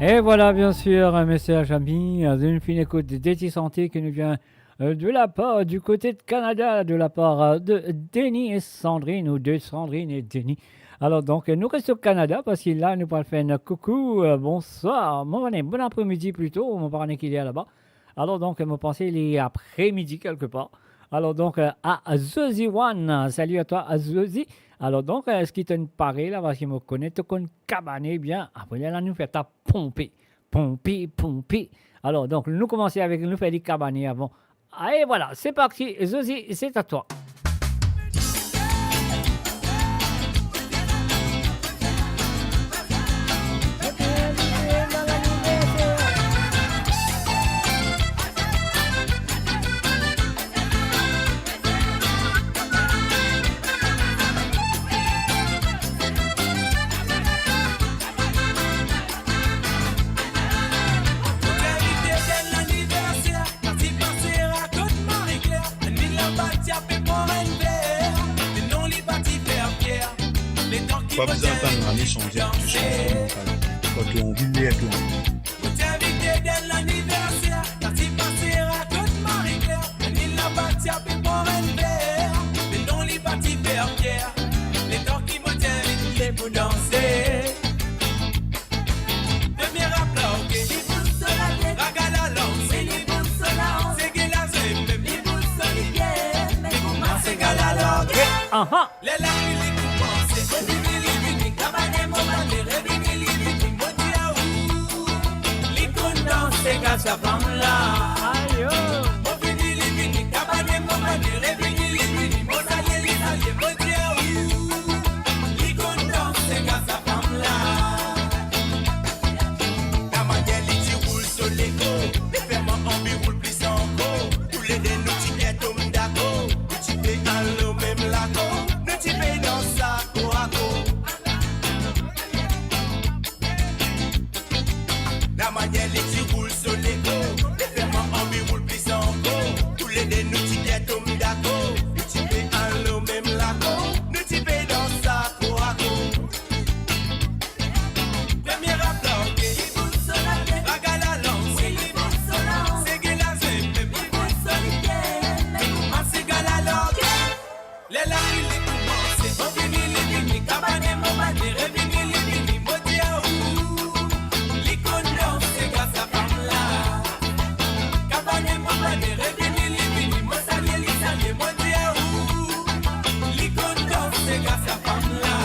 Et voilà, bien sûr, un message ami d'une fine écoute d'Eti Santé qui nous vient de la part du côté de Canada, de la part de Denis et Sandrine, ou de Sandrine et Denis. Alors donc, nous restons au Canada parce que là, nous allons faire un coucou, bonsoir, bon après-midi plutôt, mon parrain qui est là-bas. Alors donc, vous pensez il est après-midi quelque part. Alors donc, à Zozi One, salut à toi, à Zozi. Alors donc, ce qui te paraît là, parce qu'il me connaît, te connaît cabané bien. Après là, nous fait ta pomper. Alors donc, nous commençons avec nous faire des cabanés avant. Allez, voilà, c'est parti. Zozi, c'est à toi. pas besoin d'entendre aller changer. Quand on vit les tout. Vous t'invitez dans l'anniversaire, t'as si passé à toute Marie-Claire. Il la bâti à Pépon Renver, mais non les bâti vers Pierre. Les temps qui me tiennent, pour danser. Premier applaudissement, les pouces sur la tête, ragala lance, les pouces sur la hanche, c'est qu'elle a fait, les pouces sur les pieds, mais comment c'est qu'elle a l'orgue. Les larmes, les commencent, c'est les cabanets, moment, les rêves, les motis à où. Les condens, c'est qu'à sa femme là. Aïe, oh. Les cabanets, moment, les rêves, les mots alliés, les alliés, motis à où. Les condens, c'est qu'à sa femme là. La manière, les roule sur l'écho. Les ferments en biroule, plus encore. Tous les deux, nous tickets, hommes d'accord. Tu payes à l'eau, même la go. Nous tu payes dans ça, go à go. La manière, les roule sur l'écho. Les ferments en biroule, plus encore. Tous les deux, nous tickets, hommes d'accord. Tu payes à l'eau, même la go. Nous tu payes dans ça, go à go. Premier applaudissement, ragala lance, c'est qu'elle a fait, mais comment c'est qu'elle a l'orgue. Les larmes, les commencent, on finit les vignes, cabanet, moment, les rêves, les vignes, motis à où. Les condons, c'est qu'à sa femme là. Cabanet, moment, les rêves, les vignes, mots saliers, motis à où. Les condons, c'est qu'à sa femme là.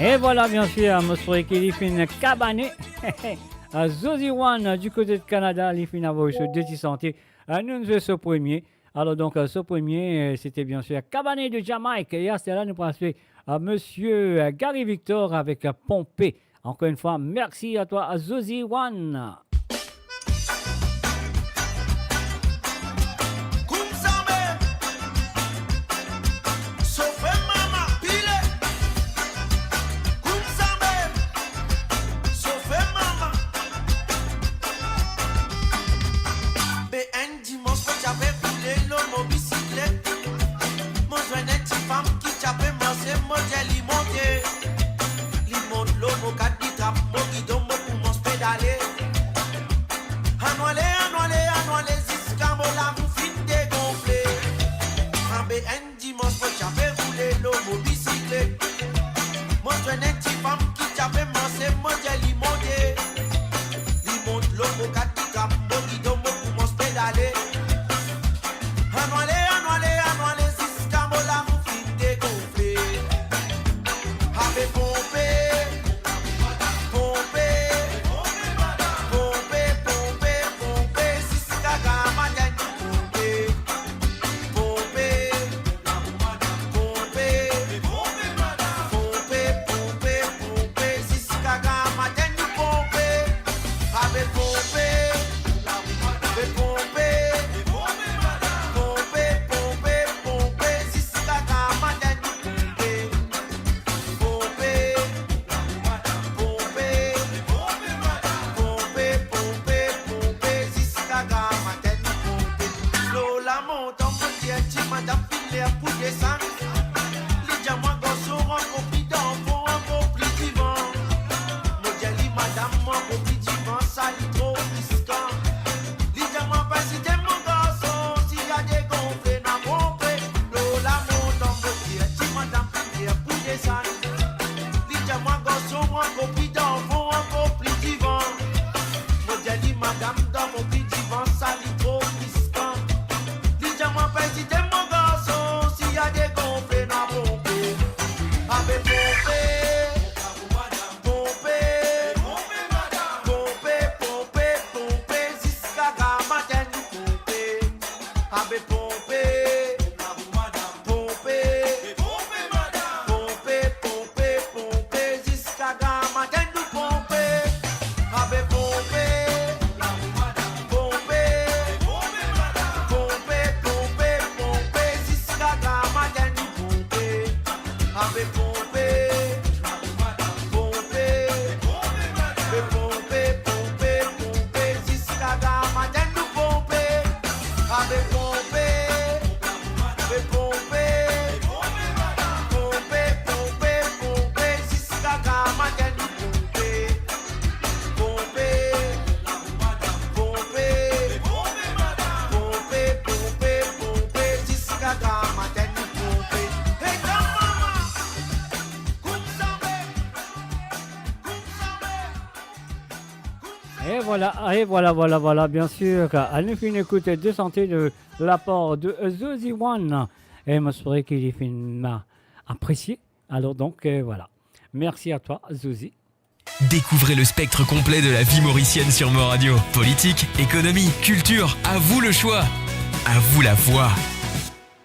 Et voilà, bien sûr, monsieur Kilifin Cabané, Zozi One du côté de Canada, Lifin a voulu se détissanter. Nous nous ce premier. Alors, donc, ce premier, c'était bien sûr Cabané de Jamaïque. Et à cela, nous passons à monsieur Gary Victor avec Pompé. Encore une fois, merci à toi, Zozi One. Limon, l'homme, au cas du trap, mon guidon, mon poumon, pédalé. voilà, bien sûr. Elle nous fait une écoute de santé de la part de Zozy One. Et je m'assurer qu'il est finement apprécié. Alors donc, voilà. Merci à toi, Zozy. Découvrez le spectre complet de la vie mauricienne sur Mo Radio. Politique, économie, culture, à vous le choix. À vous la voix.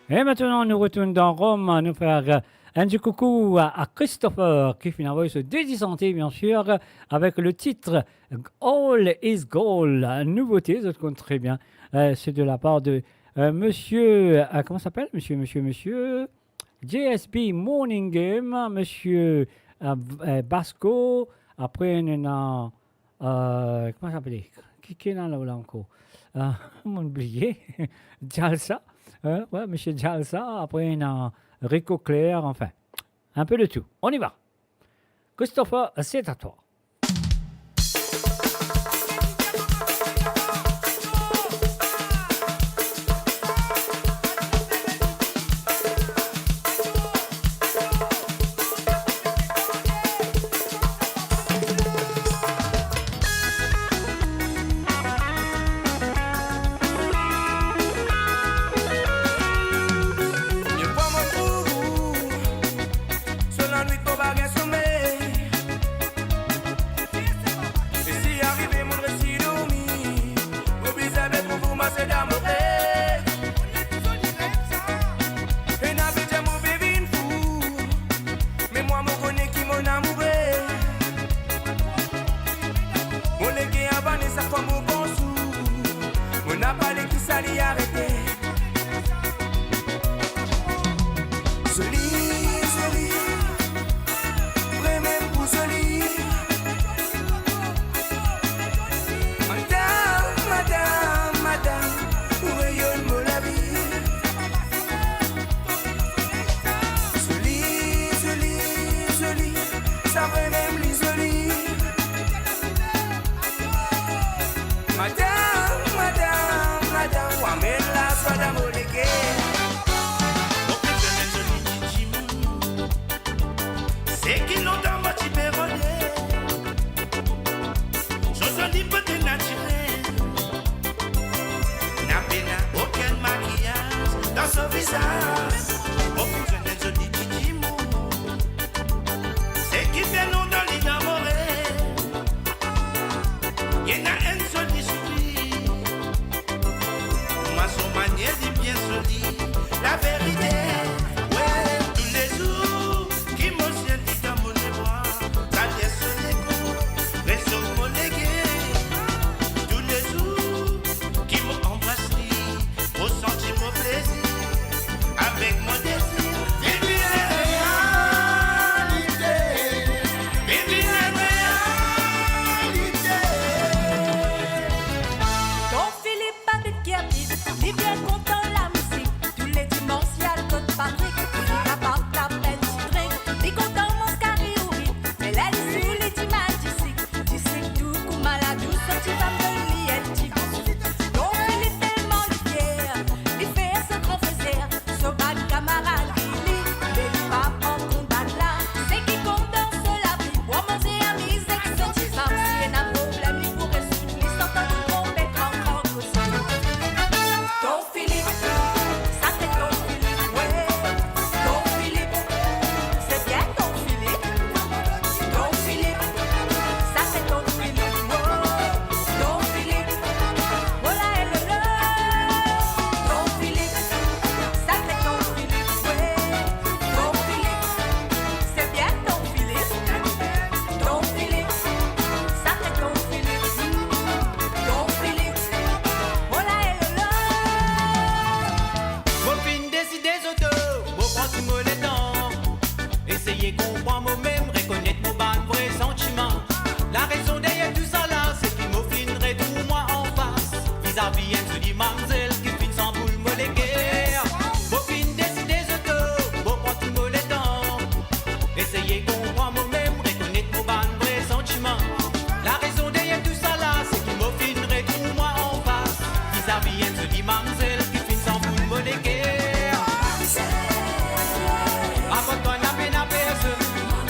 Et maintenant, nous retournons dans Rome à nous faire un petit coucou à Christopher qui finalement se dédisanté, bien sûr, avec le titre All is Gold. Nouveauté, ça se compte très bien. C'est de la part de monsieur, comment s'appelle monsieur JSB Morning Game, monsieur Basco. Après, on a, comment ça s'appelle? Qui est là encore? On m'a oublié. Jalsa. Ouais, monsieur Jalsa. Après, on a Rico Claire. Enfin, un peu de tout. On y va. Christopher, c'est à toi.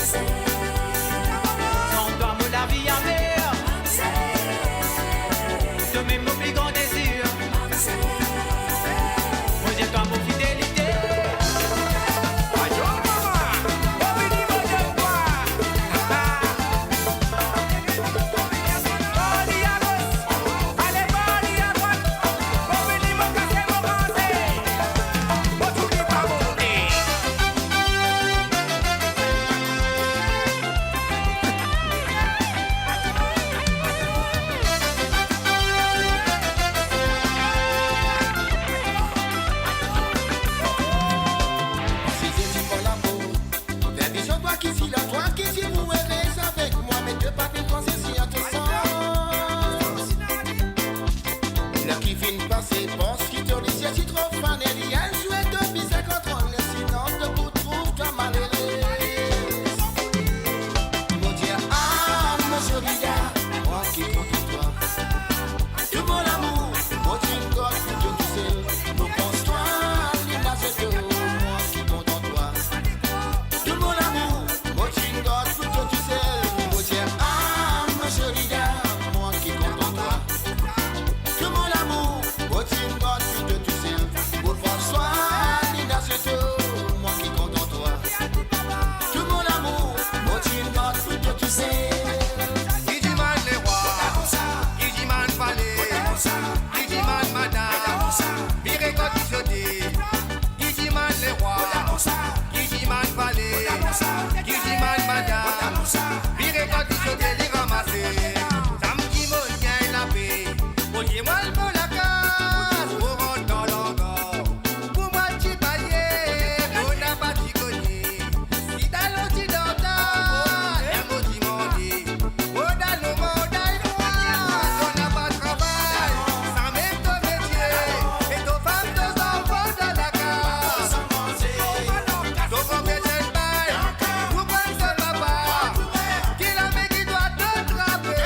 Say madame. Virez quand il faut les ramasser. Samedi, mon bien, il a paix. Voyez-moi le bon la case. On rentre dans l'hangar. Pour moi, tu baillais. On n'a pas de cogné. Si t'as l'outil d'entendre, un mot demandé. On a le monde à moi. On n'a pas de travail. Ça met ton métier. Et ton femme, deux enfants dans la case. Donc on met le bail. Vous prenez ce papa. Qui la met qui doit te trapper.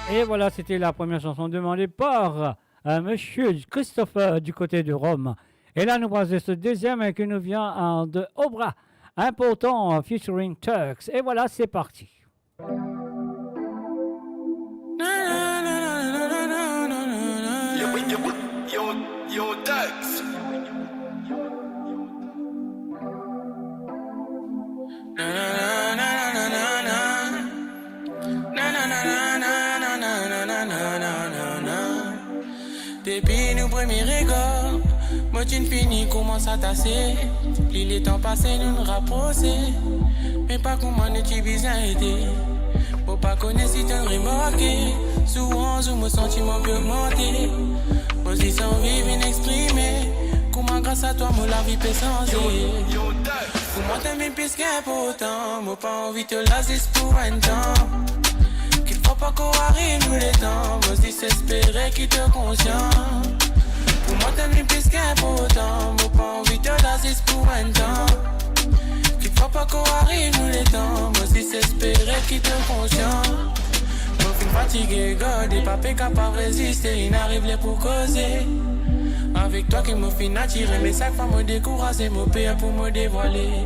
Et voilà, c'était la première chanson demandée par Monsieur Christophe du côté de Rome. Et là, nous voici ce deuxième qui nous vient de Obra, important featuring Turks. Et voilà, c'est parti. Yo, Turks. Depuis nos premiers regards, moi tu finis commence à tasser. Plus les temps passés nous rapprocher. Mais pas comment ne-tu besoin aider. Pour pas connaître si t'as remarqué. Souvent où mon sentiment peut augmenter. Moi je dis sans vivre inexprimé. Comment grâce à toi moi la vie peut changer. Comment t'aimes plus qu'important. Moi pas envie de te laisser pour un temps. Faut pas qu'on arrive nous les temps. Moi je dis s'espérer qu'il te conscient. Pour moi t'aimes plus qu'important. Moi pas envie de l'assiste pour un temps. Qu'il faut pas qu'on arrive nous les temps. Moi je dis s'espérer qu'il te conscient. Moi fin fatigué, God, et pas capable de résister. Il n'arrive les pour causer. Avec toi qui me fin attirer. Mais ça pas me décourager. Me payer pour me dévoiler.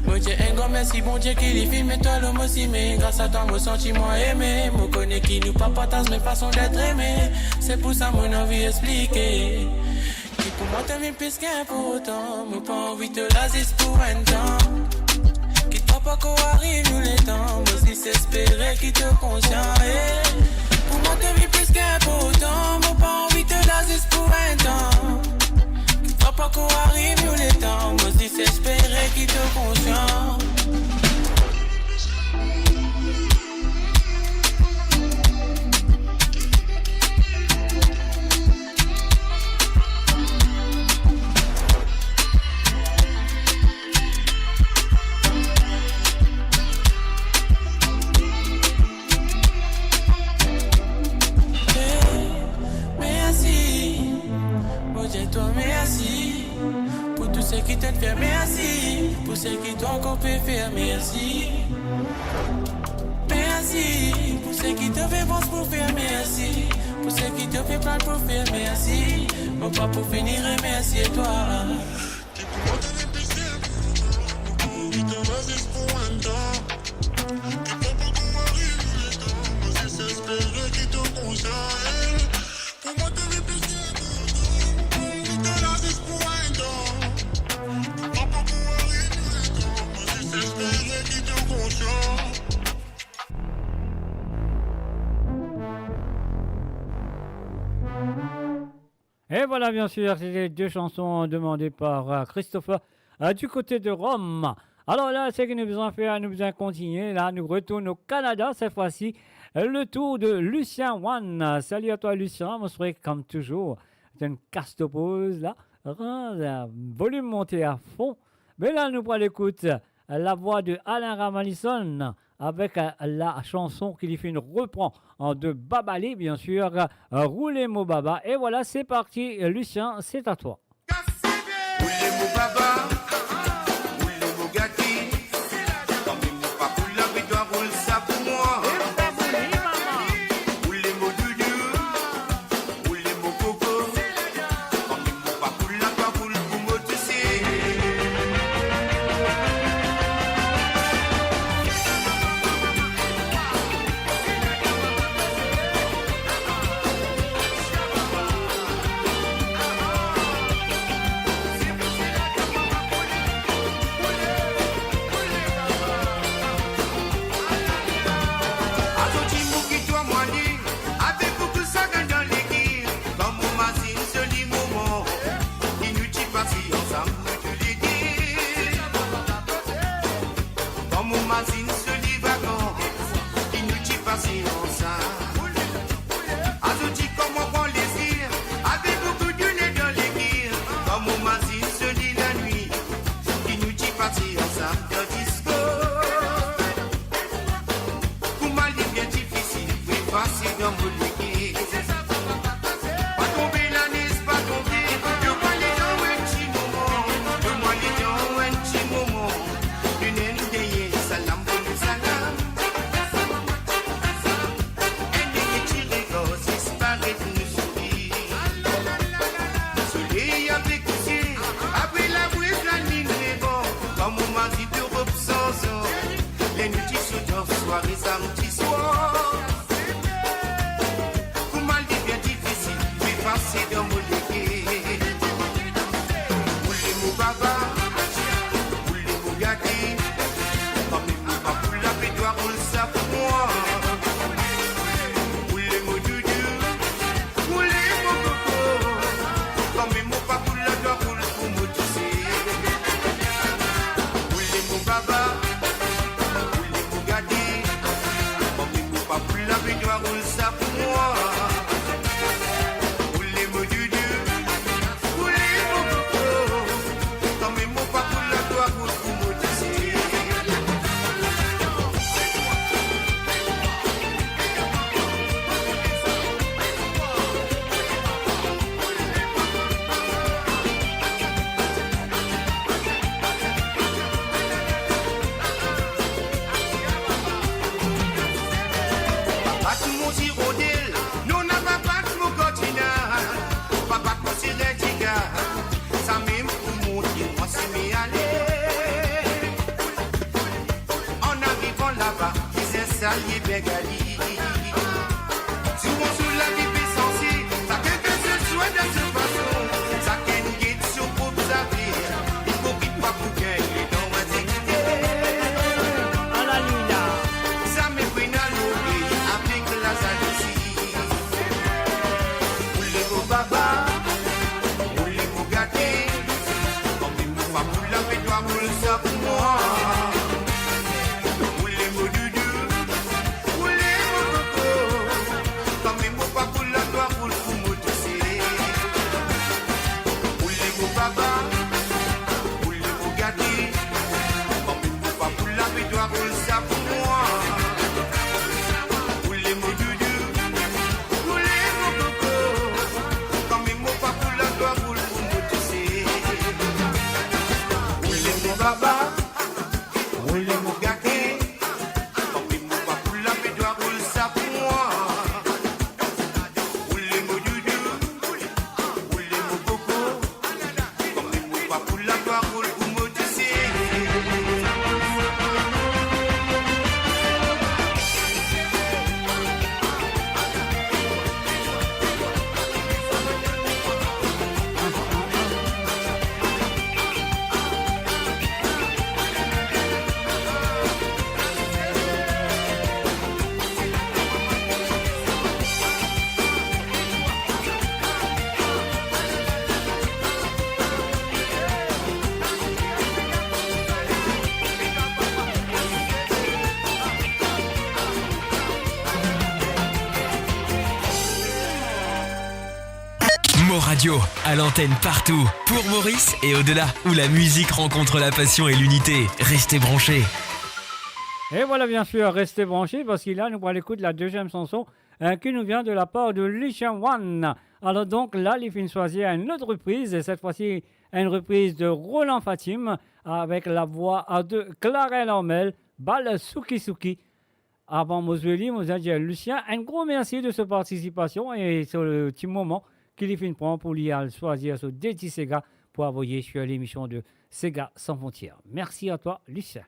Moi j'ai un grand merci bon Dieu qui les filme. Mais toi le mot si mais grâce à toi me senti moi aimé. Me connais qui nous pas partage mes façons d'être aimé. C'est pour ça mon envie expliquer. Qui pour moi t'aimes plus qu'important. Moi pas envie de te laisser pour un temps. Qui te pas qu'on arrive nous les temps. Moi si s'espérer qui te conscient. Pour moi t'aimes plus qu'important. Moi pas envie de te laisser pour un temps. Faut pas qu'on arrive nous les temps. Moi si s'espérer qui te conscient. Merci, moi j'ai toi merci. Pour tout ce qui t'aide faire merci. Pour ce qui doit encore peut faire merci. Merci. Pour ce qui te fait pense pour faire merci. Pour ce qui te fait plan pour faire merci. Mon pas pour finir merci toi. Qui pour moi t'en es plus qui te résiste pour un temps. Qui peut pas qu'on arrive les temps. Moi c'est s'espérer qui te conscient. Pour moi t'en es plus qui te résiste pour un temps. Et voilà, bien sûr, c'est les deux chansons demandées par Christopher du côté de Rome. Alors là, c'est que nous allons faire, nous allons continuer. Là, nous retournons au Canada cette fois-ci. Le tour de Lucien One. Salut à toi, Lucien. On se retrouve comme toujours C'est une castopose là. Volume monté à fond. Mais là, nous prenons l'écoute la voix de Alain Ramalison avec la chanson qui lui fait une reprend de Babali, bien sûr. Roulez mon baba. Et voilà, c'est parti. Lucien, c'est à toi. Roulez mon baba, roulez mon gâti. Quand même pas pour la vie, doit rouler ça pour moi. Roulez mon doudou, roulez mon coco. Quand même pas pour la vie, roule pour moi tu sais. Mazine se dit vacances, qui nous dit passer ensemble. Azouti comme on prend les cires, avec beaucoup de nez dans les guires. Comme on mazine se dit la nuit, qui nous dit passer ensemble dans disco. Pour mal est bien difficile, oui passer dans mon liquide. Pas tomber la nez, pas tomber. Je vois les gens un petit moment, je vois les gens un petit moment. Une NDE. Salam, bon salam. Et tu rigoles, disparaît nous souris. Soleil avec couché, après la brise, la ligne est bon. Comme on m'a dit de repsance, les nuits qui se dorment, soirée, samedi soir. Pour mal dit bien difficile, mais passer dans mon légué. Roulez mon baba, roulez mon gâté. Roule ça pour moi. Roulez mon doudou, roulez mon coco. Comme mes mots pas pour la doigt, roule pour moi tu sais. Roulez mon baba, roulez mon gâté. Comme mes mots pas pour la doigt, roule ça pour moi. Roulez mon doudou, roulez mon coco. Comme mes mots pas pour la doigt, roule pour moi tu sais. Nous n'a pas battu mon continent, pas battu mon siletica. Ça même pour monter, moi c'est m'y aller. En arrivant là-bas, ils installent les Bégali. Souvent sous la vie essentielle, ça fait que ce soit de cette façon. Ça qu'une guide sur pour observer, il faut qu'il pas pour gagner dans ma dignité. À la luna. Ça me prend à l'oubli avec la jalousie. Baba, roulez mon gâté. Comme il me pas pour la vie, doit rouler ça pour moi. Roulez mon doudou, roulez mon coco. Comme il me pas pour la doigt, roule pour moi tu sais. Roulez mon baba, roulez mon gâté. Comme il me pas pour la vie, doit rouler ça pour moi. Roulez mon doudou, roulez mon coco. Pas pour la gloire, roule pour moi tu sais. Roulez mon baba, roulez mon gâté. Quand il me pas pour la vie, doit rouler ça pour moi. Roulez mon doudou, roulez mon coco. Quand il me pas pour la gloire, roule pour moi tu sais. Radio, à l'antenne partout, pour Maurice et au-delà, où la musique rencontre la passion et l'unité. Restez branchés. Et voilà, bien sûr, restez branchés parce qu'il a nous à l'écoute de la deuxième chanson qui nous vient de la part de Lucien One. Alors donc là, il finit choisir une autre reprise, et cette fois-ci une reprise de Roland Fatim avec la voix de Clarel Ormel, Bal Souki Souki. Avant Moseli, Lucien, un gros merci de sa participation et sur le petit moment qu'il finit prendre pour lui choisir ce Déti Sega pour envoyer sur l'émission de Sega sans frontières. Merci à toi, Lucien.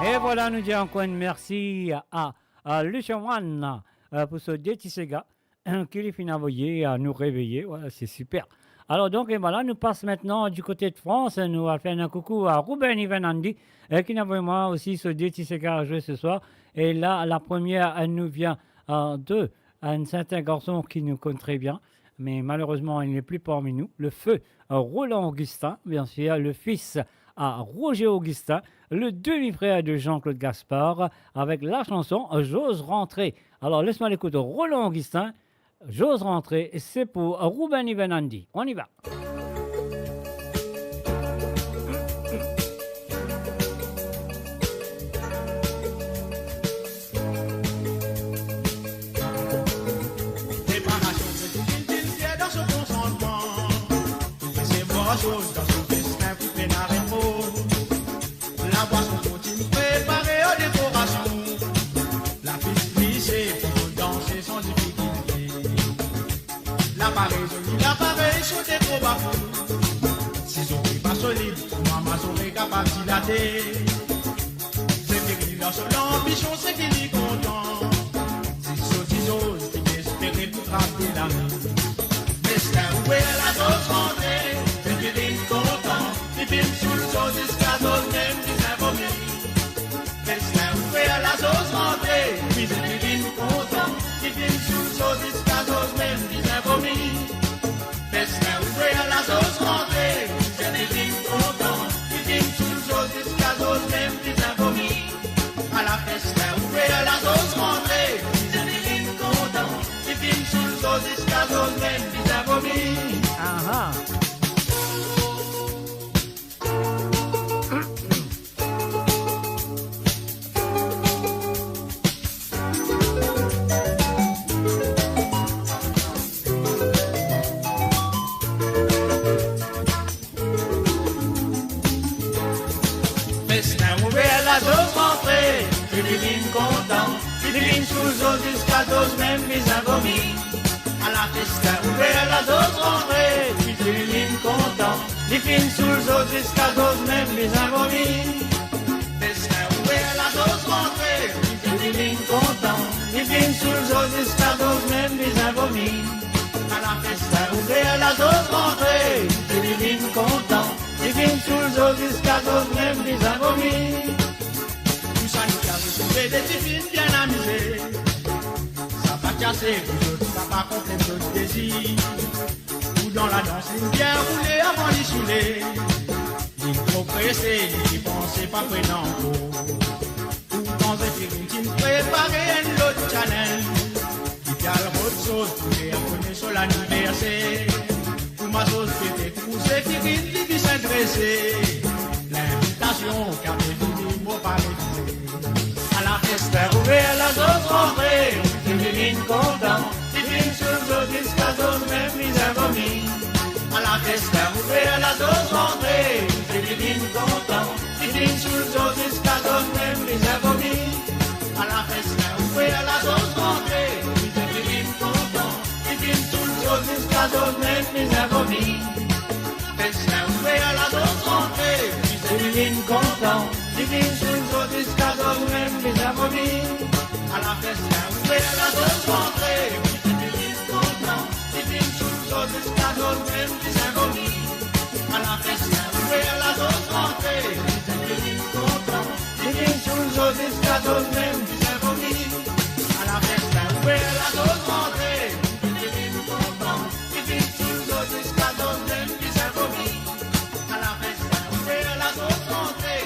Et voilà, nous disons encore un merci à Lucien One pour ce Déti Sega. qui les finit envoyer à nous réveiller. Voilà, c'est super. Alors donc, et voilà, nous passe maintenant du côté de France. Nous allons faire un coucou à Ruben Ivanandi, qui nous envoie moi aussi ce DTCK à jouer ce soir. Et là, la première, elle nous vient de un certain garçon qui nous connaît très bien, mais malheureusement, il n'est plus parmi nous. Le feu Roland Augustin, bien sûr, le fils à Roger Augustin, le demi-frère de Jean-Claude Gaspard, avec la chanson J'ose rentrer. Alors, laisse-moi l'écouter. Roland Augustin, J'ose rentrer, c'est pour Ruben Ivanandi. On y va. Chose dans ce festin pour pénarrer trop. La boisson continue préparée aux décorations. La piste glissée pour danser sans difficulté. L'appareil joli, l'appareil sauté trop bafou. Si on n'est pas solide, maman saurait capable d'y dater. C'est fini dans son ambition, c'est qu'il est content. Si sautis ose, il espérait tout rappeler la main. Mais c'est où est la dose rentrée? Content, il filme sous le sol jusqu'à dose même des informés. Laisse-la ouvrir la sauce rentrée, puis il filme content, il filme sous le sol jusqu'à dose même des informés. Laisse-la ouvrir la sauce rentrée, il filme content, il filme sous le sol jusqu'à dose même des informés. À la fête, la ouvrir la sauce rentrée, il filme content, il filme sous le sol jusqu'à dose même des informés. Ah ah. Divine sous eau jusqu'à dose même mis un vomi. À la festa ouvert la dose rentrée, divine content. Divine sous eau jusqu'à dose même mis un vomi. Festa ouvert la dose rentrée, divine content. Divine sous eau jusqu'à dose même mis un vomi. À la festa ouvert la dose rentrée, divine content. Divine sous eau jusqu'à dose même mis un vomi. Des petits films bien amusés. Ça va casser, vous autres, ça va compléter votre désir. Ou dans la danse, une bien roulée avant d'y saouler. Ni trop pressé, ni pensez pas prenant pour. Ou dans un film qui me préparait un autre challenge. Qui cale votre sauce pour les abonnés sur l'anniversaire. Pour ma sauce peut-être poussée, qui risque de s'intéresser. L'invitation, car les films m'ont pas révisé. À la festa ouvert la dose rentrée, divine content, divine sous l'eau jusqu'à dose même mis un vomi. À la festa ouvert la dose rentrée, divine content, divine sous l'eau jusqu'à dose même mis un vomi. À la festa ouvert la dose rentrée, divine content, divine sous l'eau jusqu'à dose même mis un vomi. Festa ouvert la dose rentrée, divine content. Divine sous l'eau jusqu'à dose même des abomis. À la festa ouvert la dose rentrée. Divine content. Divine sous l'eau jusqu'à dose même des abomis. À la festa ouvert la dose rentrée. Divine content. Divine sous l'eau jusqu'à dose même des abomis. À la festa ouvert la dose rentrée. Divine content. Divine sous l'eau jusqu'à dose même des abomis. À la festa ouvert la dose rentrée.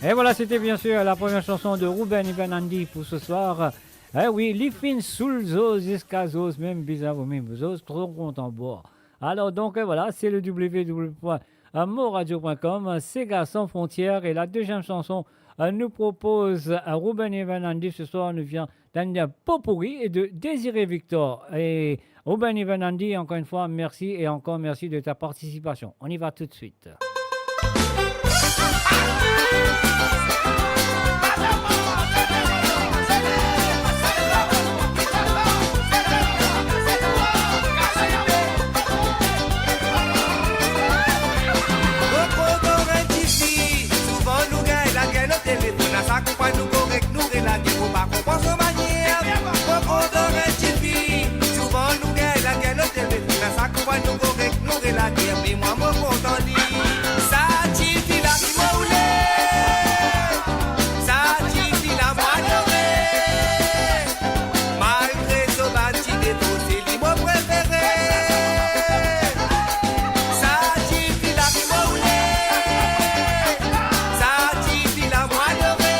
Et voilà, c'était bien sûr la première chanson de Ruben Ivanandi pour ce soir. Eh oui, Lifin Soulzos jusqu'à-zos, même bizarre, même zos, trop content boire. Alors donc voilà, c'est le www.moradio.com, Sega sans frontières. Et la deuxième chanson nous propose Ruben Ivanandi ce soir, nous vient d'un pot-pourri et de Désiré Victor. Et Ruben Ivanandi, encore une fois, merci et encore merci de ta participation. On y va tout de suite. téléphone, à ça qu'on nous correct, nous relaguer, faut pas qu'on pense aux manières. Faut qu'on donne une fille, souvent nous gagne la gueule au téléphone, à ça qu'on nous correct, nous relaguer, mais moi, mon content dit, ça t'y la qui m'a roulé, ça t'y la moi doré, malgré ce bâti déposé, lui mon préféré, ça t'y la qui m'a roulé, ça t'y la moi doré,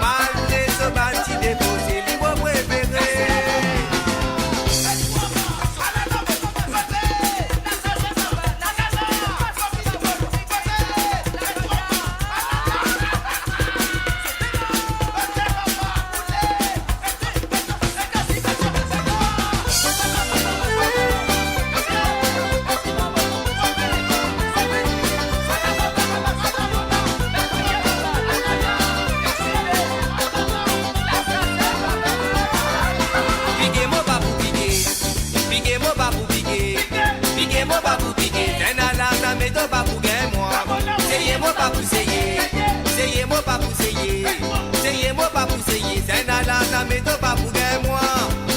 malgré ce bâti déposé, lui mon préféré. Piqué mon babou piqué, piqué mon babou piqué, piqué mon babou piqué. T'es là ça met ton babou gain moi. Seyez mon babou seyez, seyez mon babou seyez, seyez mon babou seyez. T'es là ça met ton babou gain moi.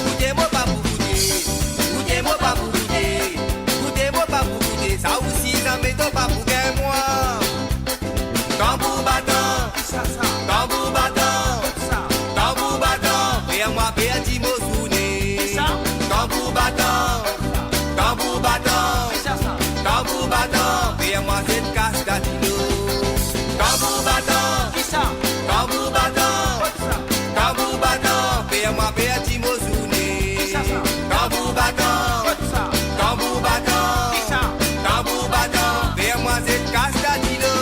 Goûtez mon babou goûtez, goûtez mon babou goûtez, goûtez mon babou goûtez. Ça aussi ça met ton babou gain moi. Tambour battant, tambour battant, tambour battant. Et moi petit mot souné. Tambour battant, tambour battant, tambour battant. Et moi cette casse d'atino. Tambour battant, tambour battant, tambour battant. Et moi petit mot souné. Tambour battant, tambour battant, tambour battant. Et moi cette casse d'atino.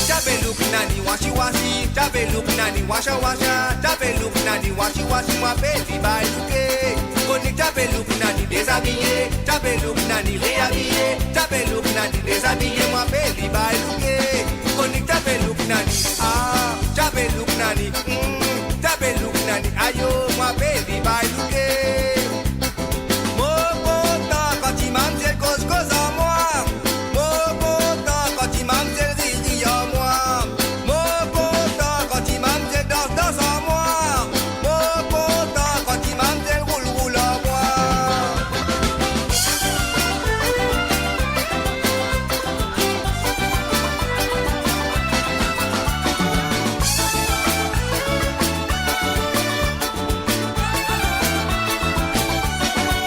Chabe look nani washi washi, chabe look nani washa washa, chabe look nani washi washi, moi baby bye looké. Connect chabe look nani déshabillé, chabe look nani réhabillé, chabe look nani déshabillé, moi baby bye looké. Connect chabe look nani, ah, chabe look nani, chabe look nani, ayo, moi baby bye looké. Mon content quand il m'a dit cause en moi, mon content quand il m'a dit en moi, mon content quand il m'a dit danse en moi, mon content quand il m'a dit roule en moi.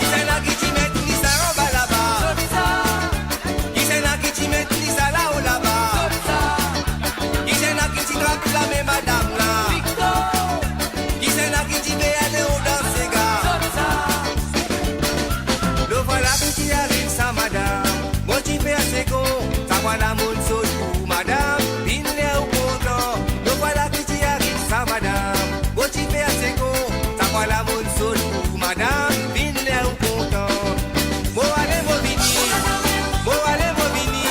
C'est là qui t'y met ni ça en bas là-bas, c'est là qui t'y met ni ça là-haut là-bas. Qui c'est là qui t'y grappe la même madame là? Qui c'est là qui t'y veut aller au danse gars? Le voilà qui arrive ça madame. Moi t'y fais assez con, ça voilà mon saut pour madame. Il est au content. Le voilà qui arrive ça madame. Moi t'y fais assez con, ça voilà mon saut pour madame. Il est au content. Moi allez moi vini, moi allez moi vini,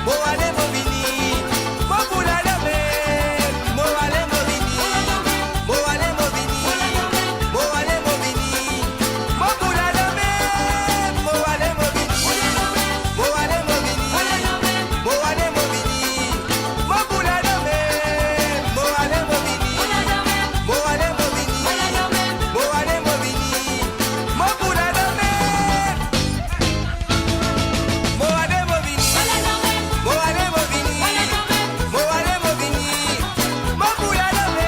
moi allez moi vini. Moi pour la dame, moi allez moi vini, moi allez moi vini, moi allez moi vini. Moi pour la dame, moi allez moi vini, moi allez moi vini, moi allez moi vini. Moi pour la dame, moi allez moi vini, moi allez moi vini, moi allez moi vini. Moi pour la dame, moi allez moi vini, moi allez moi vini, moi allez moi vini. Moi pour la dame,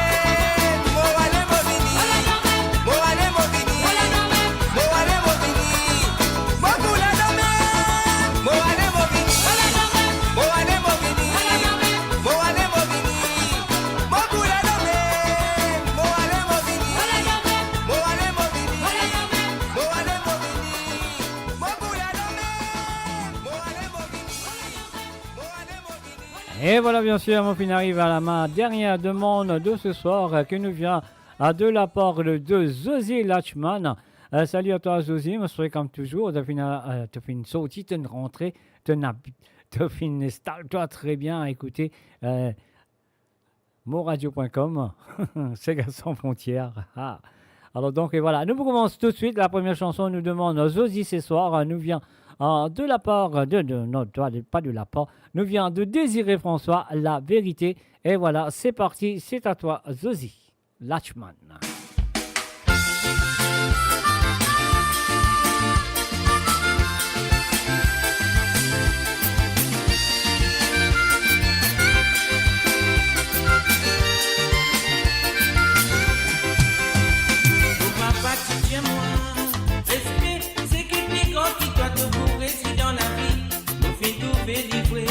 moi allez moi vini, moi allez moi vini, moi allez moi vini. Moi pour la dame, moi allez moi vini, moi allez moi vini, moi allez moi vini. Moi pour la dame, moi allez moi vini, moi allez moi vini, moi allez moi vini. Moi pour la dame, moi allez moi vini. Et voilà, bien sûr, mon fin arrive à ma dernière demande de ce soir qui nous vient de la part de Zozi Lachman. Salut à toi, Zozi. Je souhaite comme toujours, tu as fait une sortie, tu as une rentrée, tu as fait une installe-toi très bien à écouter moradio.com, Sega sans frontières. Alors donc, et voilà, nous commençons tout de suite. La première chanson nous demande Zozi ce soir, nous vient de la part non, pas de la part, nous vient de Désiré François, La Vérité. Et voilà, c'est parti, c'est à toi, Zozi Lachman. Délivré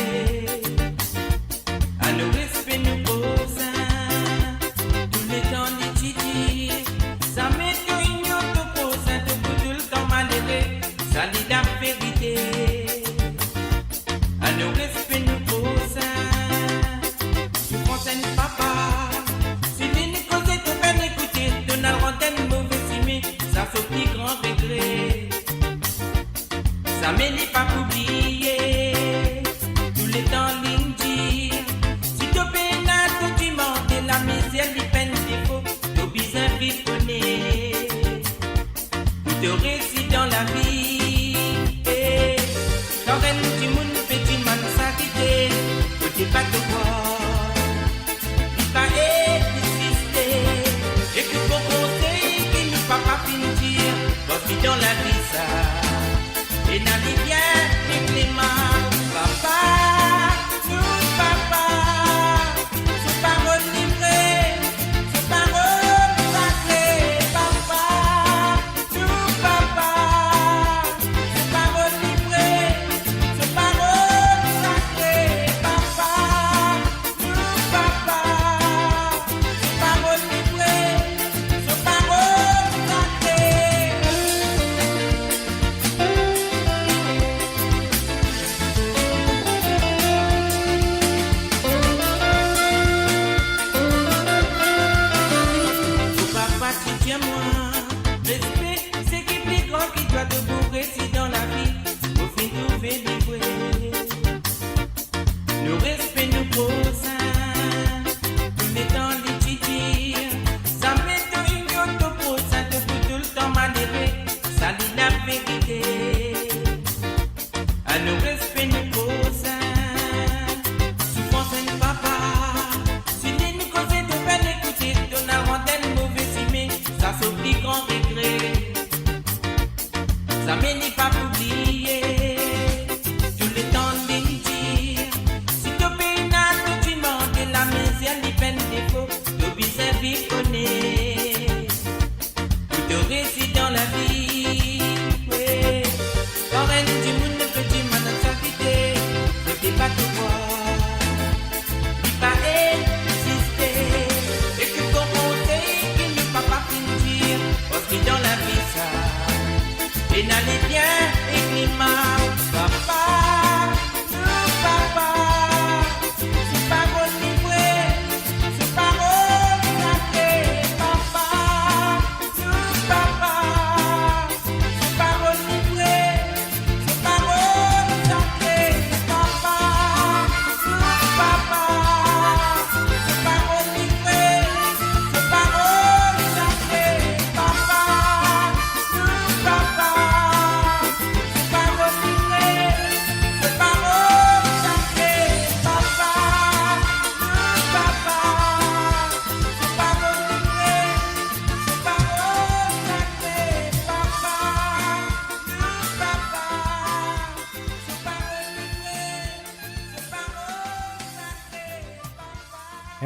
à nos respects nous posons tous les temps d'étudier ça met que une autre pose de tout le temps malheureux ça dit la vérité à nos respects nous posons je conseille papa si l'une cause est tout bien écouter Donald Rondel mauvais simé ça fait plus grand regret ça m'est pas oublié dans l'indire si tu peines à tout du monde la misère les peines défaut tu besoin vivre connaît tu réussis dans la vie quand elle du monde petit man s'arrêter tu pas te voir il va exister et que pour conseil qui nous pas finir parce que dans la vie ça et n'a bien les cléments papa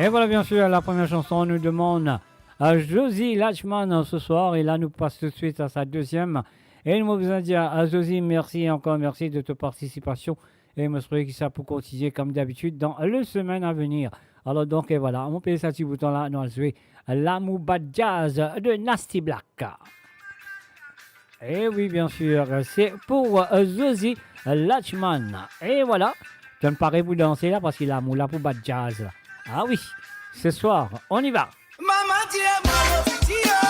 Et voilà, bien sûr, la première chanson nous demande à Josie Lachman ce soir. Et là, nous passe tout de suite à sa deuxième. Et nous besoin de dire à Josie, merci encore, merci de ta participation. Et je souhaite que ça peut continuer comme d'habitude dans les semaines à venir. Alors donc, et voilà, on peut ce petit bouton-là, nous allons jouer l'amour bad jazz de Nasty Black. Et oui, bien sûr, c'est pour Josie Lachman. Et voilà, je ne paraît vous danser là parce qu'il a l'amour là pour bad jazz. Ah oui, ce soir, on y va. Maman, tu es maman, tu es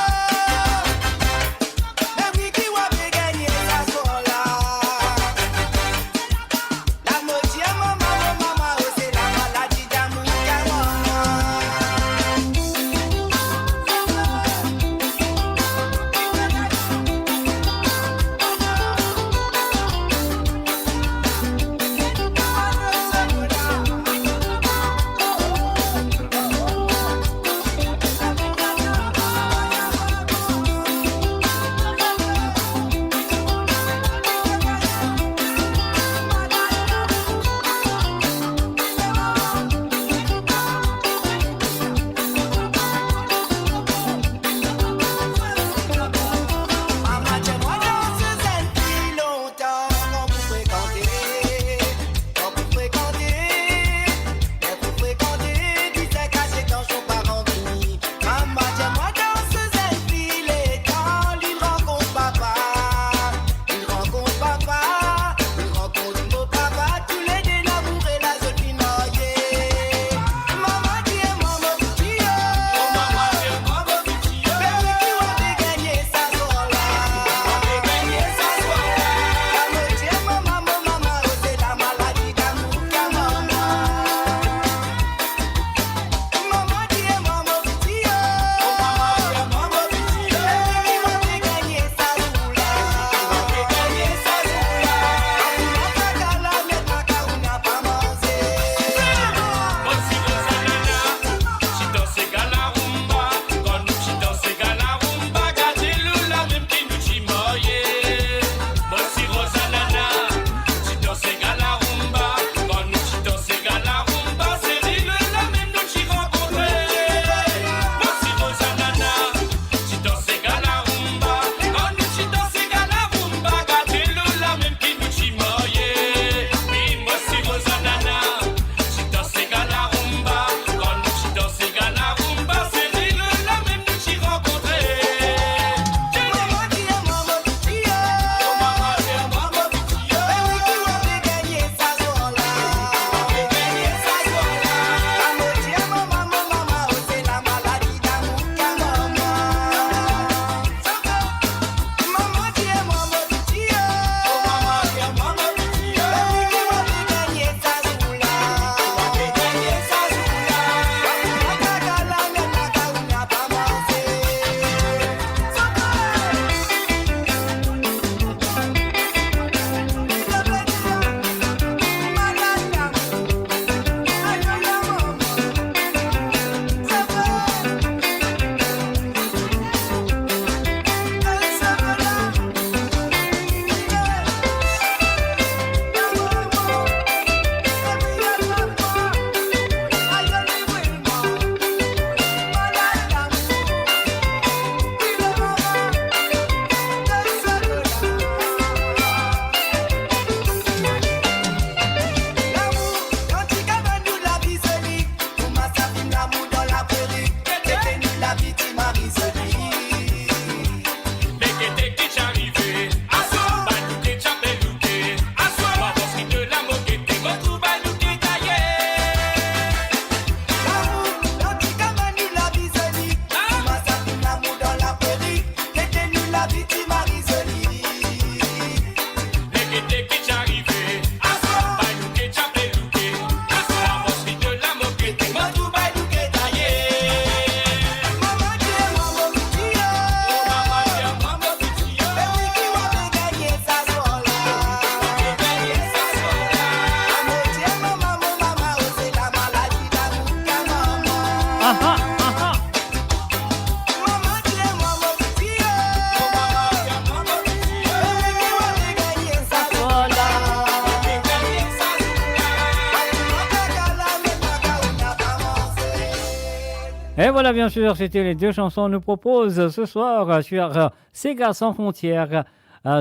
Et voilà, bien sûr, c'était les deux chansons nous propose ce soir sur Sega sans frontières.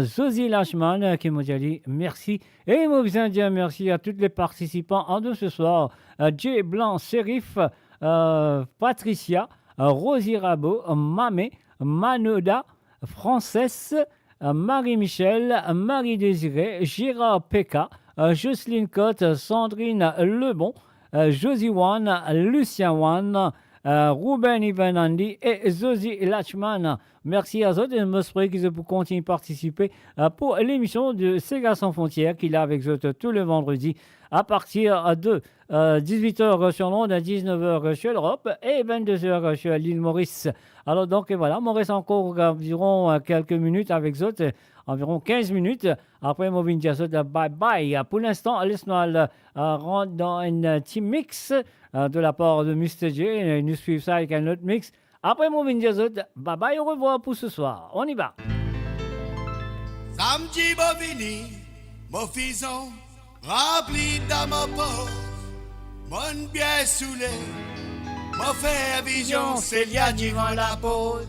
Zosie Lachman qui m'a dit merci. Et moi, besoin de dire merci à tous les participants de ce soir. Jay Blanc, Serif, Patricia, Rosie Rabot, Mamé, Manoda, Frances, Marie-Michel, Marie-Désirée, Gérard Pekka, Jocelyne Cotte, Sandrine Lebon, Josie Wan, Lucien Wan, Ruben Ivanandi et Zosie Lachman. Merci à eux et je me souhaite qu'ils pour continuer à participer pour l'émission de Sega sans frontières qu'il a avec eux tous les vendredis à partir de 18h sur Londres, 19h sur l'Europe et 22h sur l'île Maurice. Alors donc voilà, il me reste encore environ quelques minutes avec eux, environ 15 minutes. Après, je vais dire bye bye. Pour l'instant, laisse-nous rentrer dans un petit mix de la part de Mr. J. Nous suivons ça avec un autre mix. Après, je vais dire bye bye, au revoir pour ce soir. On y va. Samedi Bovini, mon fison, rempli dans ma peau, mon bien saoulé, mon fait vision, c'est lié durant la pause.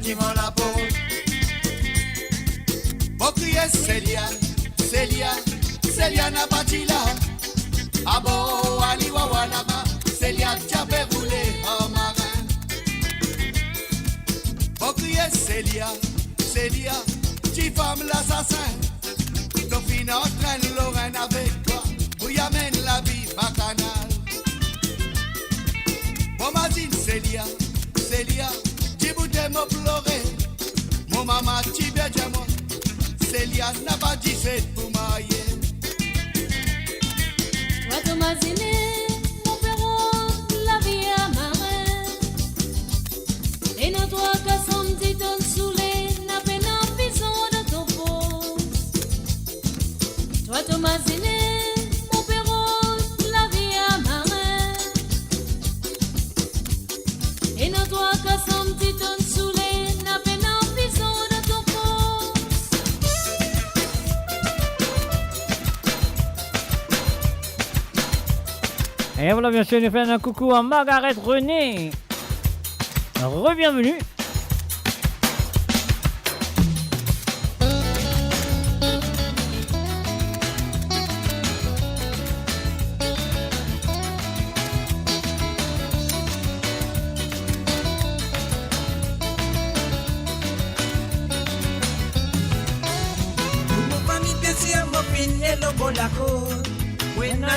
Divan la pose. Bon crier Célia, Célia, Célia n'a pas dit là. Abo Ali Wawanama, Célia Tchapé roulé en marin. Bon crier Célia, Célia, tu femme l'assassin. Ton fin entraîne Lorraine avec toi, pour y amène la vie bacchanale. Bon Mazine Célia, Célia, me pleurer, mon maman tu bien moi, Célia n'a pas dit c'est pour marier. Toi t'imaginer, mon père, la vie à marin. Et nos trois cassons dit ton soulé, n'a peine en prison de ton peau. Toi t'imaginer, mon père, la vie à marin. Et nos trois cassons dit ton Et voilà, bien sûr, nous faisons un coucou à Margaret René. Re-bienvenue.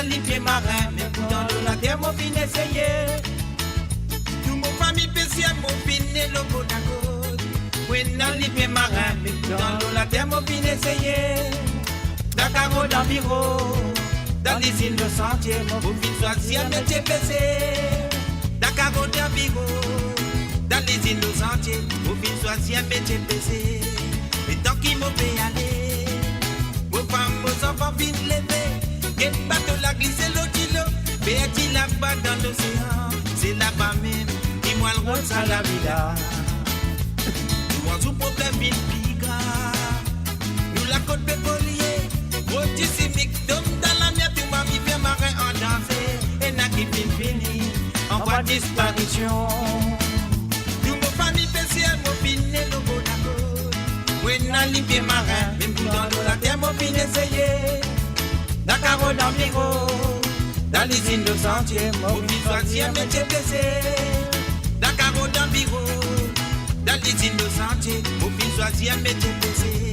Lipier marin, mais dans la terre, mon fin essayé. Tout mon famille spéciale, mon fin et le beau d'accord. Oui, dans lipier marin, mais dans la terre, mon fin essayé. Dakar dans bureau, dans les îles de sentier, mon fin choisir métier PC. Dakar dans bureau, dans les îles de sentier, mon fin choisir métier PC. Et tant qu'il m'ont fait aller, vos femmes, vos enfants viennent lever. Quel bateau la glissé l'eau, Béati là-bas dans l'océan, c'est là-bas même, qui moi le rôle à la vida. Moi sous problème il pigra, nous la côte pétrolier, rôti simique, d'homme dans la mer, tout m'a mis fait marin en danser, et n'a qui fini, en voie disparition. Nous mon famille spéciale, mon fin et le beau d'accord, oui n'a limpé marin, même dans la terre, mon fin essayé. Dakar dans Miro, dans les îles de sentier, mon fils choisir métier blessé. Dakar dans Miro, dans les îles de sentier, mon fils choisir métier blessé.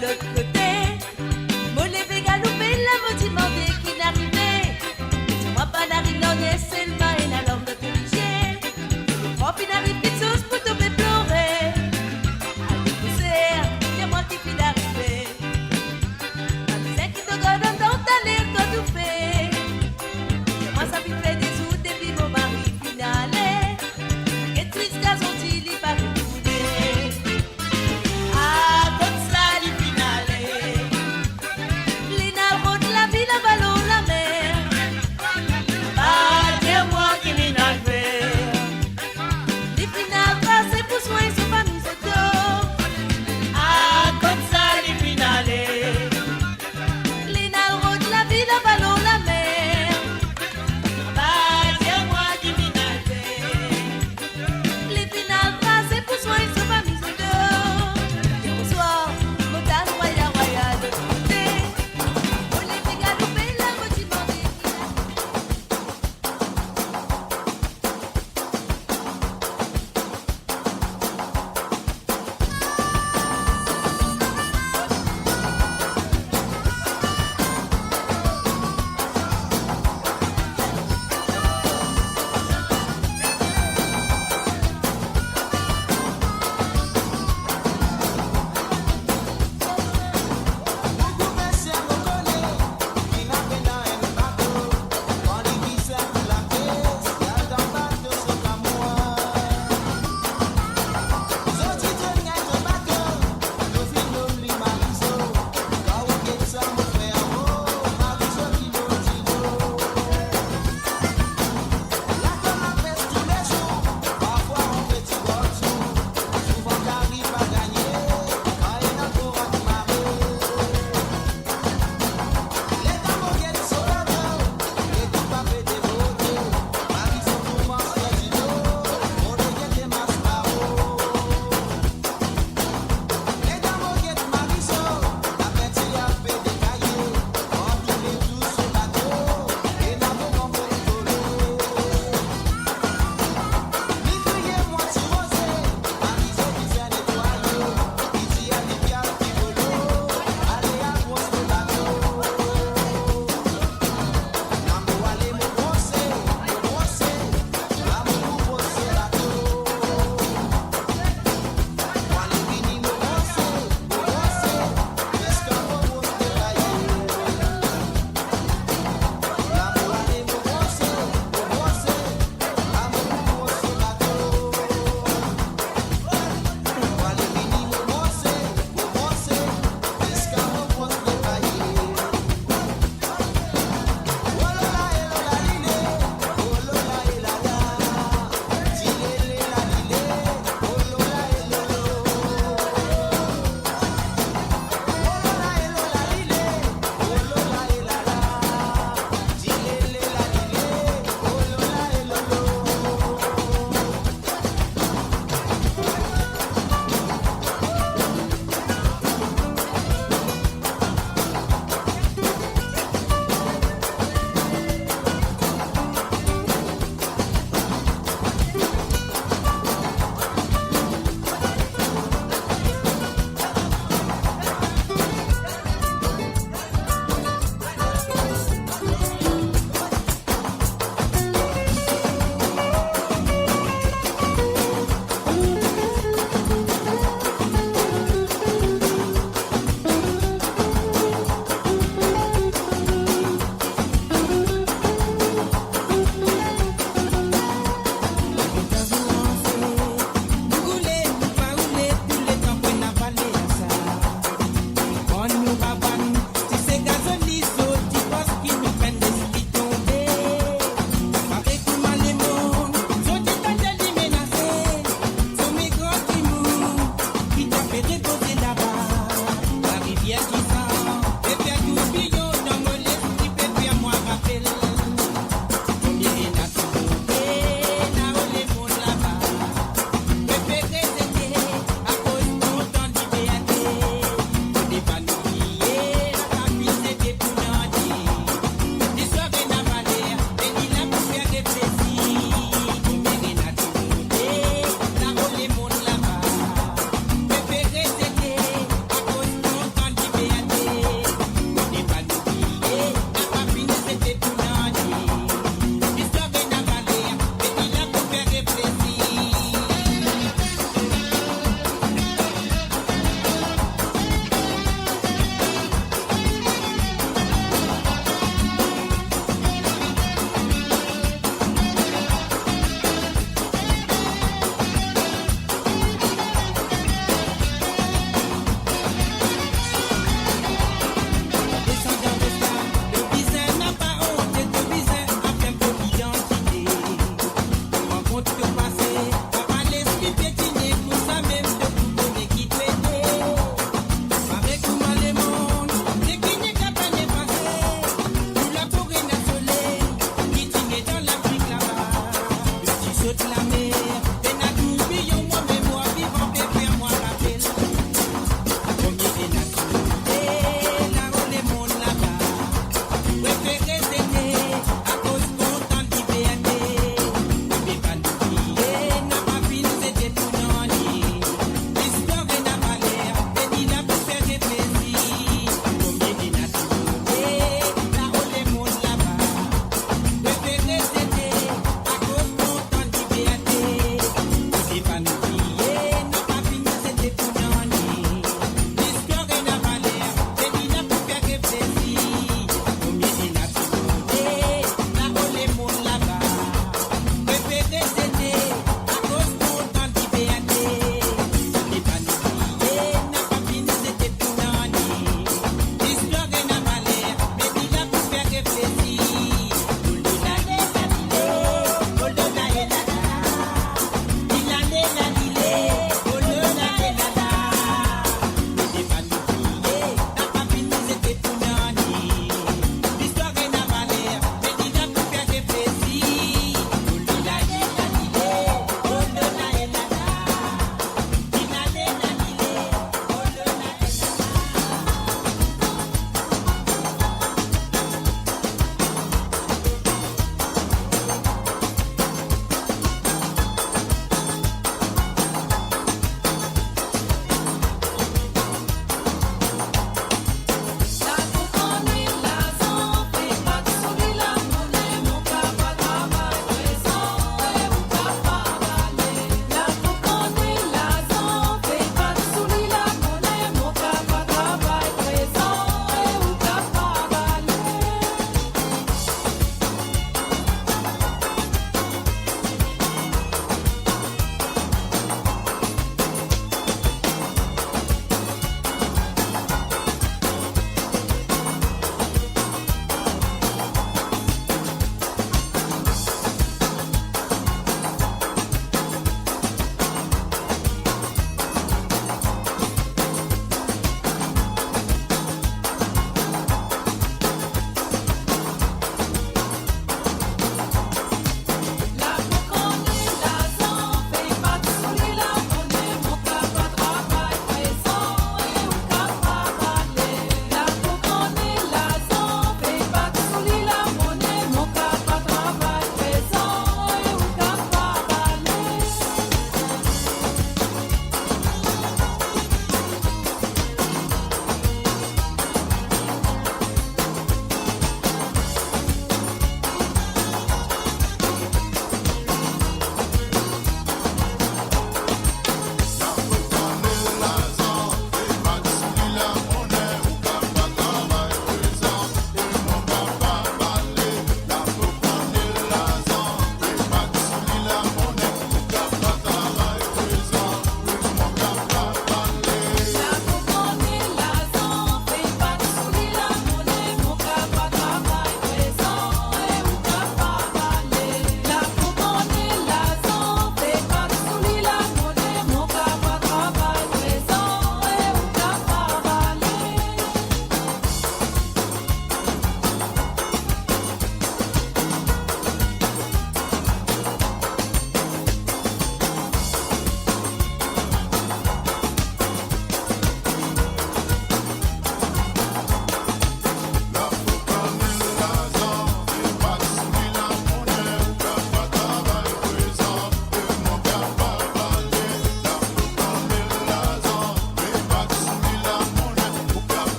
l'autre côté. Mon levé galopé, la maudit demandé qui n'arrivait. Moi pas n'arrive non, c'est le main et la langue de policier. Le prof il n'arrive plus de sauce pour tomber pleurer. Allez pousser, c'est moi qui puis d'arriver. C'est qui te donne dans ta l'air, toi tout fait. Moi ça puis fait des sous depuis mon mari finalé. Et triste gazon il y paraît. Ah, comme ça, les finales.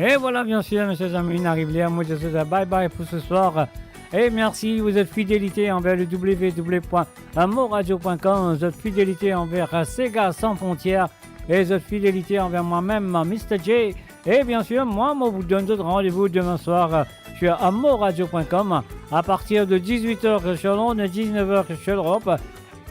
Et voilà, bien sûr, mes chers amis, on arrive là. Moi, je vous dis bye bye pour ce soir. Et merci, vous êtes fidélité envers le www.moradio.com, votre fidélité envers Sega sans frontières et votre fidélité envers moi-même, Mr. J. Et bien sûr, moi, je vous donne d'autres rendez-vous demain soir sur moradio.com à partir de 18h sur Londres, 19h sur l'Europe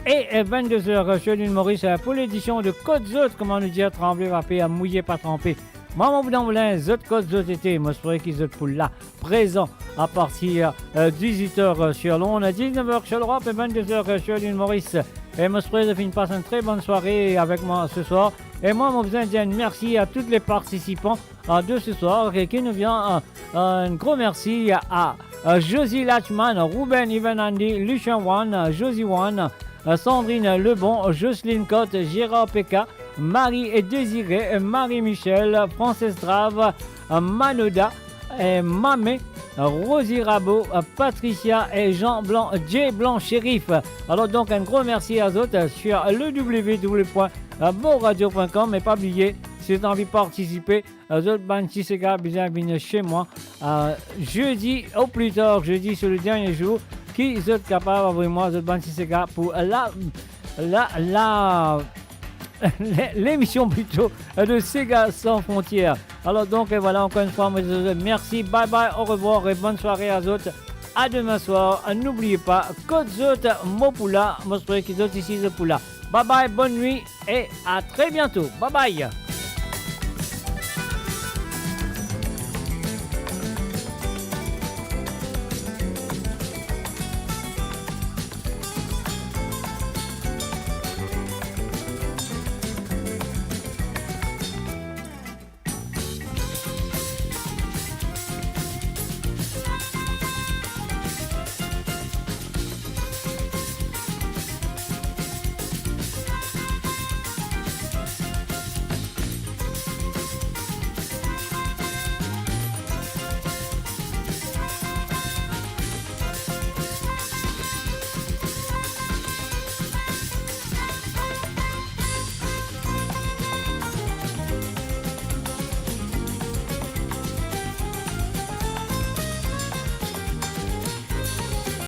et 22h sur l'île Maurice pour l'édition de Côte Zot, comment nous dire, trembler, râper, à mouiller, pas tremper. Maman Boudin Moulin, Zot Côte Zot été, moi je pourrais qu'ils Zot pour là, présent à partir de 18h sur Londres, 19h sur l'Europe et 22h sur l'île Maurice. Et moi je pourrais de finir passer une très bonne soirée avec moi ce soir. Et moi, mon besoin de dire merci à tous les participants de ce soir et qui nous vient un gros merci à Josie Latchman, Ruben Ivanandi, Lucien Wan, Josie Wan, Sandrine Lebon, Jocelyne Cotte, Gérard Pekka, Marie et Désiré, Marie-Michel, Frances Drave, Manoda, Mamé, Rosie Rabot, Patricia et Jean Blanc, J Blanc Shérif. Alors donc un gros merci à eux sur le www.moradio.com et pas oublier, si vous avez envie de participer, autres bandes Sega bien venir chez moi jeudi au plus tard, jeudi sur le dernier jour, qui sont capables avec moi, autres bandes Sega pour l'émission plutôt de Sega sans frontières. Alors donc voilà, encore une fois, merci, bye bye, au revoir et bonne soirée à tous. À demain soir. N'oubliez pas, Côte Zot, Mopula, Mostré qui sont ici de Poula. Bye bye, bonne nuit et à très bientôt. Bye bye.